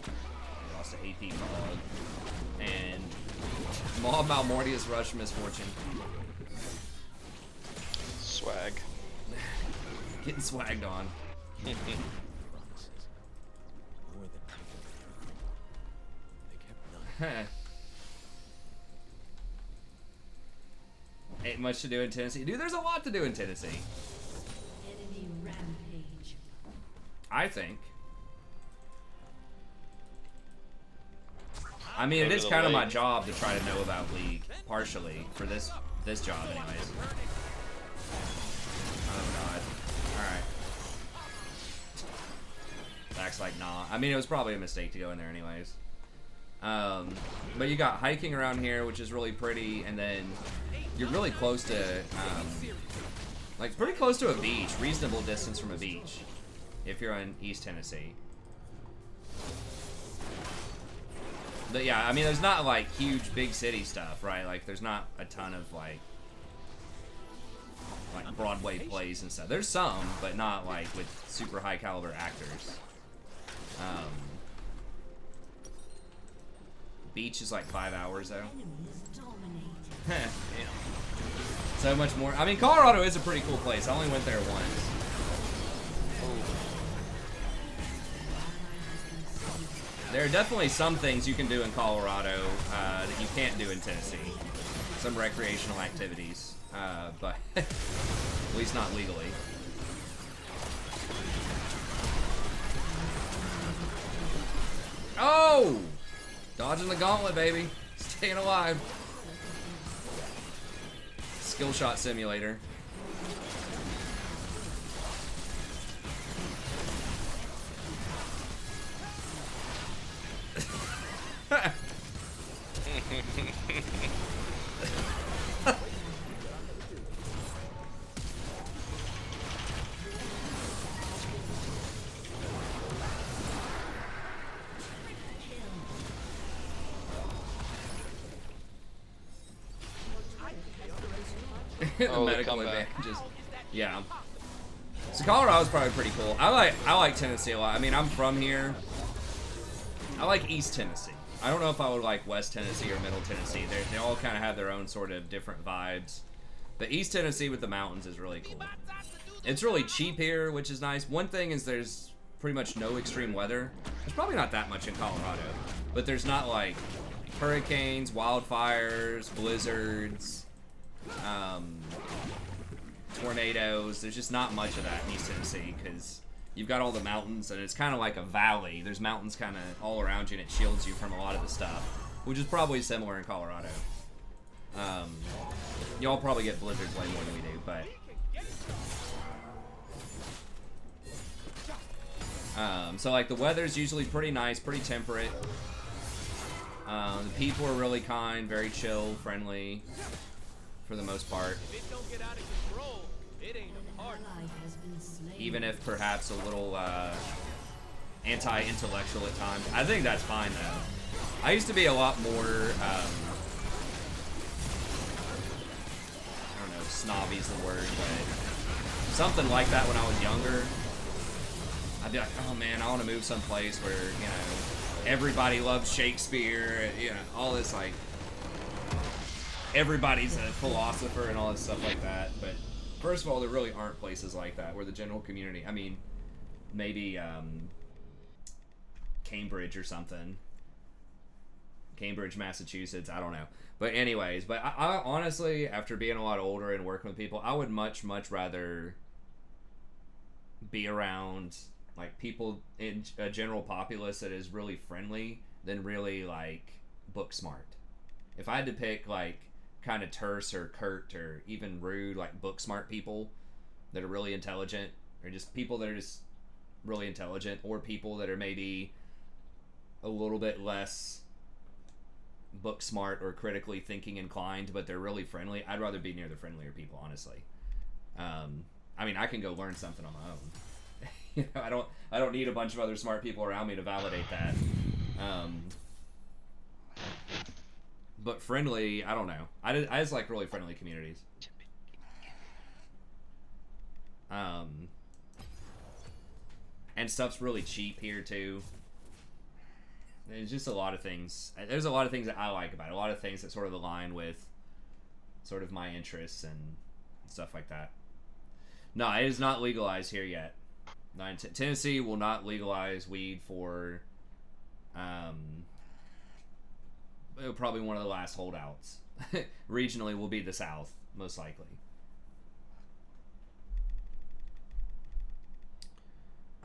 I lost an AP cog. And Maw Malmortius Rush Misfortune. Swag. Getting swagged on. Ain't much to do in Tennessee. Dude, there's a lot to do in Tennessee. Enemy rampage. I think. I mean, it is kind of my job to try to know about League, partially, for this job anyways. Oh god. Alright. Zach's like, nah. I mean, it was probably a mistake to go in there anyways. But you got hiking around here, which is really pretty, and then you're really close to, like, pretty close to a beach, reasonable distance from a beach, if you're in East Tennessee. But yeah, I mean, there's not, like, huge big city stuff, right? Like, there's not a ton of, like Broadway plays and stuff. There's some, but not, like, with super high caliber actors. Beach is like 5 hours though. So much more. I mean, Colorado is a pretty cool place. I only went there once. There are definitely some things you can do in Colorado that you can't do in Tennessee. Some recreational activities, but at least not legally. Oh! Dodging the gauntlet, baby. Staying alive. Skill shot simulator. the Oh, the medical comeback. advantages. Yeah. So Colorado's probably pretty cool. I like Tennessee a lot. I mean, I'm from here. I like East Tennessee. I don't know if I would like West Tennessee or Middle Tennessee. They all kind of have their own sort of different vibes. But East Tennessee with the mountains is really cool. It's really cheap here, which is nice. One thing is there's pretty much no extreme weather. There's probably not that much in Colorado. But there's not like hurricanes, wildfires, blizzards, tornadoes. There's just not much of that in East Tennessee because you've got all the mountains and it's kind of like a valley. There's mountains kind of all around you and it shields you from a lot of the stuff, which is probably similar in Colorado. Y'all probably get blizzards way more than we do, but so like the weather's usually pretty nice, pretty temperate. The people are really kind, very chill, friendly for the most part. If it don't get out of control, it ain't a party. Ally has been slain. Even if perhaps a little anti-intellectual at times. I think that's fine though. I used to be a lot more, I don't know, snobby's the word, but something like that when I was younger. I'd be like, oh man, I want to move someplace where, you know, everybody loves Shakespeare, you know, all this like, everybody's a philosopher and all this stuff like that. But first of all, there really aren't places like that where the general community, I mean, maybe Cambridge or something. Cambridge, Massachusetts, I don't know. But anyways, but I honestly, after being a lot older and working with people, I would much rather be around like people in a general populace that is really friendly than really like book smart. If I had to pick like kind of terse or curt or even rude like book smart people that are really intelligent, or just people that are just really intelligent, or people that are maybe a little bit less book smart or critically thinking inclined but they're really friendly, I'd rather be near the friendlier people, honestly. I mean, I can go learn something on my own. You know, I don't need a bunch of other smart people around me to validate that. But friendly, I don't know. I just like really friendly communities. And stuff's really cheap here too. There's just a lot of things. There's a lot of things that I like about it. A lot of things that sort of align with sort of my interests and stuff like that. No, it is not legalized here yet. Tennessee will not legalize weed for probably one of the last holdouts. Regionally will be the South, most likely.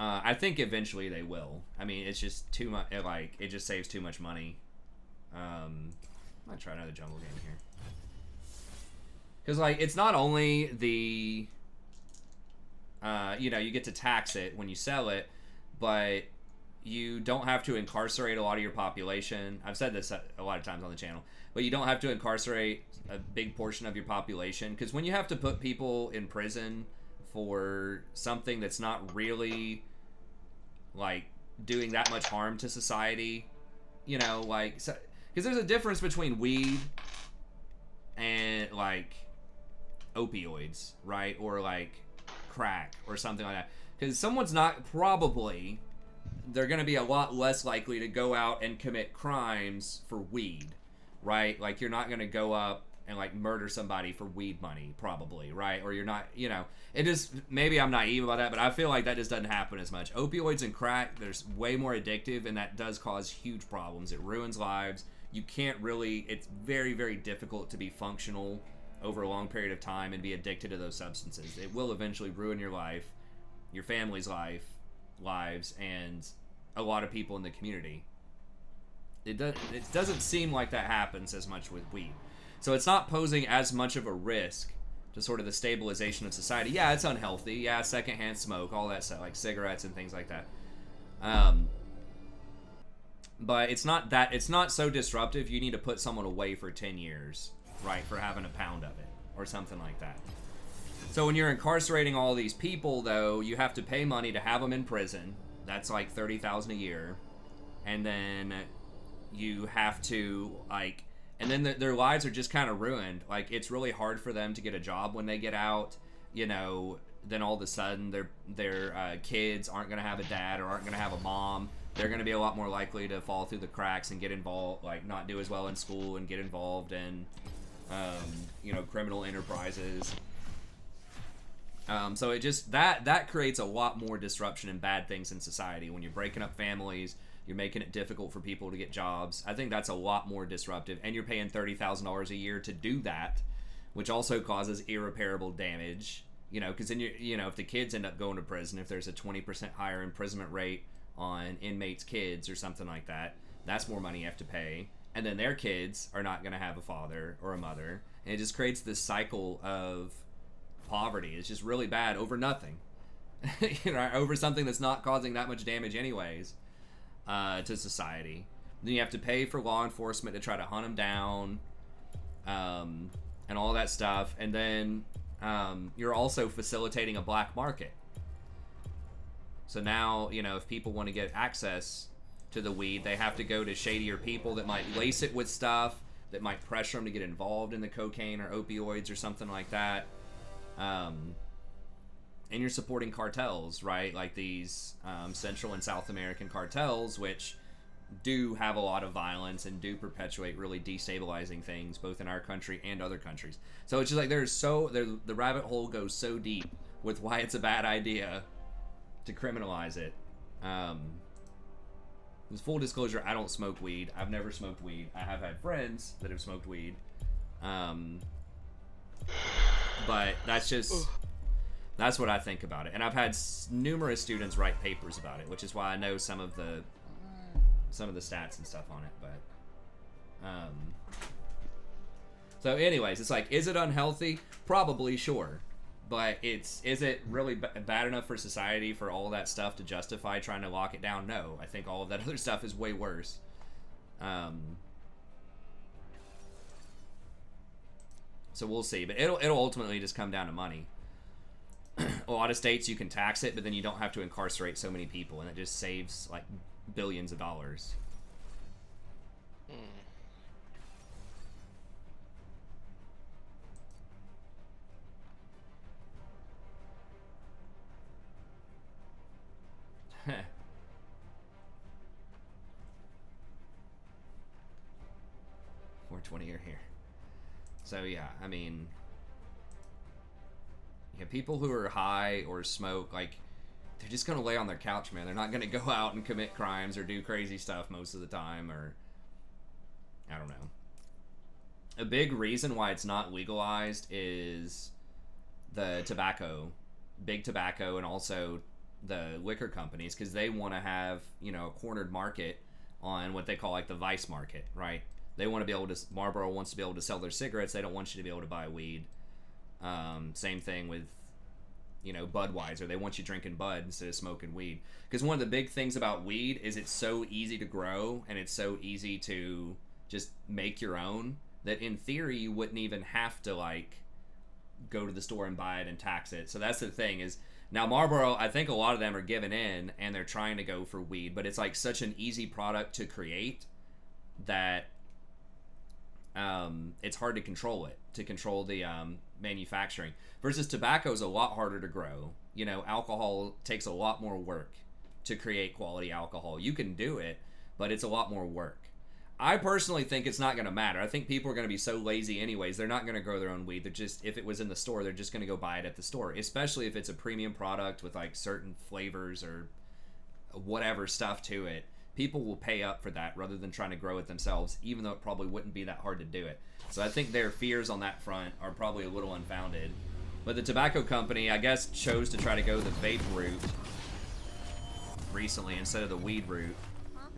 I think eventually they will. I mean, it's just too much. Like, it just saves too much money. I might try another jungle game here. Because, like, it's not only the, you know, you get to tax it when you sell it, but you don't have to incarcerate a lot of your population. I've said this a lot of times on the channel, but you don't have to incarcerate a big portion of your population. Because when you have to put people in prison for something that's not really, like, doing that much harm to society, you know, like, because there's a difference between weed and, like, opioids, right? Or, like, crack or something like that. Because someone's not, probably, they're going to be a lot less likely to go out and commit crimes for weed, right? Like, you're not going to go up and, like, murder somebody for weed money, probably, right? Or you're not, you know, it is, maybe I'm naive about that, but I feel like that just doesn't happen as much. Opioids and crack, there's way more addictive, and that does cause huge problems. It ruins lives. You can't really, it's very, very difficult to be functional over a long period of time and be addicted to those substances. It will eventually ruin your life, your family's lives, and a lot of people in the community. It doesn't seem like that happens as much with weed. So it's not posing as much of a risk to sort of the stabilization of society. Yeah, it's unhealthy. Yeah, secondhand smoke, all that stuff, like cigarettes and things like that. But it's not so disruptive. You need to put someone away for 10 years, right, for having a pound of it or something like that. So when you're incarcerating all these people, though, you have to pay money to have them in prison. That's like $30,000 a year. And then you have to, like, and then their lives are just kind of ruined. Like, it's really hard for them to get a job when they get out. You know, then all of a sudden their kids aren't going to have a dad or aren't going to have a mom. They're going to be a lot more likely to fall through the cracks and get involved, like not do as well in school and get involved in, you know, criminal enterprises. So it just, that creates a lot more disruption and bad things in society. When you're breaking up families, you're making it difficult for people to get jobs. I think that's a lot more disruptive, and you're paying $30,000 a year to do that, which also causes irreparable damage. You know, because then you know, if the kids end up going to prison, if there's a 20% higher imprisonment rate on inmates' kids or something like that, that's more money you have to pay, and then their kids are not going to have a father or a mother, and it just creates this cycle of poverty. It's just really bad over nothing. You know, over something that's not causing that much damage anyways, to society. Then you have to pay for law enforcement to try to hunt them down, and all that stuff, and then you're also facilitating a black market. So now, you know, if people want to get access to the weed, they have to go to shadier people that might lace it with stuff, that might pressure them to get involved in the cocaine or opioids or something like that. And you're supporting cartels, right? Like these Central and South American cartels, which do have a lot of violence and do perpetuate really destabilizing things, both in our country and other countries. So it's just like the rabbit hole goes so deep with why it's a bad idea to criminalize it. With full disclosure, I don't smoke weed. I've never smoked weed. I have had friends that have smoked weed. But that's what I think about it. And I've had numerous students write papers about it, which is why I know some of the stats and stuff on it. But so anyways, it's like, is it unhealthy? Probably, sure. But is it really bad enough for society for all that stuff to justify trying to lock it down? No. I think all of that other stuff is way worse. So we'll see. But it'll ultimately just come down to money. A lot of states you can tax it, but then you don't have to incarcerate so many people, and it just saves like billions of dollars. $420 are here. So yeah, I mean, yeah, people who are high or smoke, like, they're just gonna lay on their couch, man. They're not gonna go out and commit crimes or do crazy stuff most of the time, or I don't know. A big reason why it's not legalized is the tobacco, big tobacco, and also the liquor companies, because they want to have, you know, a cornered market on what they call like the vice market, right? They want to be able to, Marlboro wants to be able to sell their cigarettes. They don't want you to be able to buy weed. Same thing with, you know, Budweiser. They want you drinking Bud instead of smoking weed. Because one of the big things about weed is it's so easy to grow and it's so easy to just make your own that in theory you wouldn't even have to like go to the store and buy it and tax it. So that's the thing is, now Marlboro, I think a lot of them are giving in and they're trying to go for weed, but it's like such an easy product to create that it's hard to control it, to control the manufacturing. Versus tobacco is a lot harder to grow. You know, alcohol takes a lot more work to create quality alcohol. You can do it, but it's a lot more work. I personally think it's not going to matter. I think people are going to be so lazy anyways. They're not going to grow their own weed. They're just, if it was in the store, they're just going to go buy it at the store. Especially if it's a premium product with like certain flavors or whatever stuff to it. People will pay up for that rather than trying to grow it themselves, even though it probably wouldn't be that hard to do it. So I think their fears on that front are probably a little unfounded. But the tobacco company, I guess, chose to try to go the vape route recently instead of the weed route,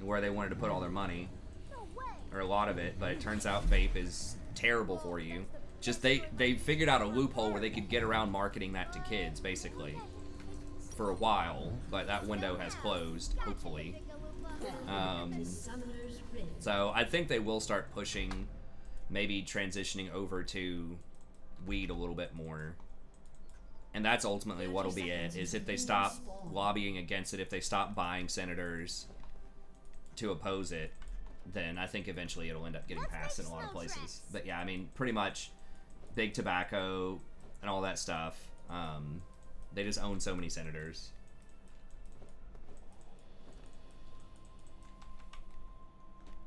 where they wanted to put all their money, or a lot of it. But it turns out vape is terrible for you. Just they figured out a loophole where they could get around marketing that to kids, basically, for a while. But that window has closed, hopefully. So I think they will start pushing, maybe transitioning over to weed a little bit more. And that's ultimately what'll be it, is if they stop lobbying against it, if they stop buying senators to oppose it, then I think eventually it'll end up getting passed in a lot of places. But yeah, I mean, pretty much big tobacco and all that stuff. They just own so many senators.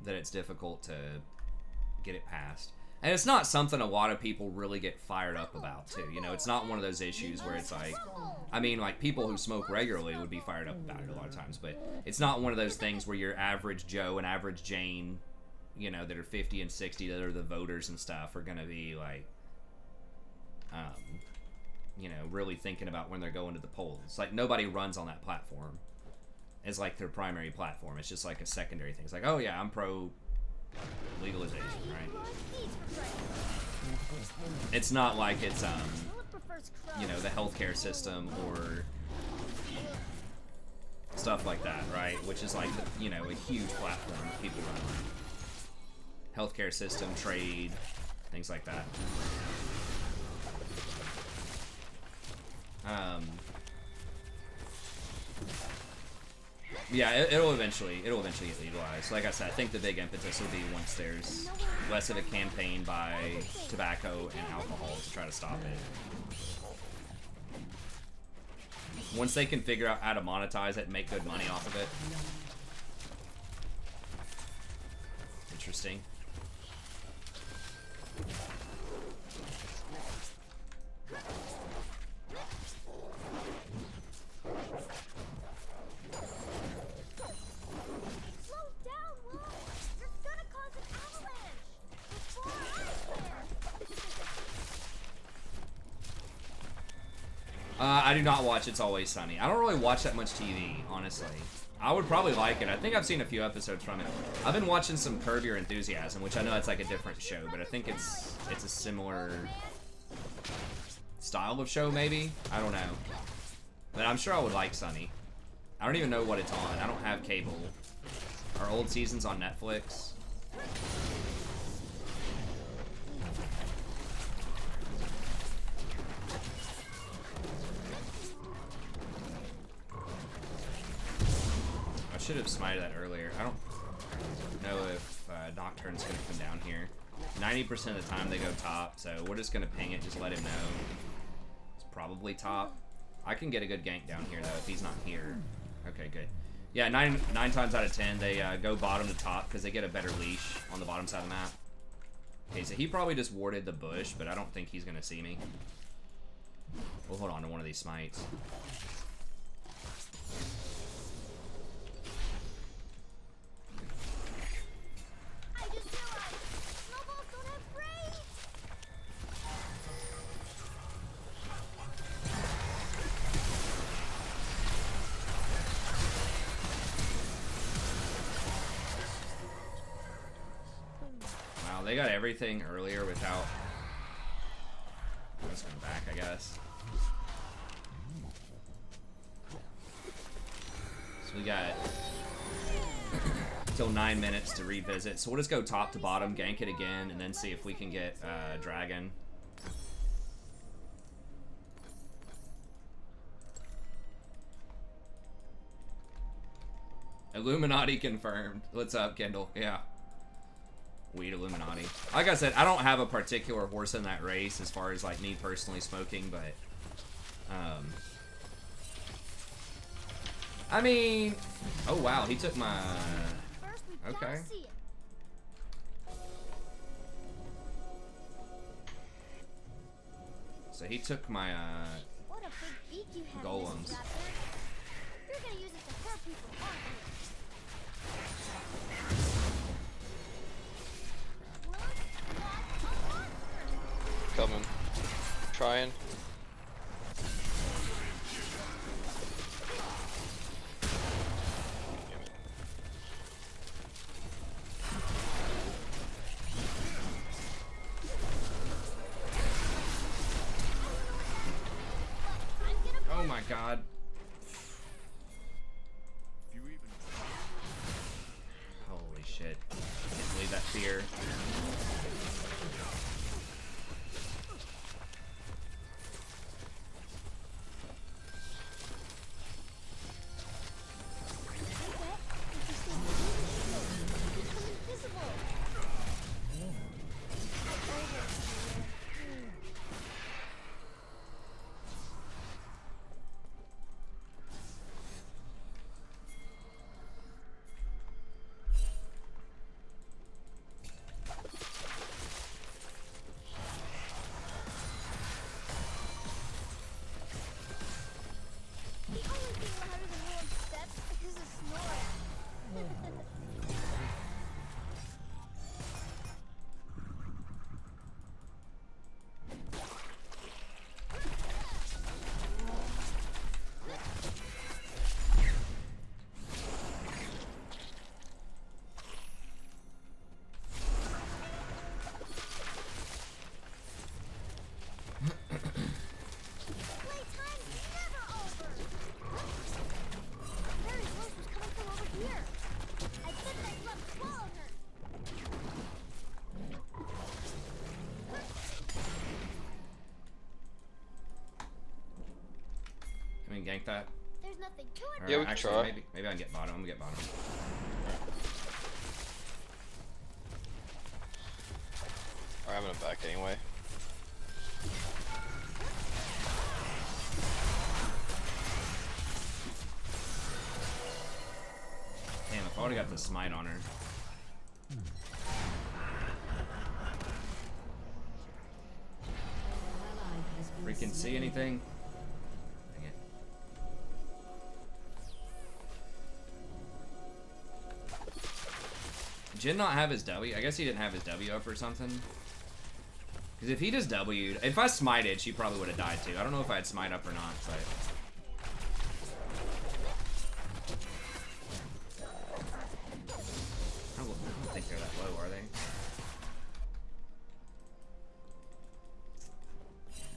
That it's difficult to get it passed. And it's not something a lot of people really get fired up about, too. You know, it's not one of those issues where it's like, I mean, like, people who smoke regularly would be fired up about it a lot of times, but it's not one of those things where your average Joe and average Jane, you know, that are 50 and 60, that are the voters and stuff, are going to be, like, you know, really thinking about when they're going to the polls. Like, nobody runs on that platform as, like, their primary platform. It's just, like, a secondary thing. It's like, oh, yeah, I'm pro legalization, right? It's not like it's, you know, the healthcare system or stuff like that, right? Which is, like, you know, a huge platform that people run on. Healthcare system, trade, things like that. Yeah, it'll eventually get legalized. Like I said, I think the big impetus will be once there's less of a campaign by tobacco and alcohol to try to stop it. Once they can figure out how to monetize it and make good money off of it. Interesting. I do not watch It's Always Sunny. I don't really watch that much TV, honestly. I would probably like it. I think I've seen a few episodes from it. I've been watching some Curb Your Enthusiasm, which I know it's like a different show, but I think it's a similar style of show, maybe? I don't know. But I'm sure I would like Sunny. I don't even know what it's on. I don't have cable. Our old season's on Netflix. I should have smited that earlier. I don't know if Nocturne's going to come down here. 90% of the time they go top, so we're just going to ping it, just let him know. It's probably top. I can get a good gank down here, though, if he's not here. Okay, good. Yeah, nine times out of 10, they go bottom to top because they get a better leash on the bottom side of the map. Okay, so he probably just warded the bush, but I don't think he's going to see me. We'll hold on to one of these smites. They got everything earlier without... I'm just going back, I guess. So we got till 9 minutes to revisit. So we'll just go top to bottom, gank it again, and then see if we can get Dragon. Illuminati confirmed. What's up, Kendall? Yeah. Weed Illuminati. Like I said, I don't have a particular horse in that race as far as like me personally smoking, but I mean, oh wow, he took my okay. So he took my golems. You're gonna use it to hurt people, aren't you? Coming. Trying. Oh my god. Holy shit. Can't believe that fear. was being louder than Willem's steps because of snoring. Gank that? There's nothing to it. Or Yeah, we can actually, try. Maybe I can get bottom. I'm gonna get bottom. Alright, I'm gonna back anyway. Damn, if I would've got the smite on her. Freaking see anything? Dang it. Did not have his W? I guess he didn't have his W up or something. Because if he just W'd, if I smited, she probably would have died too. I don't know if I had smite up or not, but. I don't think they're that low, are they?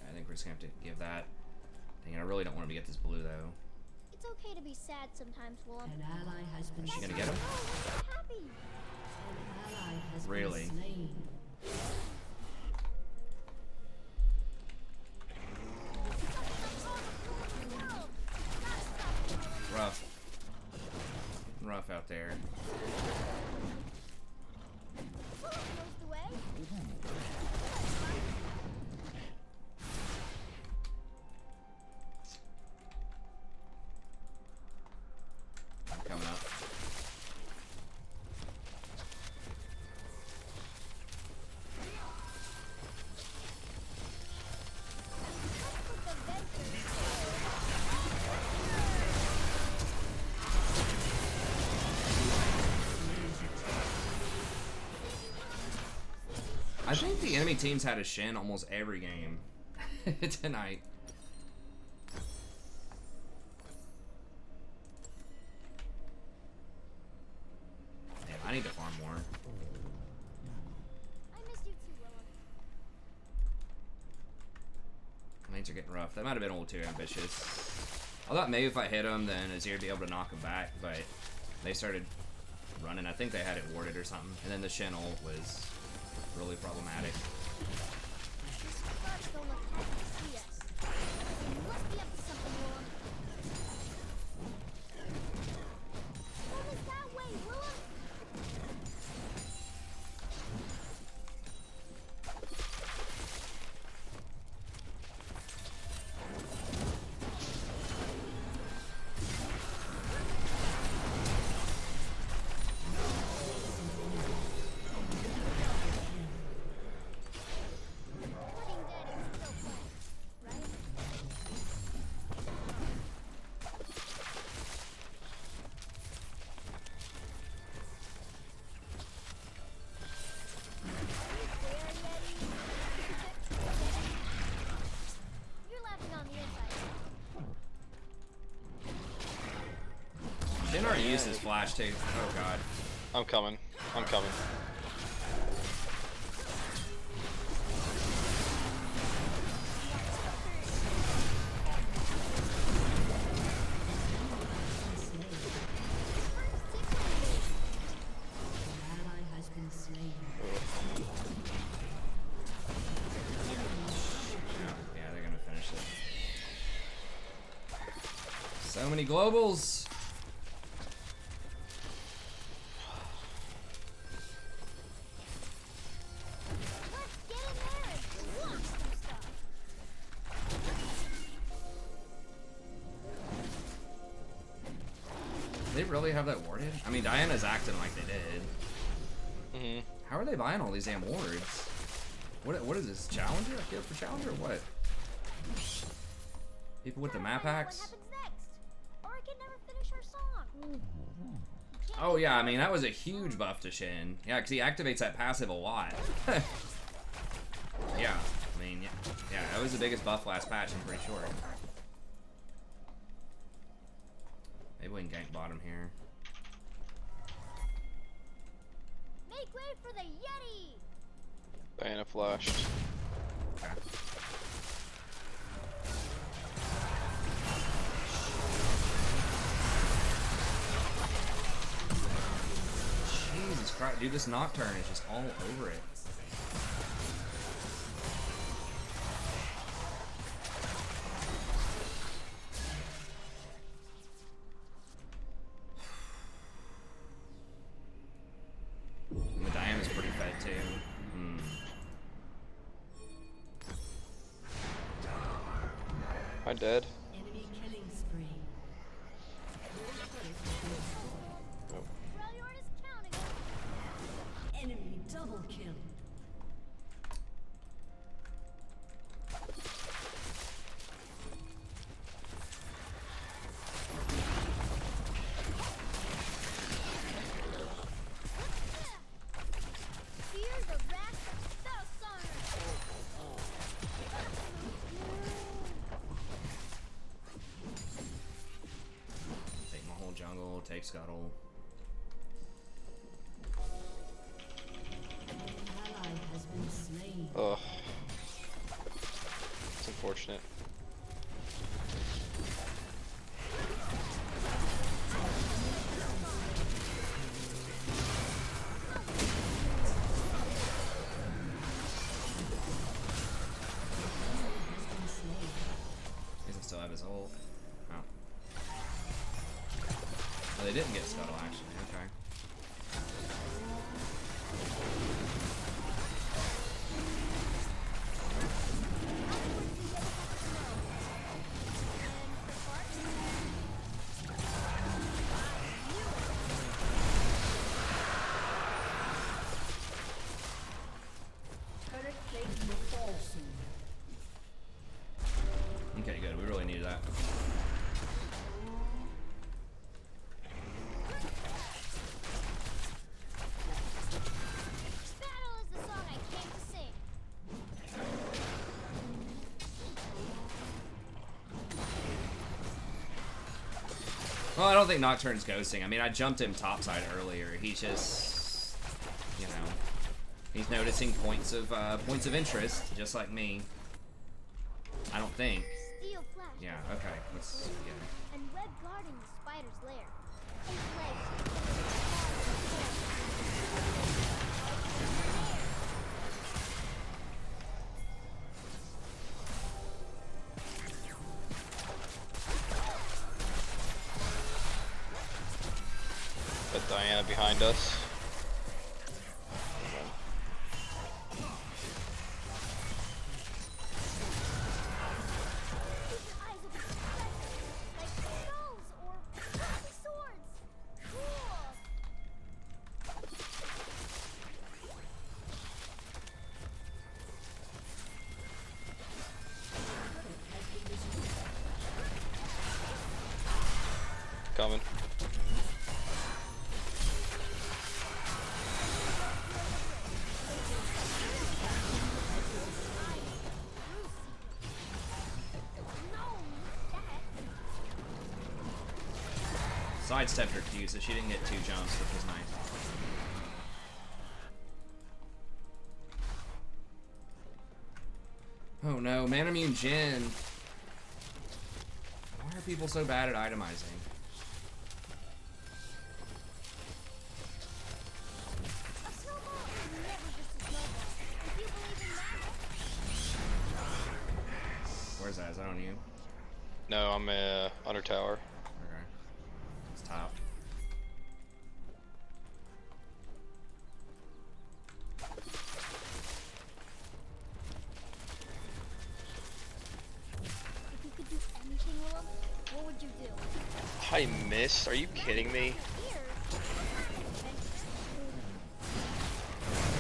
I think we're just gonna have to give that. Dang it, I really don't want to get this blue though. It's okay to be sad sometimes, Willem. An ally has been Is she slain. gonna get him? Oh, we're happy. An ally has Really? been slain. Rough. Rough out there. Willem knows the way. Coming up. I think the enemy team's had a Shin almost every game tonight. Damn, I need to farm more. I missed you too, Willem. Lanes are getting rough. That might have been a little too ambitious. I thought maybe if I hit him, then Azir would be able to knock him back, but they started running. I think they had it warded or something. And then the Shin ult was really problematic. Guards don't look happy to see us. You must be up to something, Willem. What is that way, Willem? Putting dead is still playing, right? You're laughing on the inside. Shin already used his flash too. Oh god. I'm coming. I'm coming. An ally has been slain. Yeah, they're gonna finish it. So many globals. Let's get in there and watch some stuff. Do they really have that warded? I mean, Diana's acting like they did. Mhm. How are they buying all these damn wards? What is this? Challenger? Get for Challenger or what? People with the map What hacks? happens next? never finish our song. Oh yeah, I mean that was a huge buff to Shin. Yeah, because he activates that passive a lot. Yeah, I mean, yeah, that was the biggest buff last patch, I'm pretty sure. Maybe we can gank bottom here. Make way for the Yeti! Diana flashed. Okay. Jesus Christ, dude, this Nocturne is just all over it. And the Diana's pretty fed too. Am I dead? Enemy killing spree. Nope. Freljord is counting. Enemy double kill. Fear the wrath of Spellsummer. Take my whole jungle, take Scuttle. An ally has been slain. Ugh. It's unfortunate. Does he still have his ult? Oh. Oh, they didn't get Scuttle actually, okay. Turret plate will fall soon. Okay, good. We really needed that. Battle is the song I came to sing. Well, I don't think Nocturne's ghosting. I mean, I jumped him topside earlier. He's just, you know, he's noticing points of interest, just like me. I don't think. Steel flash. Yeah. Okay. Let's. Yeah. And web guarding the spider's lair. His legs. Got Diana behind us. Keep your eyes open for treasure, like skulls or rusty swords. Cool. Coming. Sidestepped her Q, so she didn't get 2 jumps, which was nice. Oh no, Manamune Jin. Why are people so bad at itemizing? A snowball is never just a snowball. If you believe in magic. Where's that? Is that on you? No, I'm under tower. Okay. It's top. If you could do anything, Willem, what would you do? I missed. Are you kidding me? Here.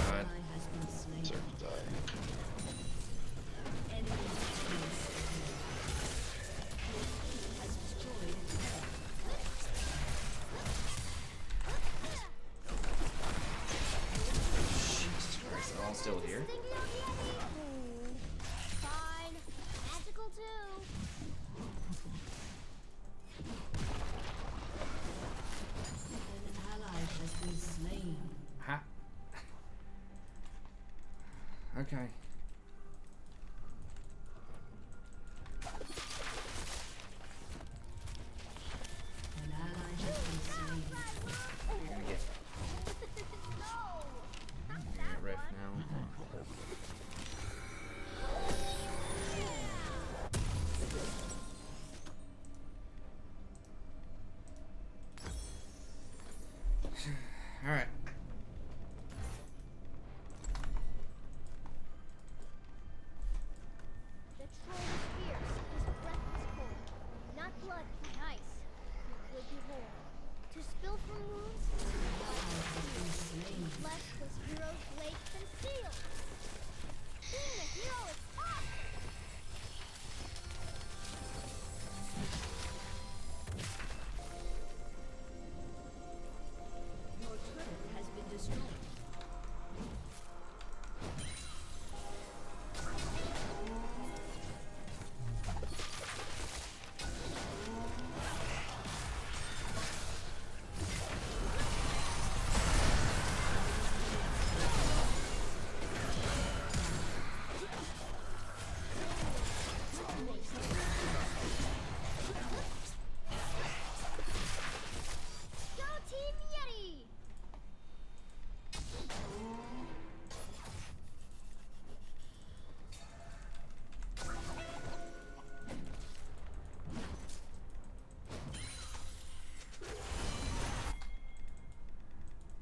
God. Ally has been slain. Deserve to die. Enemy killing spree. Has destroyed a turret. Okay. An ally has been slain. You're gonna get riff now. All right. The troll is fierce, his breath is cold. Not blood, but ice. He would be whole. To spill from wounds, flesh was hero's blade concealed. Being a hero is awesome! Your turret has been destroyed. Go Team Yeti!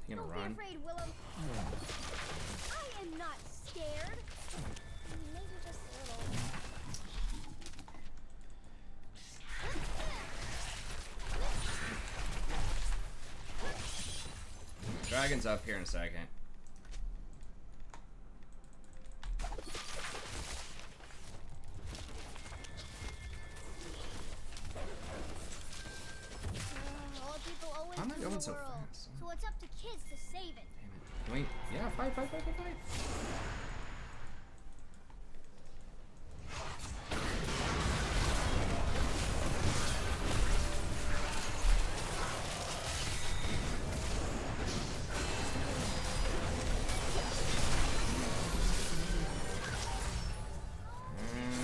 You gonna Don't run? be afraid, Willem. I am not scared. Maybe just a little. Dragon's up here in a second. Old people always I'm not rule going the so world, fast. so it's up to kids to save it. Damn it. Can we? Yeah, fight.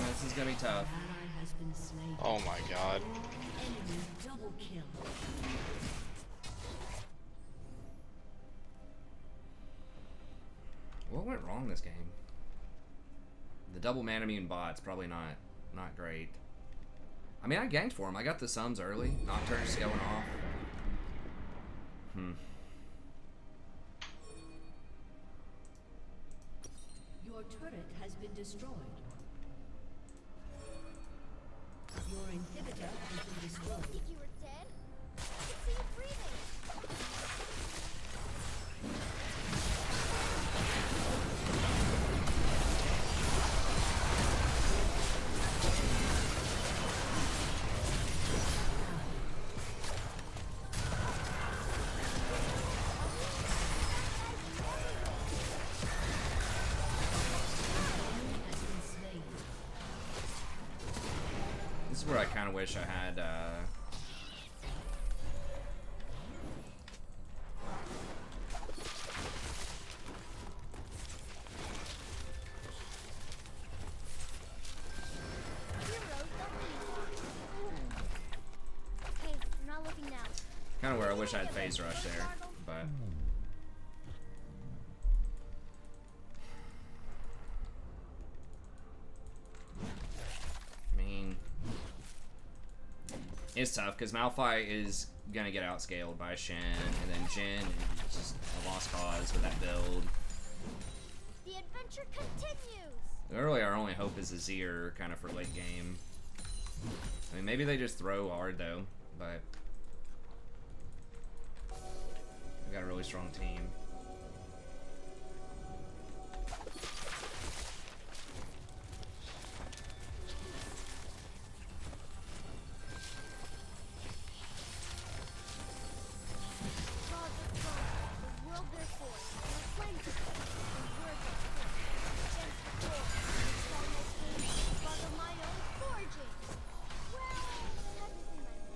This is gonna be tough. Ally has been slain. Oh my god. Enemy double kill. What went wrong this game? The double mana immune bot's probably not great. I mean, I ganked for him. I got the sums early. Nocturne's going off. Your turret has been destroyed. Your inhibitor has been I destroyed. think you were dead. I can see you breathing. Has been slain. This is where I kind of wish I had. Heroes don't need. Okay, I'm not looking now. Kind of where I wish I had phase rush there, but. I mean, it's tough because Malphite is gonna get outscaled by Shen, and then Jin is just a lost cause with that build. The adventure continues. Really, our only hope is Azir kind of for late game. I mean, maybe they just throw hard though, but we got a really strong team. Gods are strong, the world their force. Their flames are thick, their words are quick. Against the cold, the foremost king, above of mine own forging. Well, technically my own.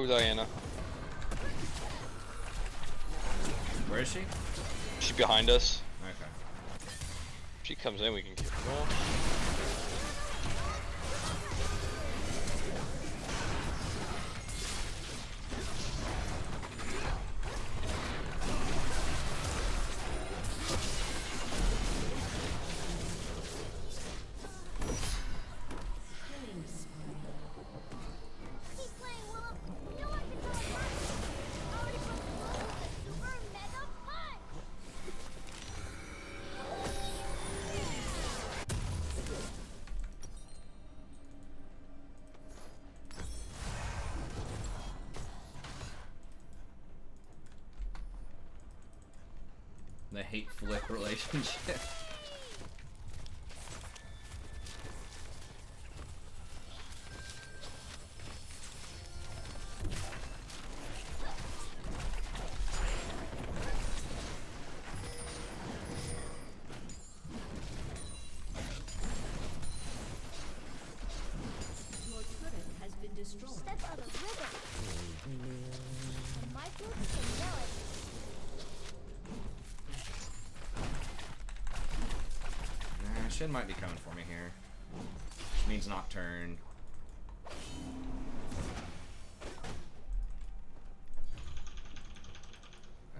Go Diana. Where is she? She's behind us. Okay. If she comes in, we can get. Well, Keep playing, Willem. You know I can throw a punch. Already put the ball with a super mega punch. The hate flip relationship. Your turret has been destroyed. Step out of rhythm. And my troops can nail it. Nah, Shin might be coming for me here. Which means Nocturne.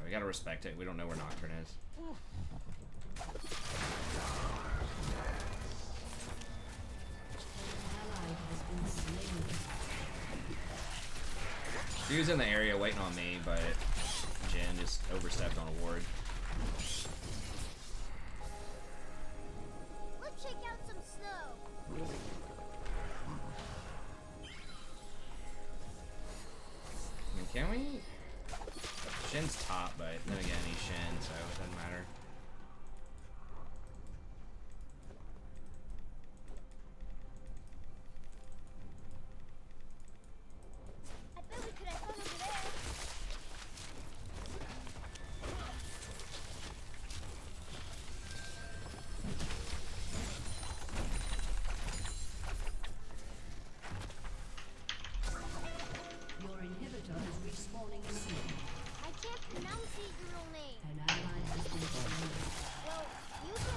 We gotta respect it. We don't know where Nocturne is. Ally has been slain. She was in the area waiting on me, but Jen just overstepped on a ward. Let's shake out some snow. I mean, can we? Shin's top, but then again, he's Shin, so it doesn't matter. I bet we could have fun over there. Your inhibitor is respawning soon. I can't pronounce your real name. An ally has been slain. Well, you can say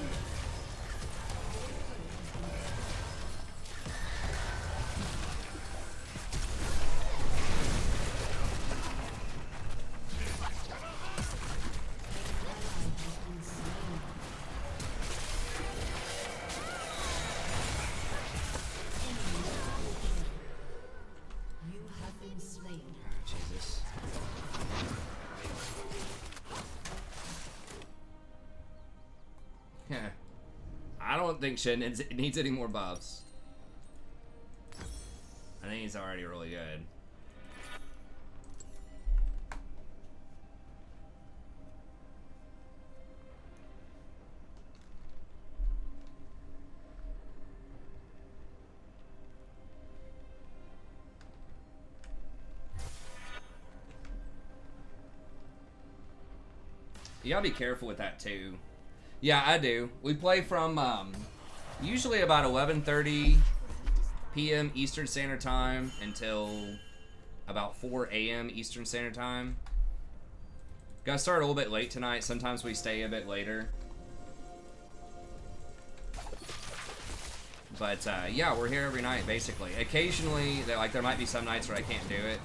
it. You have been slain. Jesus. Yeah. I don't think Shin needs any more buffs. I think he's already really good. You gotta be careful with that too. Yeah, I do. We play from usually about 11:30 p.m. Eastern Standard Time until about 4 a.m. Eastern Standard Time. Gotta start a little bit late tonight. Sometimes we stay a bit later. But yeah, we're here every night basically. Occasionally, there might be some nights where I can't do it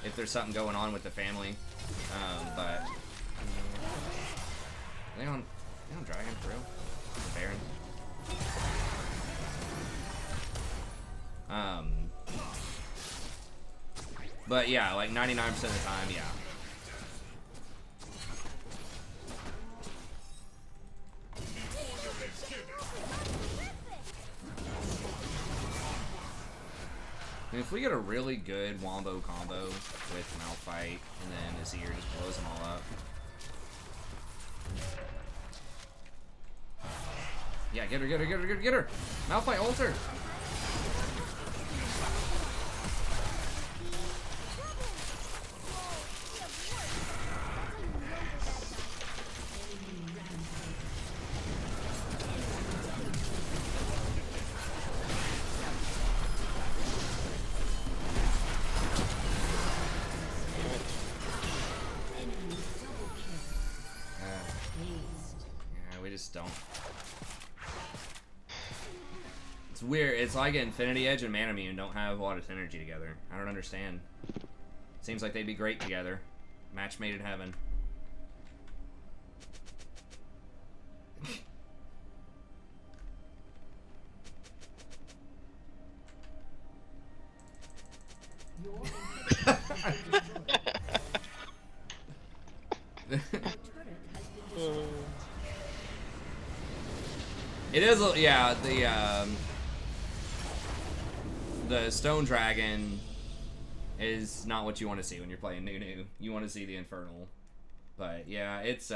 if there's something going on with the family. But they on Dragon for real? Baron. But yeah, like 99% of the time, yeah. And if we get a really good Wombo combo with Malphite, and then Azir just blows them all up. Yeah, get her! Malphite, ult her! just don't. It's weird. It's like Infinity Edge and Manamune don't have a lot of synergy together. I don't understand. Seems like they'd be great together. Match made in heaven. It is, yeah, the Stone Dragon is not what you want to see when you're playing Nunu. You want to see the Infernal. But, yeah, it's,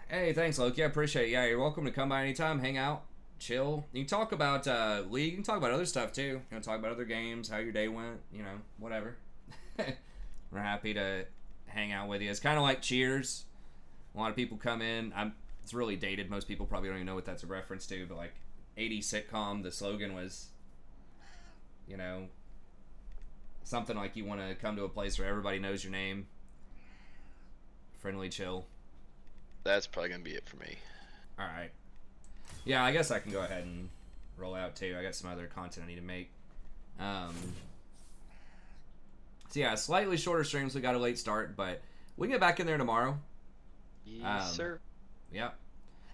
Hey, thanks, Loki. I appreciate it. Yeah, you're welcome to come by anytime, hang out, chill. You can talk about, League. You can talk about other stuff, too. You know, talk about other games, how your day went, you know, whatever. We're happy to hang out with you. It's kind of like Cheers. A lot of people come in. It's really dated. Most people probably don't even know what that's a reference to, but like 80s sitcom, the slogan was, you know, something like you want to come to a place where everybody knows your name. Friendly, chill. That's probably gonna be it for me. All right. Yeah, I guess I can go ahead and roll out too. I got some other content I need to make. So yeah, slightly shorter streams. We got a late start, but we get back in there tomorrow. Yes, sir. Yep.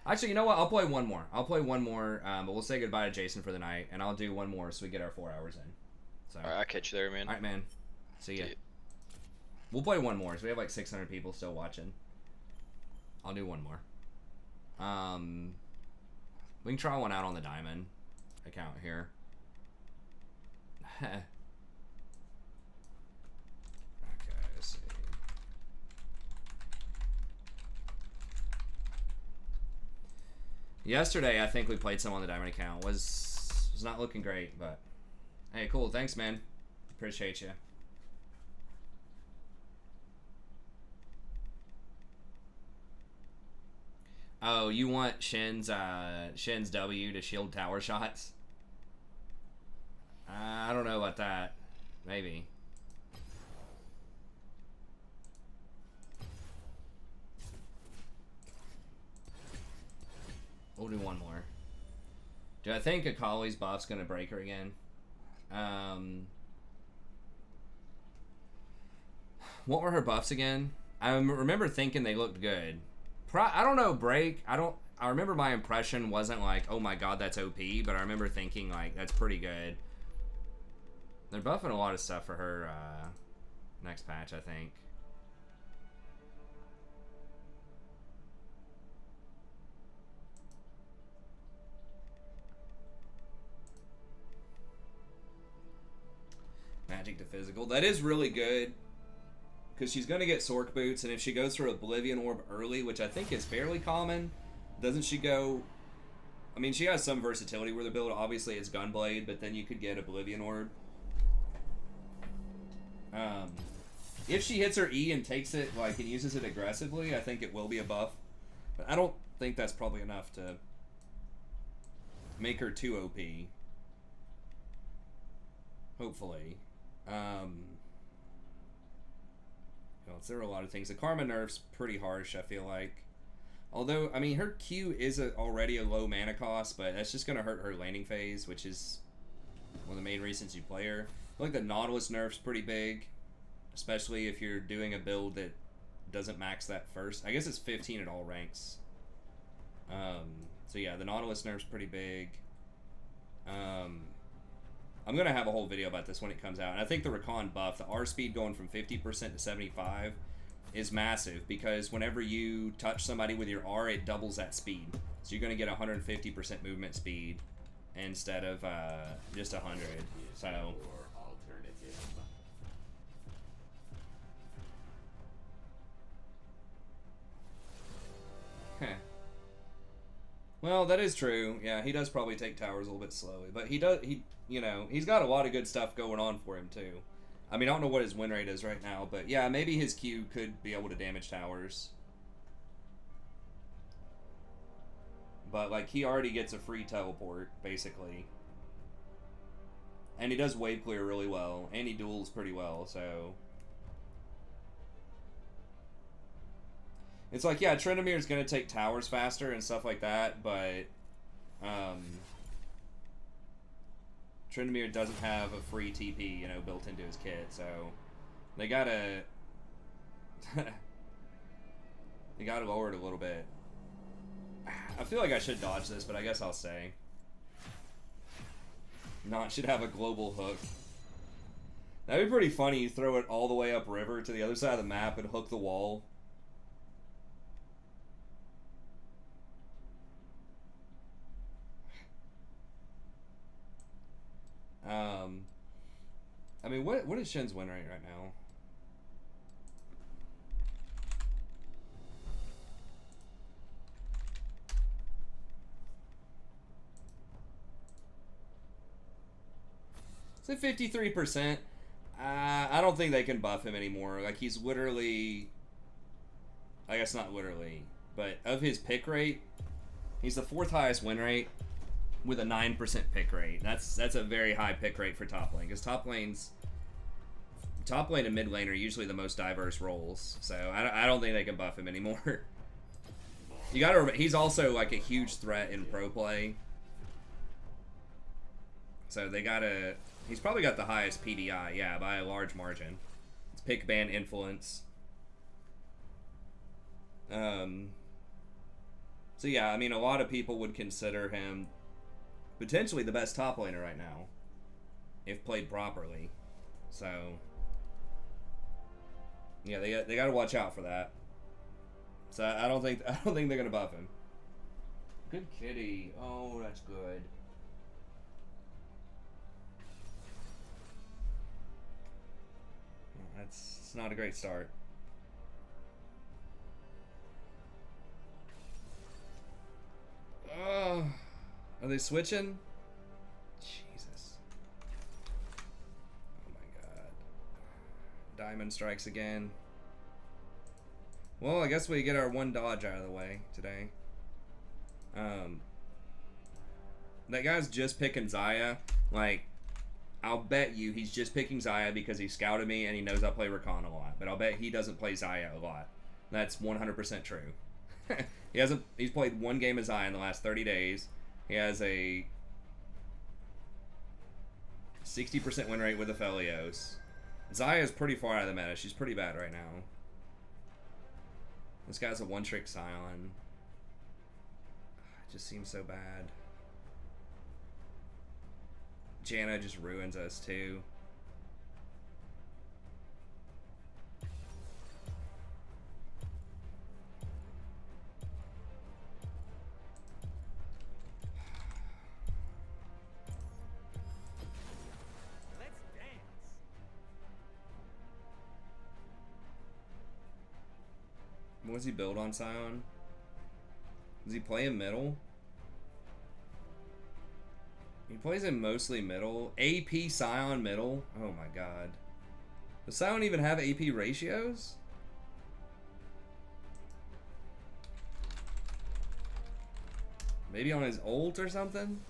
Actually, you know what? I'll play one more. But we'll say goodbye to Jason for the night, and I'll do one more so we get our 4 hours in. So. All right, I'll catch you there, man. All right, man. See ya. We'll play one more. So we have like 600 people still watching. I'll do one more. We can try one out on the Diamond account here. Okay, let's see. Yesterday, I think we played some on the Diamond account. Was not looking great, but hey, cool. Thanks, man. Appreciate you. Oh, you want Shin's W to shield tower shots? I don't know about that. Maybe. We'll do one more. Do I think Akali's buff's gonna break her again? What were her buffs again? I remember thinking they looked good. I don't know, break. I remember my impression wasn't like, oh my god, that's OP, but I remember thinking like, that's pretty good. They're buffing a lot of stuff for her next patch, I think. Magic to physical. That is really good. Because she's going to get Sork Boots, and if she goes through Oblivion Orb early, which I think is fairly common, doesn't she go... I mean, she has some versatility with her build. Obviously, it's Gunblade, but then you could get Oblivion Orb. If she hits her E and takes it, like, and uses it aggressively, I think it will be a buff. But I don't think that's probably enough to make her too OP. Hopefully. There are a lot of things. The Karma nerf's pretty harsh, I feel like. Although, I mean, her Q is already a low mana cost, but that's just going to hurt her landing phase, which is one of the main reasons you play her. I feel like the Nautilus nerf's pretty big, especially if you're doing a build that doesn't max that first. I guess it's 15 at all ranks. So yeah, the Nautilus nerf's pretty big. I'm going to have a whole video about this when it comes out. And I think the Rakan buff, the R speed going from 50% to 75 is massive because whenever you touch somebody with your R, it doubles that speed. So you're going to get 150% movement speed instead of just 100. So... Huh. Well, that is true. Yeah, he does probably take towers a little bit slowly, but he you know, he's got a lot of good stuff going on for him too. I mean, I don't know what his win rate is right now, but yeah, maybe his Q could be able to damage towers. But like, he already gets a free teleport basically, and he does wave clear really well, and he duels pretty well. So It's like, yeah, Tryndamere is going to take towers faster and stuff like that, but Tryndamere doesn't have a free TP, you know, built into his kit, so they gotta they gotta lower it a little bit. I feel like I should dodge this, but I guess I'll stay. Not should have a global hook. That'd be pretty funny. You throw it all the way up river to the other side of the map and hook the wall. I mean, what is Shen's win rate right now? It's at 53%. I don't think they can buff him anymore. Like, he's literally... I guess not literally, but of his pick rate, he's the 4th highest win rate with a 9% pick rate. That's a very high pick rate for top lane, because top lane and mid lane are usually the most diverse roles. So I don't think they can buff him anymore. You gotta. He's also like a huge threat in pro play. So they gotta. He's probably got the highest PDI, yeah, by a large margin. It's pick ban influence. So yeah, I mean, a lot of people would consider him potentially the best top laner right now, if played properly. So yeah, they got to watch out for that. So I don't think they're gonna buff him. Good kitty. Oh, that's good. It's not a great start. Oh, are they switching? Jesus. Oh my god. Diamond strikes again. Well, I guess we get our one dodge out of the way today. That guy's just picking Xayah. Like, I'll bet you he's just picking Xayah because he scouted me and he knows I play Rakan a lot. But I'll bet he doesn't play Xayah a lot. That's 100% true. He's played one game of Xayah in the last 30 days. He has a 60% win rate with Aphelios. Xayah is pretty far out of the meta. She's pretty bad right now. This guy's a one-trick Scion. It just seems so bad. Janna just ruins us too. Let's dance. What does he build on Scion? Does he play in middle? He plays in mostly middle. AP Scion middle? Oh my god. Does Scion even have AP ratios? Maybe on his ult or something?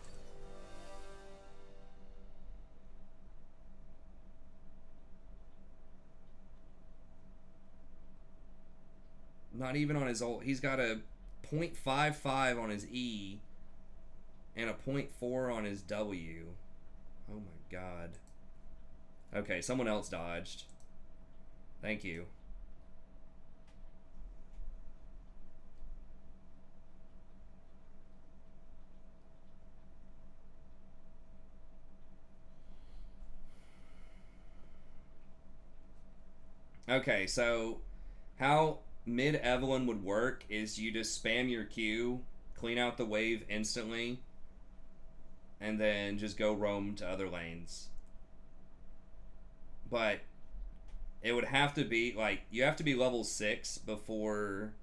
Not even on his ult. He's got a 0.55 on his E and a 0.4 on his W. Oh my god. Okay, someone else dodged. Thank you. Okay, so how mid Evelyn would work is you just spam your Q, clean out the wave instantly, and then just go roam to other lanes. But it would have to be, like, you have to be level 6 before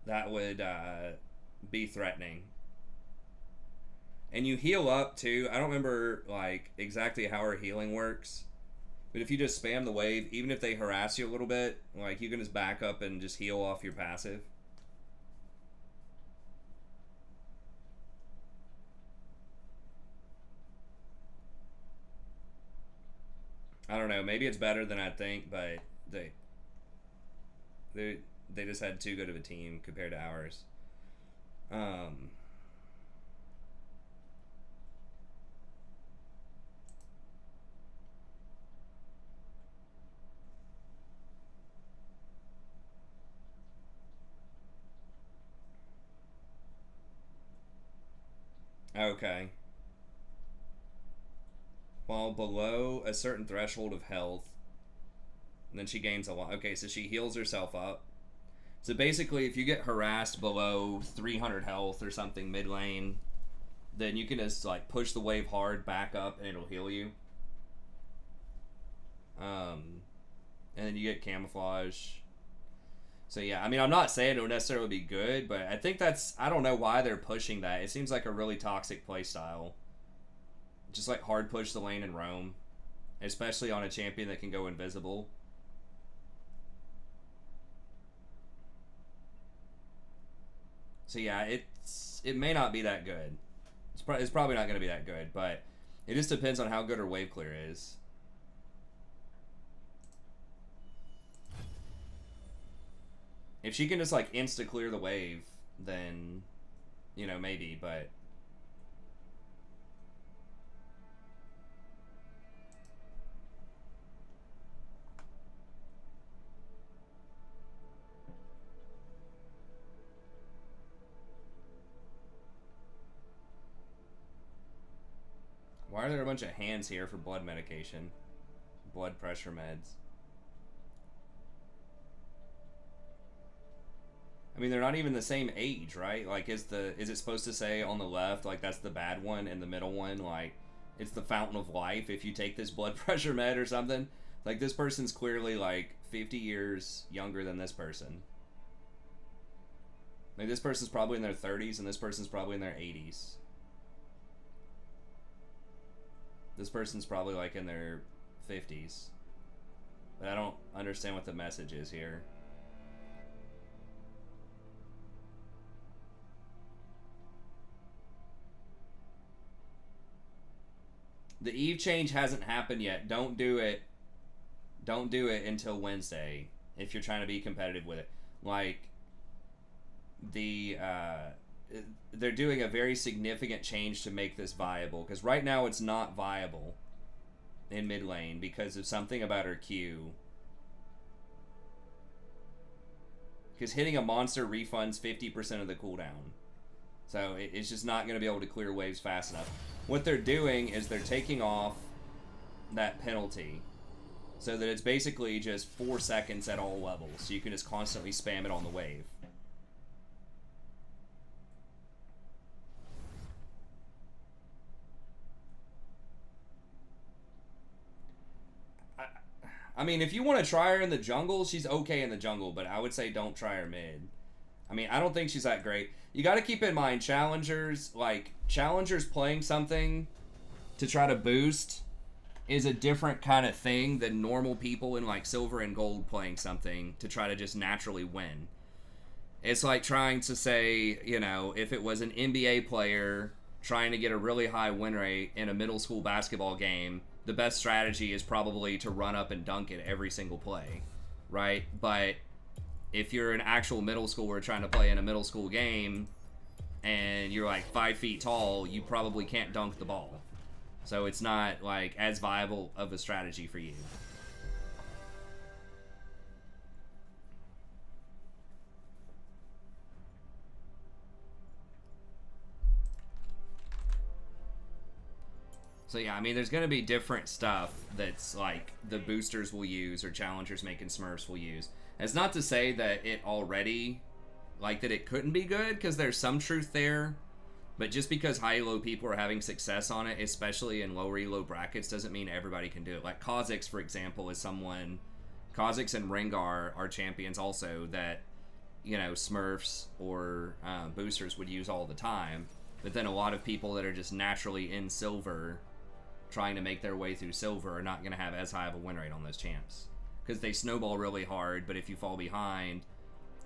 that would be threatening. And you heal up, too. I don't remember, like, exactly how her healing works. But if you just spam the wave, even if they harass you a little bit, like, you can just back up and just heal off your passive. I don't know. Maybe it's better than I think, but they just had too good of a team compared to ours. Okay. While below a certain threshold of health, and then she gains a lot. Okay, so she heals herself up. So basically, if you get harassed below 300 health or something mid lane, then you can just like push the wave hard back up and it'll heal you. And then you get camouflage. So yeah, I mean, I'm not saying it would necessarily be good, but I think I don't know why they're pushing that. It seems like a really toxic playstyle. Just like hard push the lane and roam, especially on a champion that can go invisible. So yeah, it may not be that good. It's probably not going to be that good, but it just depends on how good her wave clear is. If she can just like insta clear the wave, then you know, maybe, but why are there a bunch of hands here for blood medication? Blood pressure meds. I mean, they're not even the same age, right? Like, is it supposed to say on the left, like, that's the bad one, and the middle one, like, it's the fountain of life if you take this blood pressure med or something? Like, this person's clearly, like, 50 years younger than this person. Like, this person's probably in their 30s, and this person's probably in their 80s. This person's probably, like, in their 50s. But I don't understand what the message is here. The Eve change hasn't happened yet. Don't do it. Don't do it until Wednesday if you're trying to be competitive with it. Like, they're doing a very significant change to make this viable, because right now it's not viable in mid lane because of something about her Q. Because hitting a monster refunds 50% of the cooldown. So it's just not going to be able to clear waves fast enough. What they're doing is they're taking off that penalty so that it's basically just 4 seconds at all levels. So you can just constantly spam it on the wave. I mean, if you want to try her in the jungle, she's okay in the jungle, but I would say don't try her mid. I mean, I don't think she's that great. You got to keep in mind, challengers playing something to try to boost is a different kind of thing than normal people in like silver and gold playing something to try to just naturally win. It's like trying to say, you know, if it was an NBA player trying to get a really high win rate in a middle school basketball game, the best strategy is probably to run up and dunk it every single play, right? But if you're an actual middle schooler trying to play in a middle school game and you're like 5 feet tall, you probably can't dunk the ball. So it's not like as viable of a strategy for you. So yeah, I mean, there's going to be different stuff that's like the boosters will use or challengers making smurfs will use. It's not to say that it already, like, that it couldn't be good, because there's some truth there. But just because high elo people are having success on it, especially in lower elo brackets, doesn't mean everybody can do it. Like Kha'Zix, for example, is someone... Kha'Zix and Rengar are champions also that, you know, smurfs or boosters would use all the time. But then a lot of people that are just naturally in silver, trying to make their way through silver, are not going to have as high of a win rate on those champs. Because they snowball really hard, but if you fall behind,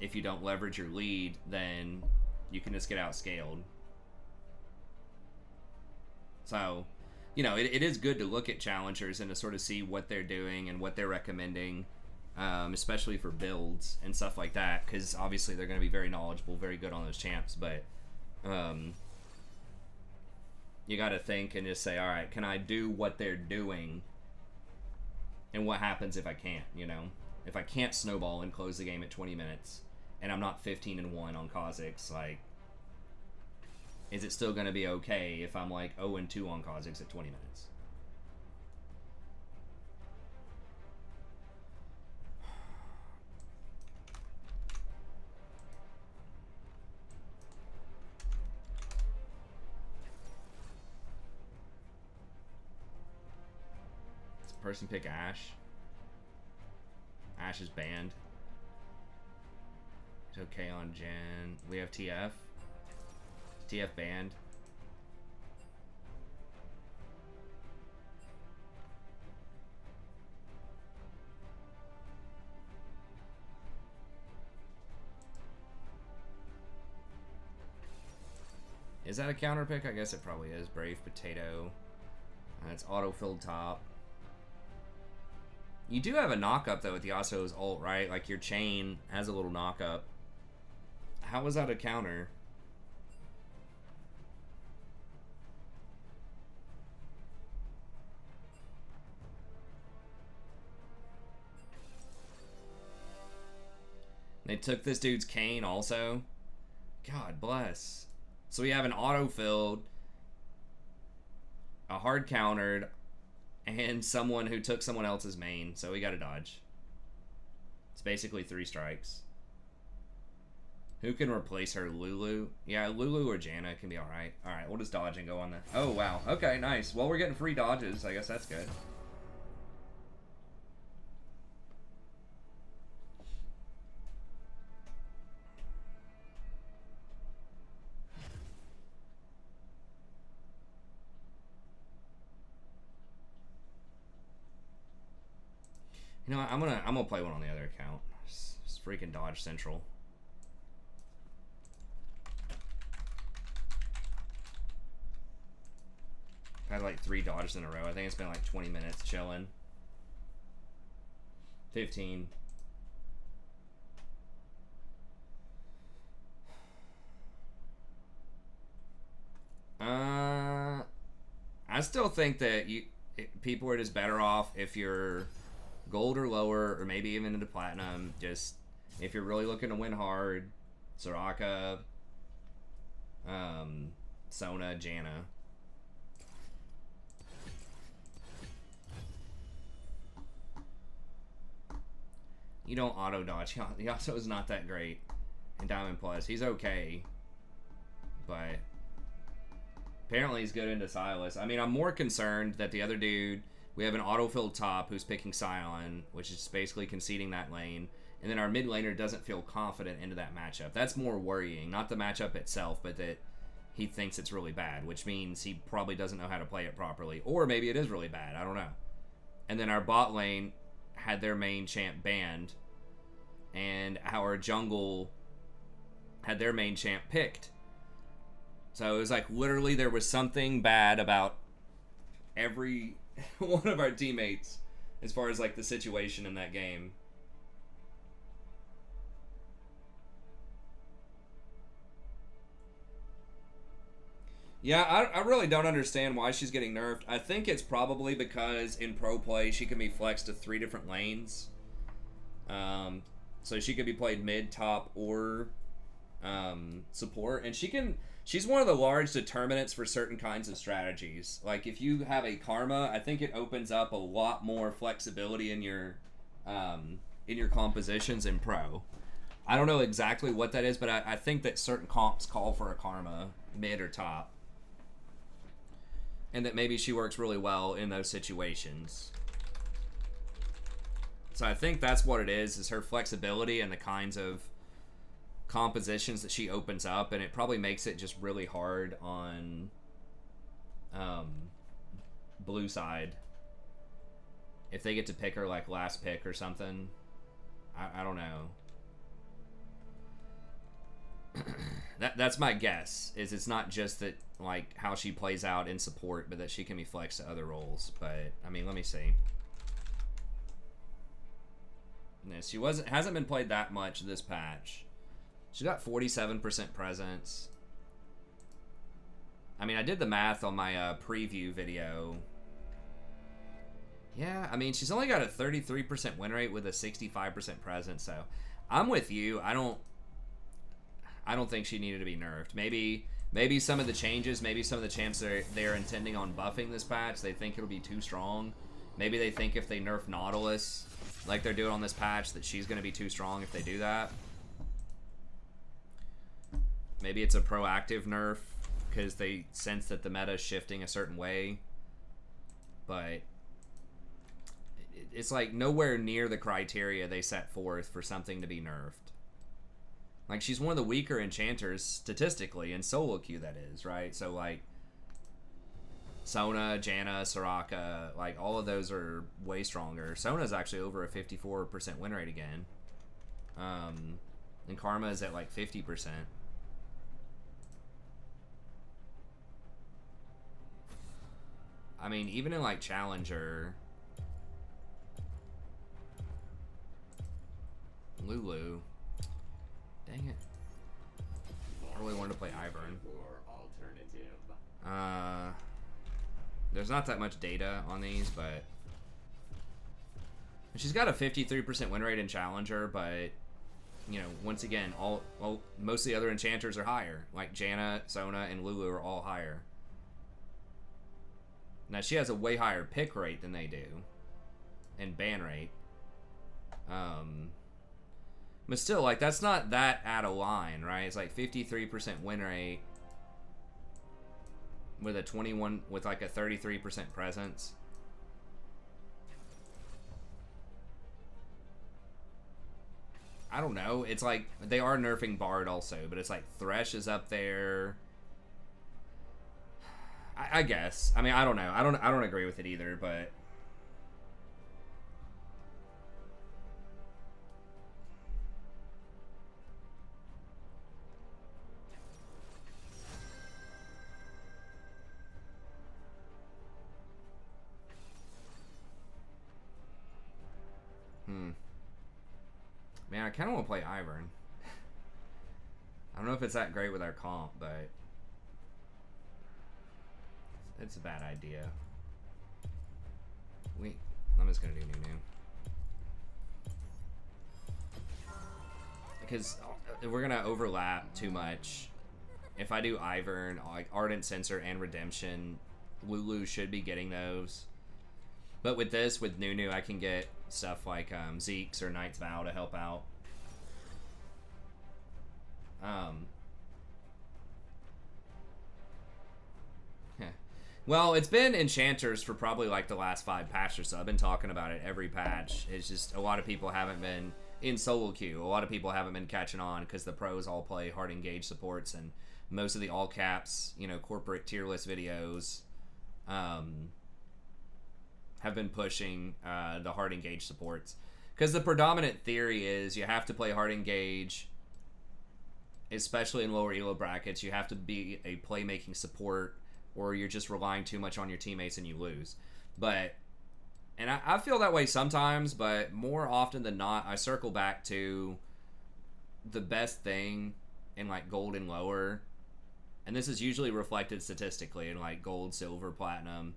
if you don't leverage your lead, then you can just get outscaled. So, you know, it is good to look at challengers and to sort of see what they're doing and what they're recommending. especially for builds and stuff like that, because obviously they're going to be very knowledgeable, very good on those champs, but you got to think and just say, all right, can I do what they're doing, and what happens if I can't, you know? If I can't snowball and close the game at 20 minutes, and I'm not 15-1 on Kha'Zix, like, is it still going to be okay if I'm like 0-2 on Kha'Zix at 20 minutes? Does the person pick Ashe? Ashe is banned. It's okay on Jen. We have TF. TF banned. Is that a counter pick? I guess it probably is. Brave Potato. It's auto-filled top. You do have a knock-up, though, with the Yasuo's ult, right? Like, your chain has a little knock-up. How was that a counter? They took this dude's cane also. God bless. So we have an auto-filled, a hard countered, and someone who took someone else's main. So we gotta dodge. It's basically 3 strikes. Who can replace her? Lulu? Yeah, Lulu or Janna can be alright. Alright, we'll just dodge and go on the... Oh, wow. Okay, nice. Well, we're getting free dodges. I guess that's good. You know what? I'm gonna play one on the other account. Just freaking dodge central. I've had like 3 dodges in a row. I think it's been like 20 minutes chilling. 15. I still think that people are just better off if you're gold or lower, or maybe even into platinum. Just if you're really looking to win hard, Soraka, Sona, Janna. You don't auto dodge. Yasuo is not that great in Diamond Plus. He's okay, but apparently he's good into Silas. I mean, I'm more concerned that the other dude, we have an auto-filled top who's picking Sion, which is basically conceding that lane, and then our mid laner doesn't feel confident into that matchup. That's more worrying. Not the matchup itself, but that he thinks it's really bad, which means he probably doesn't know how to play it properly. Or maybe it is really bad. I don't know. And then our bot lane had their main champ banned, and our jungle had their main champ picked. So it was like literally there was something bad about every one of our teammates as far as like the situation in that game. Yeah, I really don't understand why she's getting nerfed. I think it's probably because in pro play she can be flexed to 3 different lanes. So she could be played mid, top, or support, and she's one of the large determinants for certain kinds of strategies. Like if you have a Karma, I think it opens up a lot more flexibility in your compositions in pro. I don't know exactly what that is, but I think that certain comps call for a Karma mid or top, and that maybe she works really well in those situations. So I think that's what it is her flexibility and the kinds of compositions that she opens up, and it probably makes it just really hard on blue side if they get to pick her like last pick or something. I don't know. That's my guess, is it's not just that like how she plays out in support, but that she can be flexed to other roles. But I mean, let me see. She hasn't been played that much this patch. She got 47% presence. I mean, I did the math on my preview video. Yeah, I mean, she's only got a 33% win rate with a 65% presence, so I'm with you. I don't think she needed to be nerfed. Maybe some of the changes, maybe some of the champs they're intending on buffing this patch, they think it'll be too strong. Maybe they think if they nerf Nautilus, like they're doing on this patch, that she's going to be too strong if they do that. Maybe it's a proactive nerf because they sense that the meta is shifting a certain way. But it's like nowhere near the criteria they set forth for something to be nerfed. Like, she's one of the weaker enchanters statistically in solo queue, that is, right? So like Sona, Janna, Soraka, like all of those are way stronger. Sona's actually over a 54% win rate again. And Karma is at like 50%. I mean, even in like Challenger, Lulu. Dang it. I really wanted to play Ivern. There's not that much data on these, but she's got a 53% win rate in Challenger, but you know, once again, most of the other enchanters are higher. Like Janna, Sona, and Lulu are all higher. Now she has a way higher pick rate than they do, and ban rate. But still, like, that's not that out of line, right? It's like 53% win rate with a 21 with like a 33% presence. I don't know. It's like they are nerfing Bard also, but it's like Thresh is up there. I guess. I mean, I don't know. I don't agree with it either, but man, I kind of want to play Ivern. I don't know if it's that great with our comp, but it's a bad idea. I'm just gonna do Nunu. Because if we're gonna overlap too much, if I do Ivern, like Ardent Censor and Redemption, Lulu should be getting those. But with this, with Nunu, I can get stuff like Zeke's or Knight's Vow to help out. Well, it's been Enchanters for probably like the last 5 patches, so I've been talking about it every patch. It's just a lot of people haven't been in solo queue. A lot of people haven't been catching on because the pros all play hard engage supports, and most of the all caps, you know, corporate tier list videos have been pushing the hard engage supports. Because the predominant theory is you have to play hard engage, especially in lower elo brackets. You have to be a playmaking support, or you're just relying too much on your teammates and you lose. And I feel that way sometimes, but more often than not, I circle back to the best thing in like gold and lower, and this is usually reflected statistically in like gold, silver, platinum,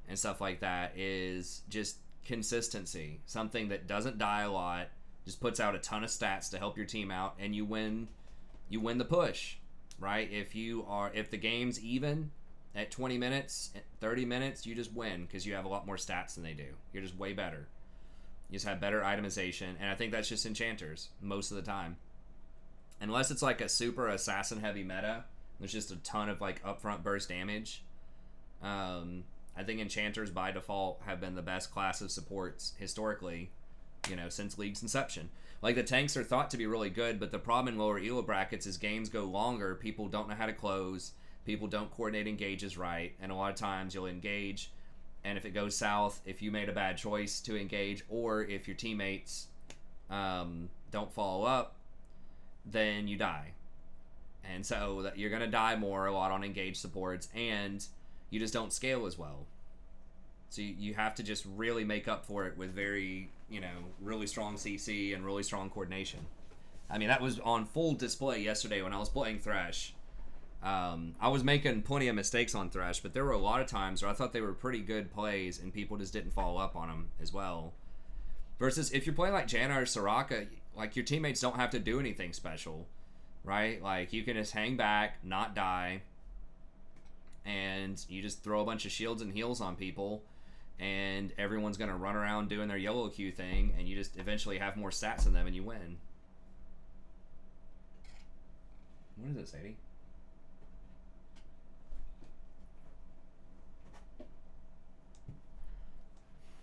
and stuff like that, is just consistency. Something that doesn't die a lot, just puts out a ton of stats to help your team out, and you win the push, right? If the game's even at 20 minutes, 30 minutes, you just win because you have a lot more stats than they do. You're just way better. You just have better itemization, and I think that's just Enchanters most of the time. Unless it's like a super assassin heavy meta, there's just a ton of like upfront burst damage. I think Enchanters by default have been the best class of supports historically, you know, since League's inception. Like, the tanks are thought to be really good, but the problem in lower elo brackets is games go longer, people don't know how to close, people don't coordinate engages right, and a lot of times you'll engage, and if it goes south, if you made a bad choice to engage, or if your teammates don't follow up, then you die. And so you're going to die more a lot on engaged supports, and you just don't scale as well. So you have to just really make up for it with very, you know, really strong CC and really strong coordination. I mean, that was on full display yesterday when I was playing Thresh. I was making plenty of mistakes on Thresh, but there were a lot of times where I thought they were pretty good plays and people just didn't follow up on them as well. Versus if you're playing like Janna or Soraka, like your teammates don't have to do anything special, right? Like you can just hang back, not die, and you just throw a bunch of shields and heals on people, and everyone's going to run around doing their yellow Q thing, and you just eventually have more stats than them and you win. What is it, Sadie?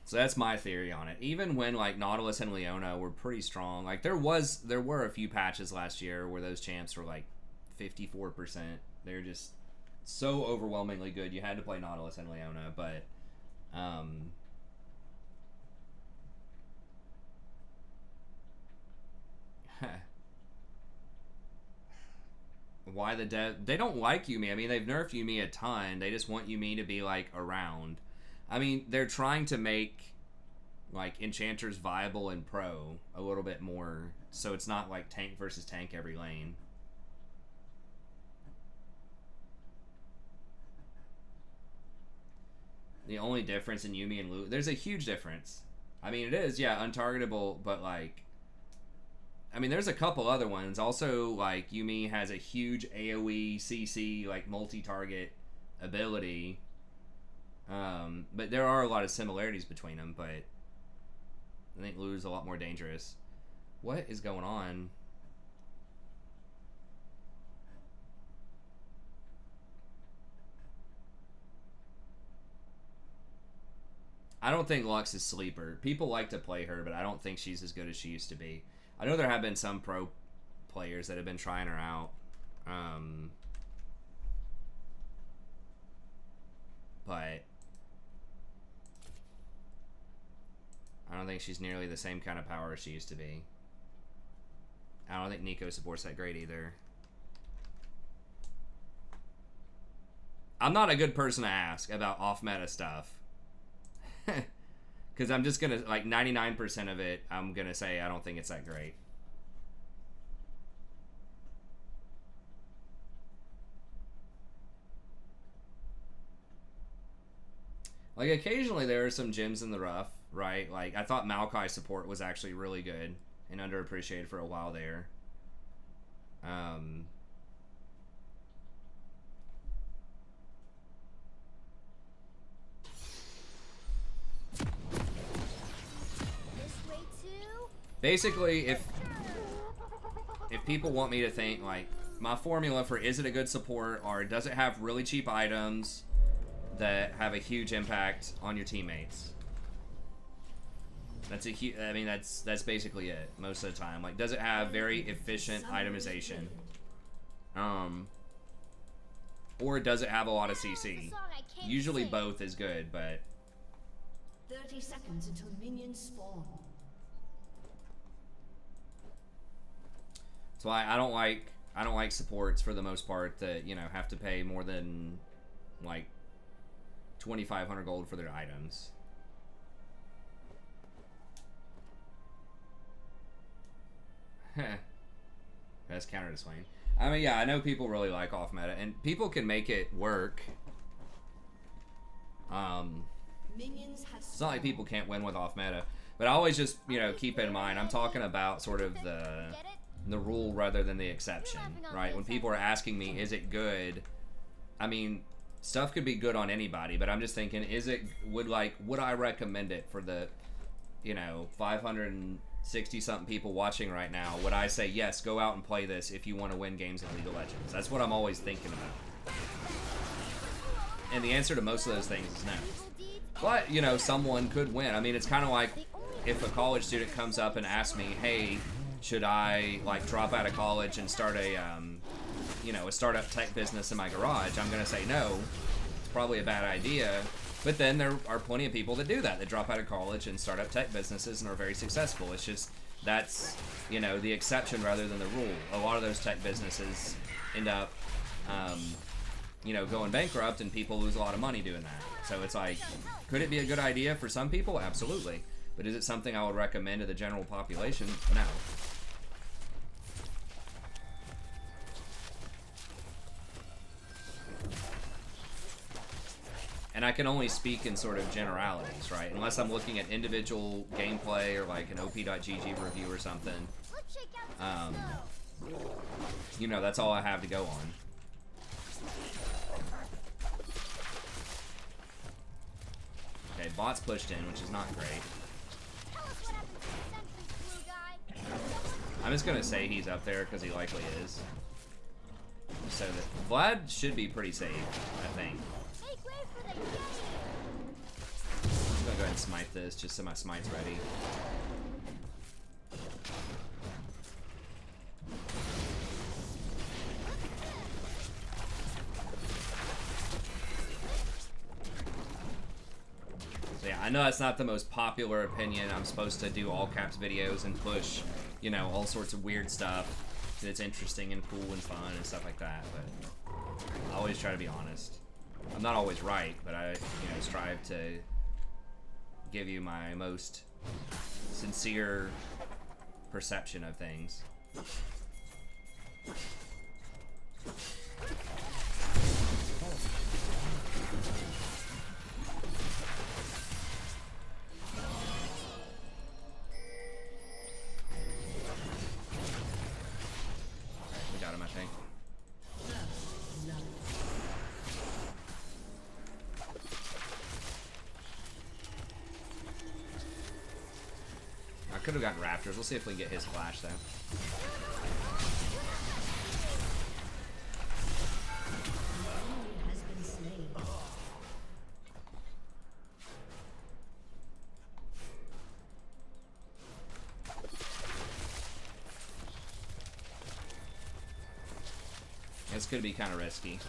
So that's my theory on it. Even when like Nautilus and Leona were pretty strong, like there were a few patches last year where those champs were like 54%. They're just so overwhelmingly good. You had to play Nautilus and Leona, but why the dev? They don't like Yuumi. I mean, they've nerfed Yuumi a ton. They just want Yuumi to be like around. I mean, they're trying to make like Enchanters viable in pro a little bit more, so it's not like tank versus tank every lane. The only difference in Yuumi and Lu, there's a huge difference. I mean, it is, yeah, untargetable, but like, I mean, there's a couple other ones. Also, like, Yuumi has a huge AoE, CC, like, multi-target ability. But there are a lot of similarities between them, but I think Lu's a lot more dangerous. What is going on? I don't think Lux is sleeper. People like to play her, but I don't think she's as good as she used to be. I know there have been some pro players that have been trying her out. But I don't think she's nearly the same kind of power as she used to be. I don't think Nico supports that great either. I'm not a good person to ask about off-meta stuff. Because I'm just going to, like, 99% of it, I'm going to say I don't think it's that great. Like, occasionally there are some gems in the rough, right? Like, I thought Maokai support was actually really good and underappreciated for a while there. Basically, if people want me to think, like, my formula for is it a good support or does it have really cheap items that have a huge impact on your teammates? That's a huge, I mean, that's basically it most of the time. Like, does it have very efficient itemization? Or does it have a lot of CC? Usually both is good, but 30 seconds until minions spawn. so I don't like supports for the most part that, you know, have to pay more than like 2,500 gold for their items. Best counter to Swain. I mean, yeah, I know people really like off meta, and people can make it work. It's not like people can't win with off meta, but I always just, you know, keep in mind I'm talking about sort of the rule rather than the exception, right? When people are asking me, is it good? I mean, stuff could be good on anybody, but I'm just thinking, would I recommend it for the, you know, 560 something people watching right now? Would I say, yes, go out and play this if you want to win games in League of Legends? That's what I'm always thinking about. And the answer to most of those things is no. But, you know, someone could win. I mean, it's kind of like if a college student comes up and asks me, hey, should I, like, drop out of college and start a, you know, a startup tech business in my garage? I'm going to say no. It's probably a bad idea. But then there are plenty of people that do that. They drop out of college and start up tech businesses and are very successful. It's just, that's, you know, the exception rather than the rule. A lot of those tech businesses end up you know, going bankrupt, and people lose a lot of money doing that. So it's like, could it be a good idea for some people? Absolutely. But is it something I would recommend to the general population? No. And I can only speak in sort of generalities, right? Unless I'm looking at individual gameplay or like an op.gg review or something. Let's shake out some snow. You know, that's all I have to go on. Okay, bot's pushed in, which is not great. Tell us what happened to the sentries, blue guy. I'm just gonna say he's up there because he likely is. So that Vlad should be pretty safe, I think. Make way for the Yeti. I'm gonna go ahead and smite this just so my smite's ready. So yeah, I know that's not the most popular opinion. I'm supposed to do all caps videos and push, you know, all sorts of weird stuff that's interesting and cool and fun and stuff like that, but I always try to be honest. I'm not always right, but I, you know, strive to give you my most sincere perception of things. We got him, I think. I could have gotten Raptors. We'll see if we can get his flash though. Has been slain. This could be kind of risky.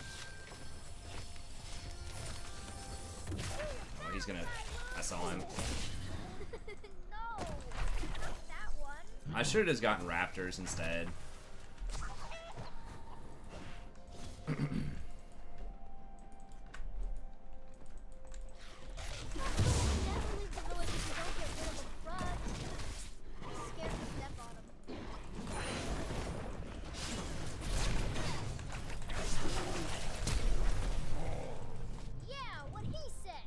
Oh, he's gonna. I saw him. No, not that one. I should have just gotten Raptors instead. Never leave the village if you don't get rid of a frog. I'm scared to step on him. Yeah, what he said.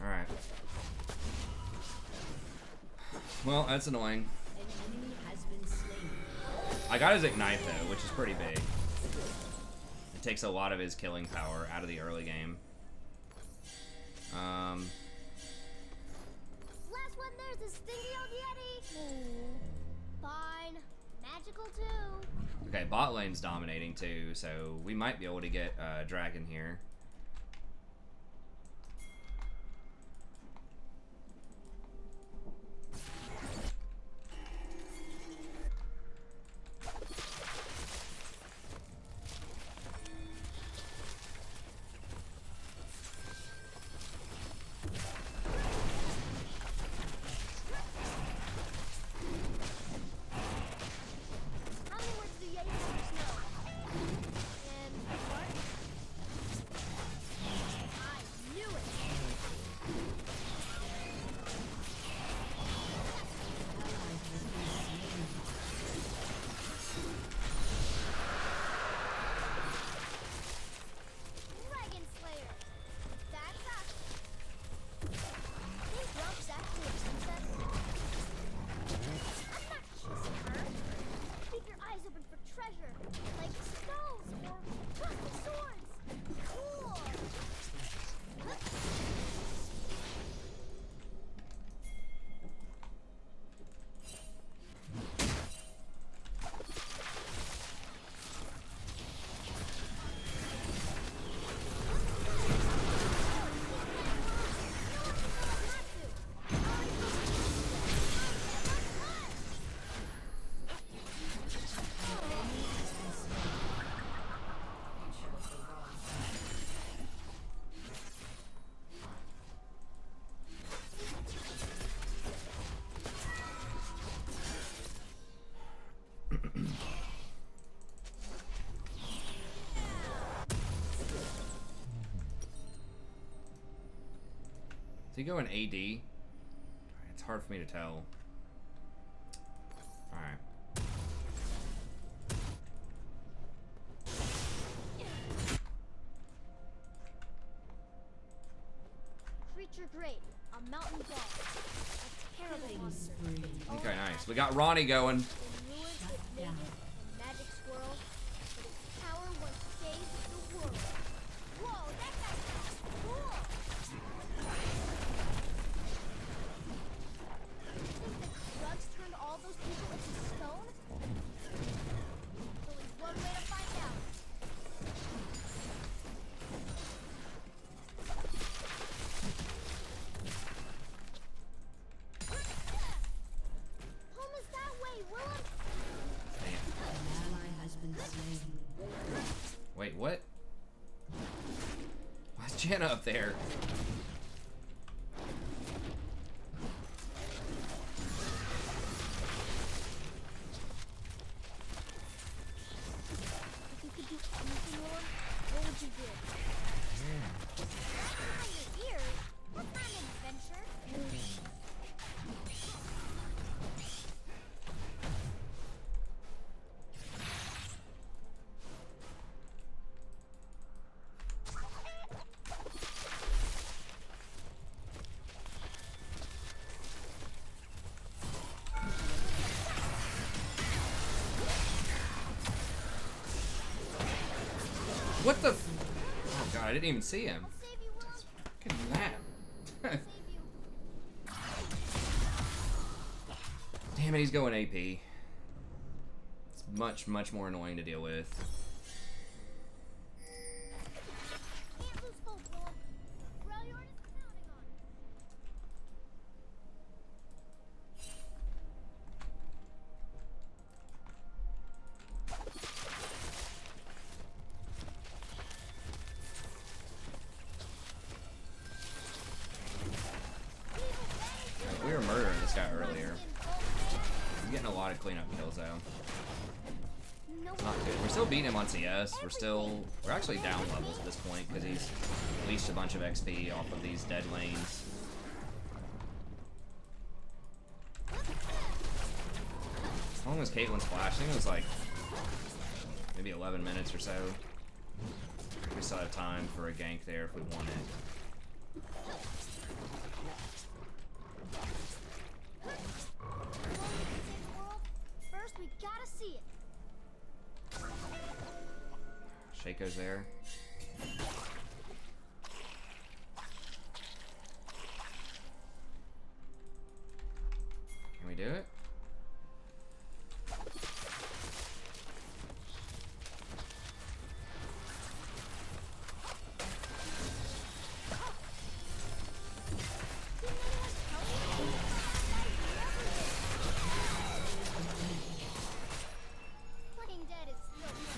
Alright. Well, that's annoying. An enemy has been slain. I got his Ignite though, which is pretty big. It takes a lot of his killing power out of the early game. Last one there's a stingy old Yeti. Fine. Magical too. Okay, bot lane's dominating too, so we might be able to get Dragon here. How many words do Yetis know? And what? Is he going AD? It's hard for me to tell. Alright. Creature great, a mountain ball. A terrible monster. Okay, nice. We got Ronnie going. In ruins it made it a magic swirl, but its power once saved the world. Whoa, that guy's cool! Think the drugs turned all those people into stone? Only one way to find out. Home is that way, Willem! An ally has been slain. Wait, what? Why's Janna up there? If you could do anything, Willem, what would you do? Ah, your ears! That's not an adventure! What the? Oh god, I didn't even see him. I'll save you, Willem! Look at that. Save you. Damn it, he's going AP. It's much, much more annoying to deal with. Can't lose hope, Willem. Freljord is counting on us. We were murdering this guy earlier. We're getting a lot of cleanup kills though. Not good. We're still beating him on CS. We're actually down levels at this point because he's leached a bunch of XP off of these dead lanes. As long as Caitlyn's flashing, it was like maybe 11 minutes or so. We still have time for a gank there if we want it. First, we gotta see it. Shaco's there. Can we do it? Playing dead is still fun.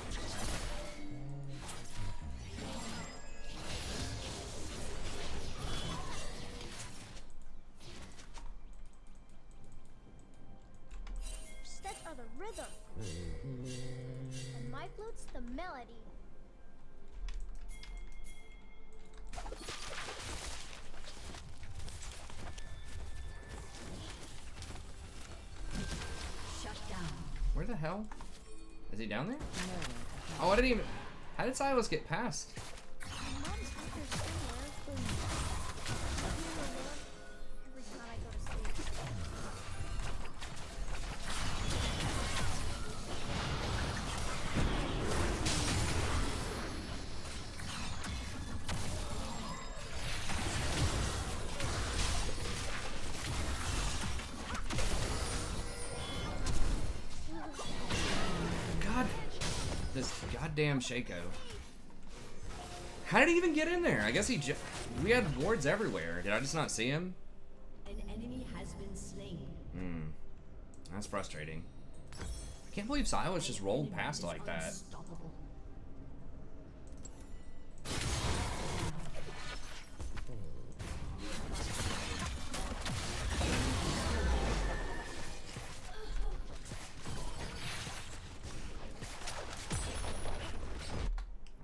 Steps are the rhythm, and my flute's the melody. Shut down. Where the hell? Is he down there? Oh, I didn't even... How did Silas get past? My mom's up here somewhere, but every time I go to sleep. God. This goddamn Shaco. How did he even get in there? I guess he just... We had wards everywhere. Did I just not see him? An enemy has been slain. That's frustrating. I can't believe Silas just rolled past like that. Unstoppable.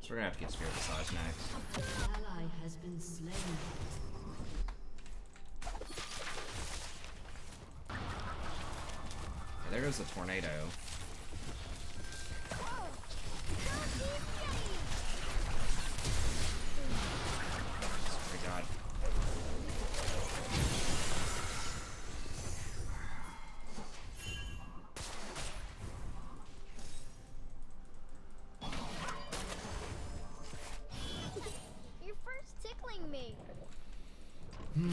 So we're gonna have to get Spirit Massage next. Ally has been slain. there goes the tornado. Oh my god. You're first tickling me. An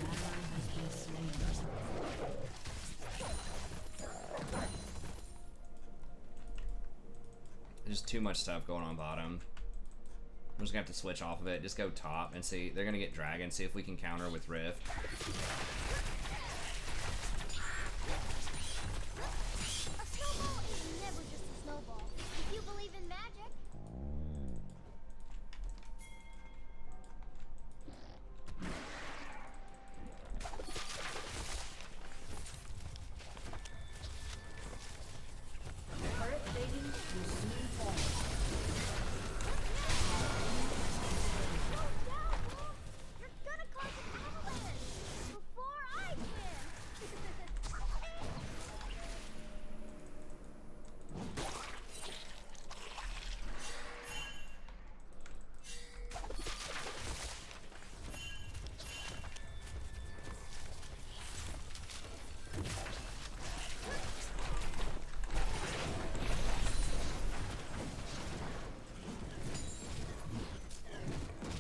ally has been slain. There's too much stuff going on bottom. I'm just gonna have to switch off of it. Just go top and see. They're gonna get dragon. See if we can counter with Rift. A snowball is never just a snowball. If you believe in magic. Turret plating will soon fall. Go down, Wolf! You're gonna cause an avalanche before I can.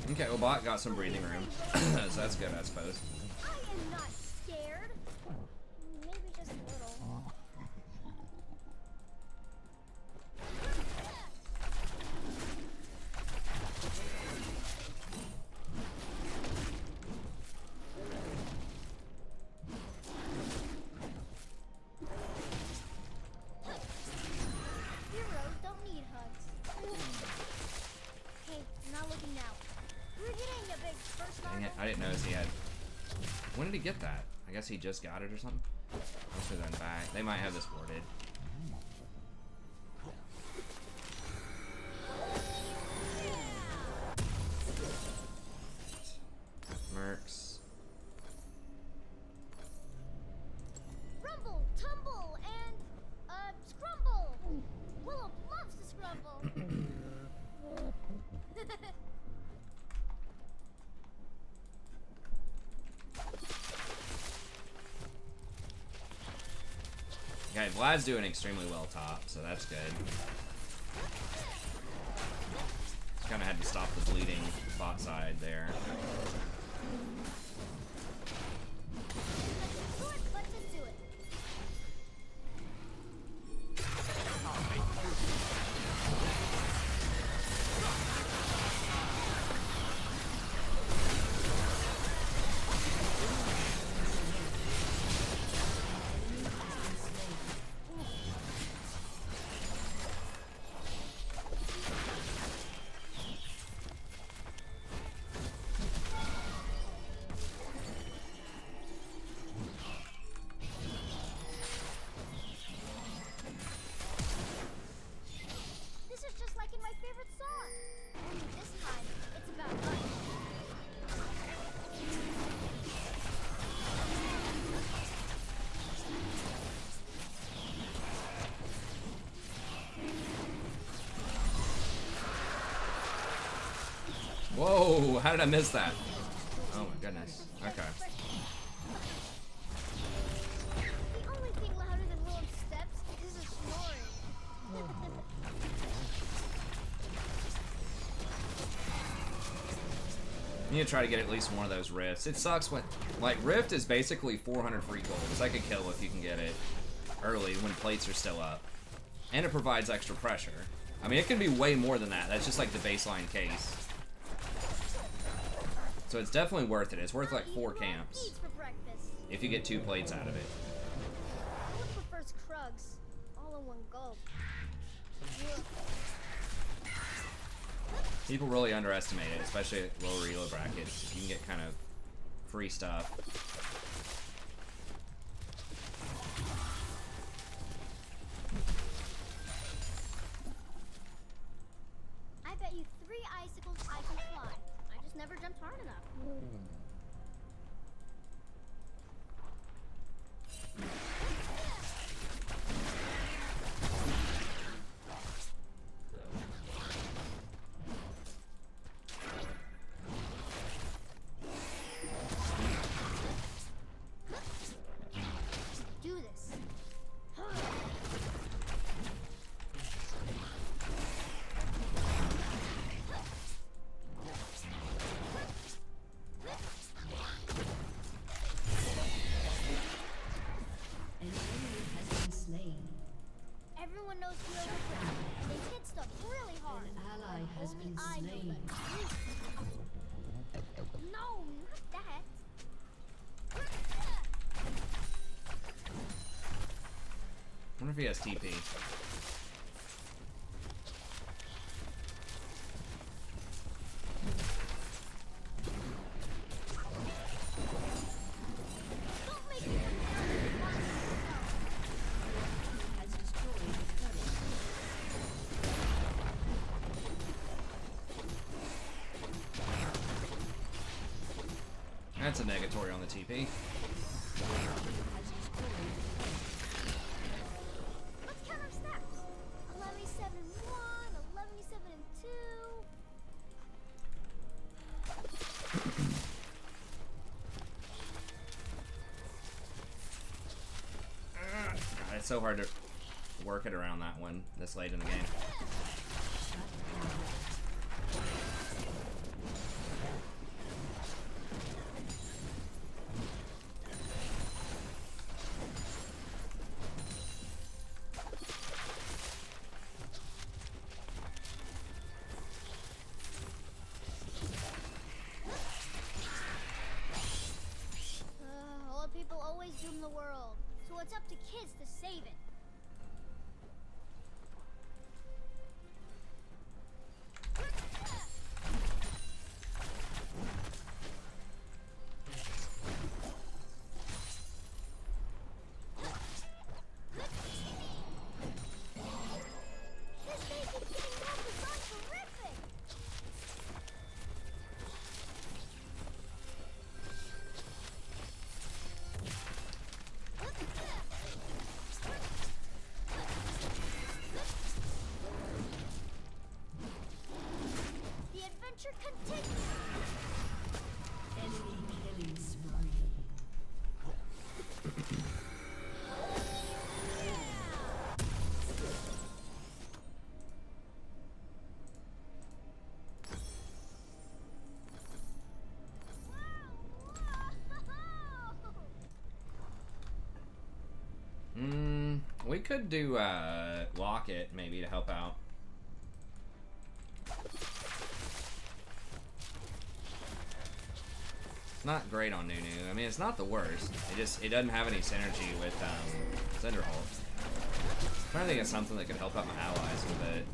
Okay, well, bot got some breathing room, so that's good, I suppose. I am not scared. Maybe just a little. Heroes don't need hugs. Hey, I'm not looking now. We're getting a big first Dang it, level. I didn't notice he had. When did he get that? I guess he just got it or something. Must have been back. They might have this warded. Mercs. Rumble, tumble, and scrumble. Willow loves to scrumble. Okay, Vlad's doing extremely well top, so that's good. Just kind of had to stop the bleeding bot side there. Short, but to do it. This is just like in my favorite song. Only this time, it's about us. Whoa, how did I miss that? Oh my goodness. Okay. The only thing louder than Willem's steps is his snoring. You need to try to get at least one of those rifts. It sucks when, like, rift is basically 400 free gold. It's like a kill if you can get it early when plates are still up. And it provides extra pressure. I mean, it can be way more than that. That's just like the baseline case. So it's definitely worth it. It's worth like 4 camps Eats for breakfast. if you get 2 plates out of it. Willem prefers Krugs, all in one gulp. People really underestimate it, especially at lower elo brackets. You can get kind of free stuff. wonder if he has TP. Don't make me Has destroyed a turret. That's a negatory on the TP. Has destroyed a turret. Let's count our snaps. 11-7 and 1, 11-7 and 2. God, it's so hard to work it around that one this late in the game. Old people always doom the world, so it's up to kids to save it. This thing keeps getting more sonic. The adventure continues. Enemy killing spree. We could do Locket maybe to help out. It's not great on Nunu. I mean, it's not the worst. It doesn't have any synergy with Cinderhulk. I'm trying to think of something that could help out my allies a little bit.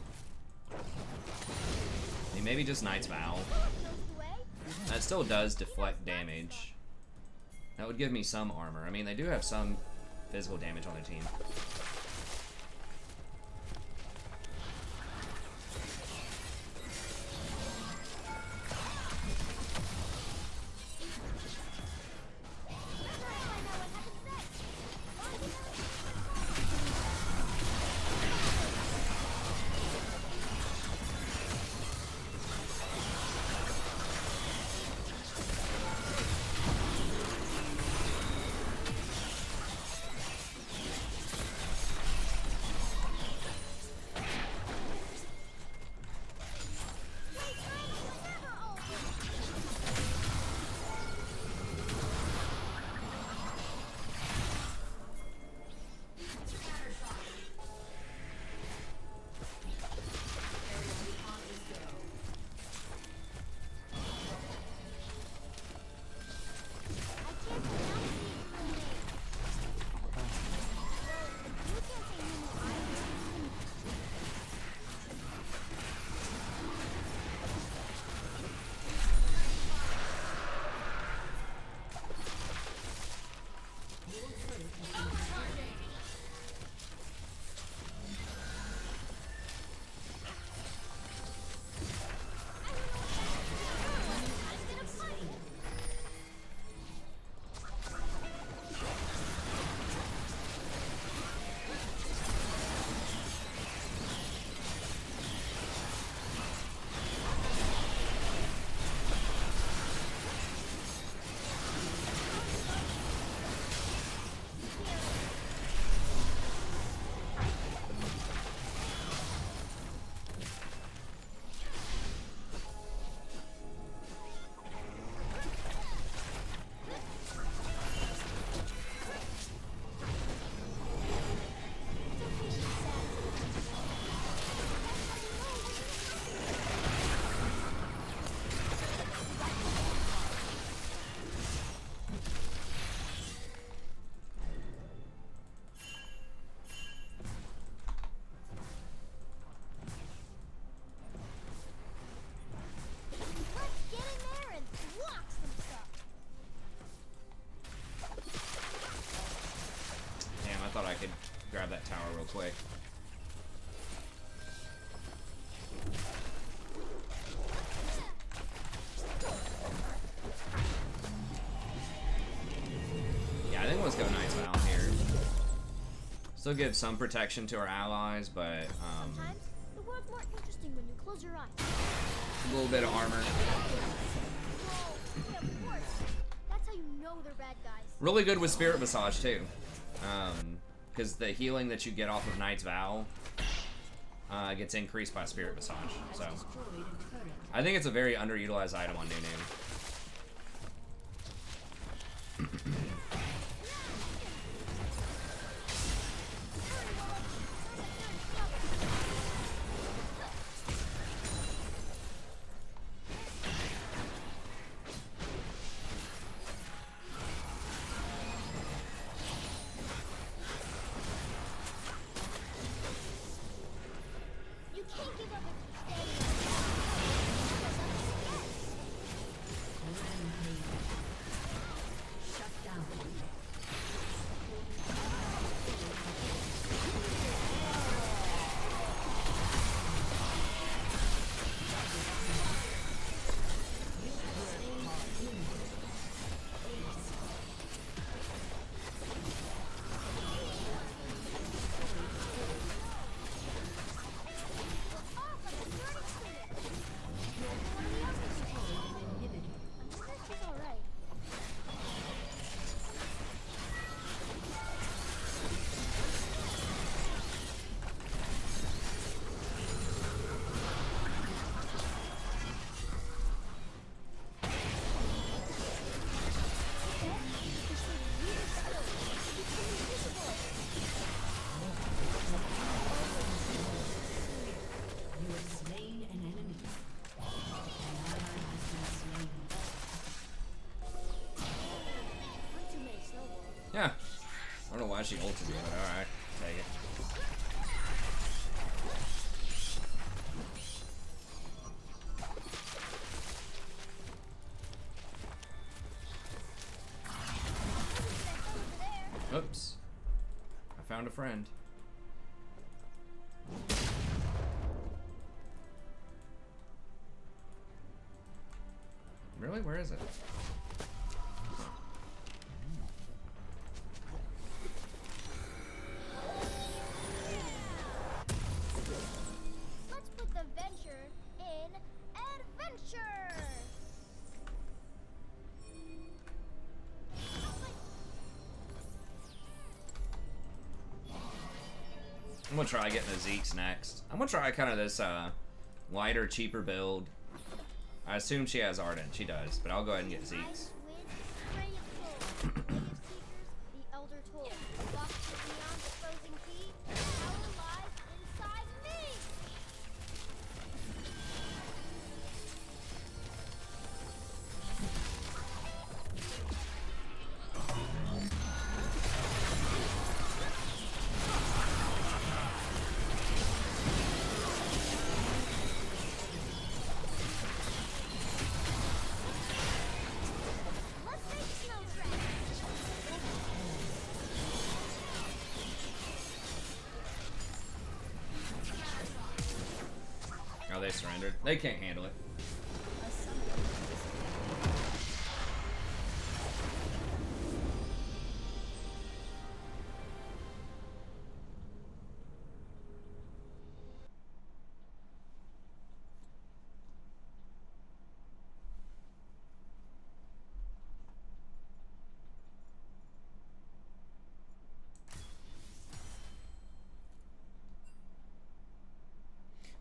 I mean, maybe just Knight's Vow. That still does deflect damage. That would give me some armor. I mean, they do have some physical damage on their team. could grab that tower real quick. Yeah, I think let's go Knight's Vow here. Still give some protection to our allies, but Sometimes the world's more interesting when you close your eyes. a little bit of armor. Yeah, of course. That's how you know they're bad guys. Really good with Spirit Massage too, because the healing that you get off of Knight's Vow gets increased by Spirit Massage. So I think it's a very underutilized item on Nunu. You can't give up if you stay. Shut down. She's alright. You have slain an enemy. An ally has been slain. One too many snowballs. Yeah. I don't know why she ulted me, but alright. Take it. Oops. I found a friend. Really? Where is it? Let's put the venture in adventure. I'm gonna try getting the Zeke's next. I'm gonna try kind of this lighter, cheaper build. I assume she has Ardent. She does, but I'll go ahead and get Zeke's. With Ray of Soul, Lady of Seekers, the Elder Toll, Box of Neon's Frozen Key, power lies inside me. Let's make snow tracks. Oh, they surrendered. They can't handle it.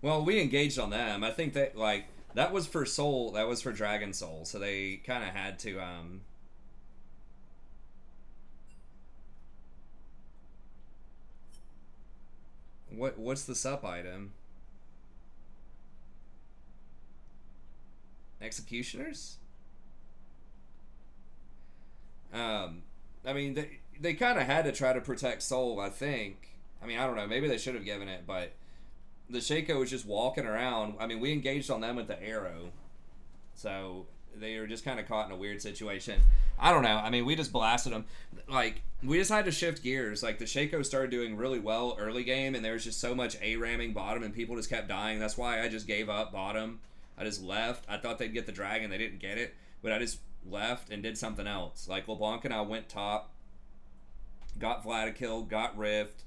Well, we engaged on them. I think that like that was for Soul, that was for Dragon Soul, so they kind of had to what's the sup item? Executioners? I mean, they kind of had to try to protect Soul, I think. I mean, I don't know. Maybe they should have given it, but the Shaco was just walking around. I mean, we engaged on them with the arrow. So they were just kind of caught in a weird situation. I don't know. I mean, we just blasted them. Like, we just had to shift gears. Like, the Shaco started doing really well early game, and there was just so much A-ramming bottom, and people just kept dying. That's why I just gave up bottom. I just left. I thought they'd get the dragon. They didn't get it. But I just left and did something else. Like, LeBlanc and I went top, got Vlad a kill, got Rift,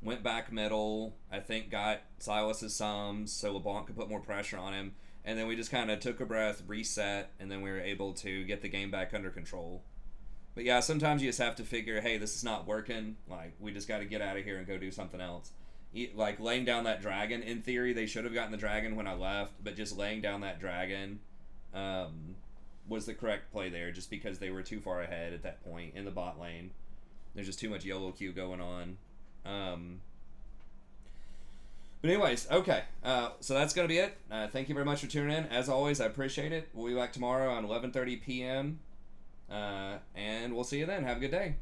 went back middle, I think got Silas's sums so LeBlanc could put more pressure on him. And then we just kind of took a breath, reset, and then we were able to get the game back under control. But yeah, sometimes you just have to figure, hey, this is not working. Like, we just got to get out of here and go do something else. Like, laying down that dragon, in theory, they should have gotten the dragon when I left, but just laying down that dragon was the correct play there, just because they were too far ahead at that point in the bot lane. There's just too much YOLO queue going on. But anyways, okay. So that's going to be it. Thank you very much for tuning in. As always, I appreciate it. We'll be back tomorrow on 11:30 p.m. And we'll see you then. Have a good day.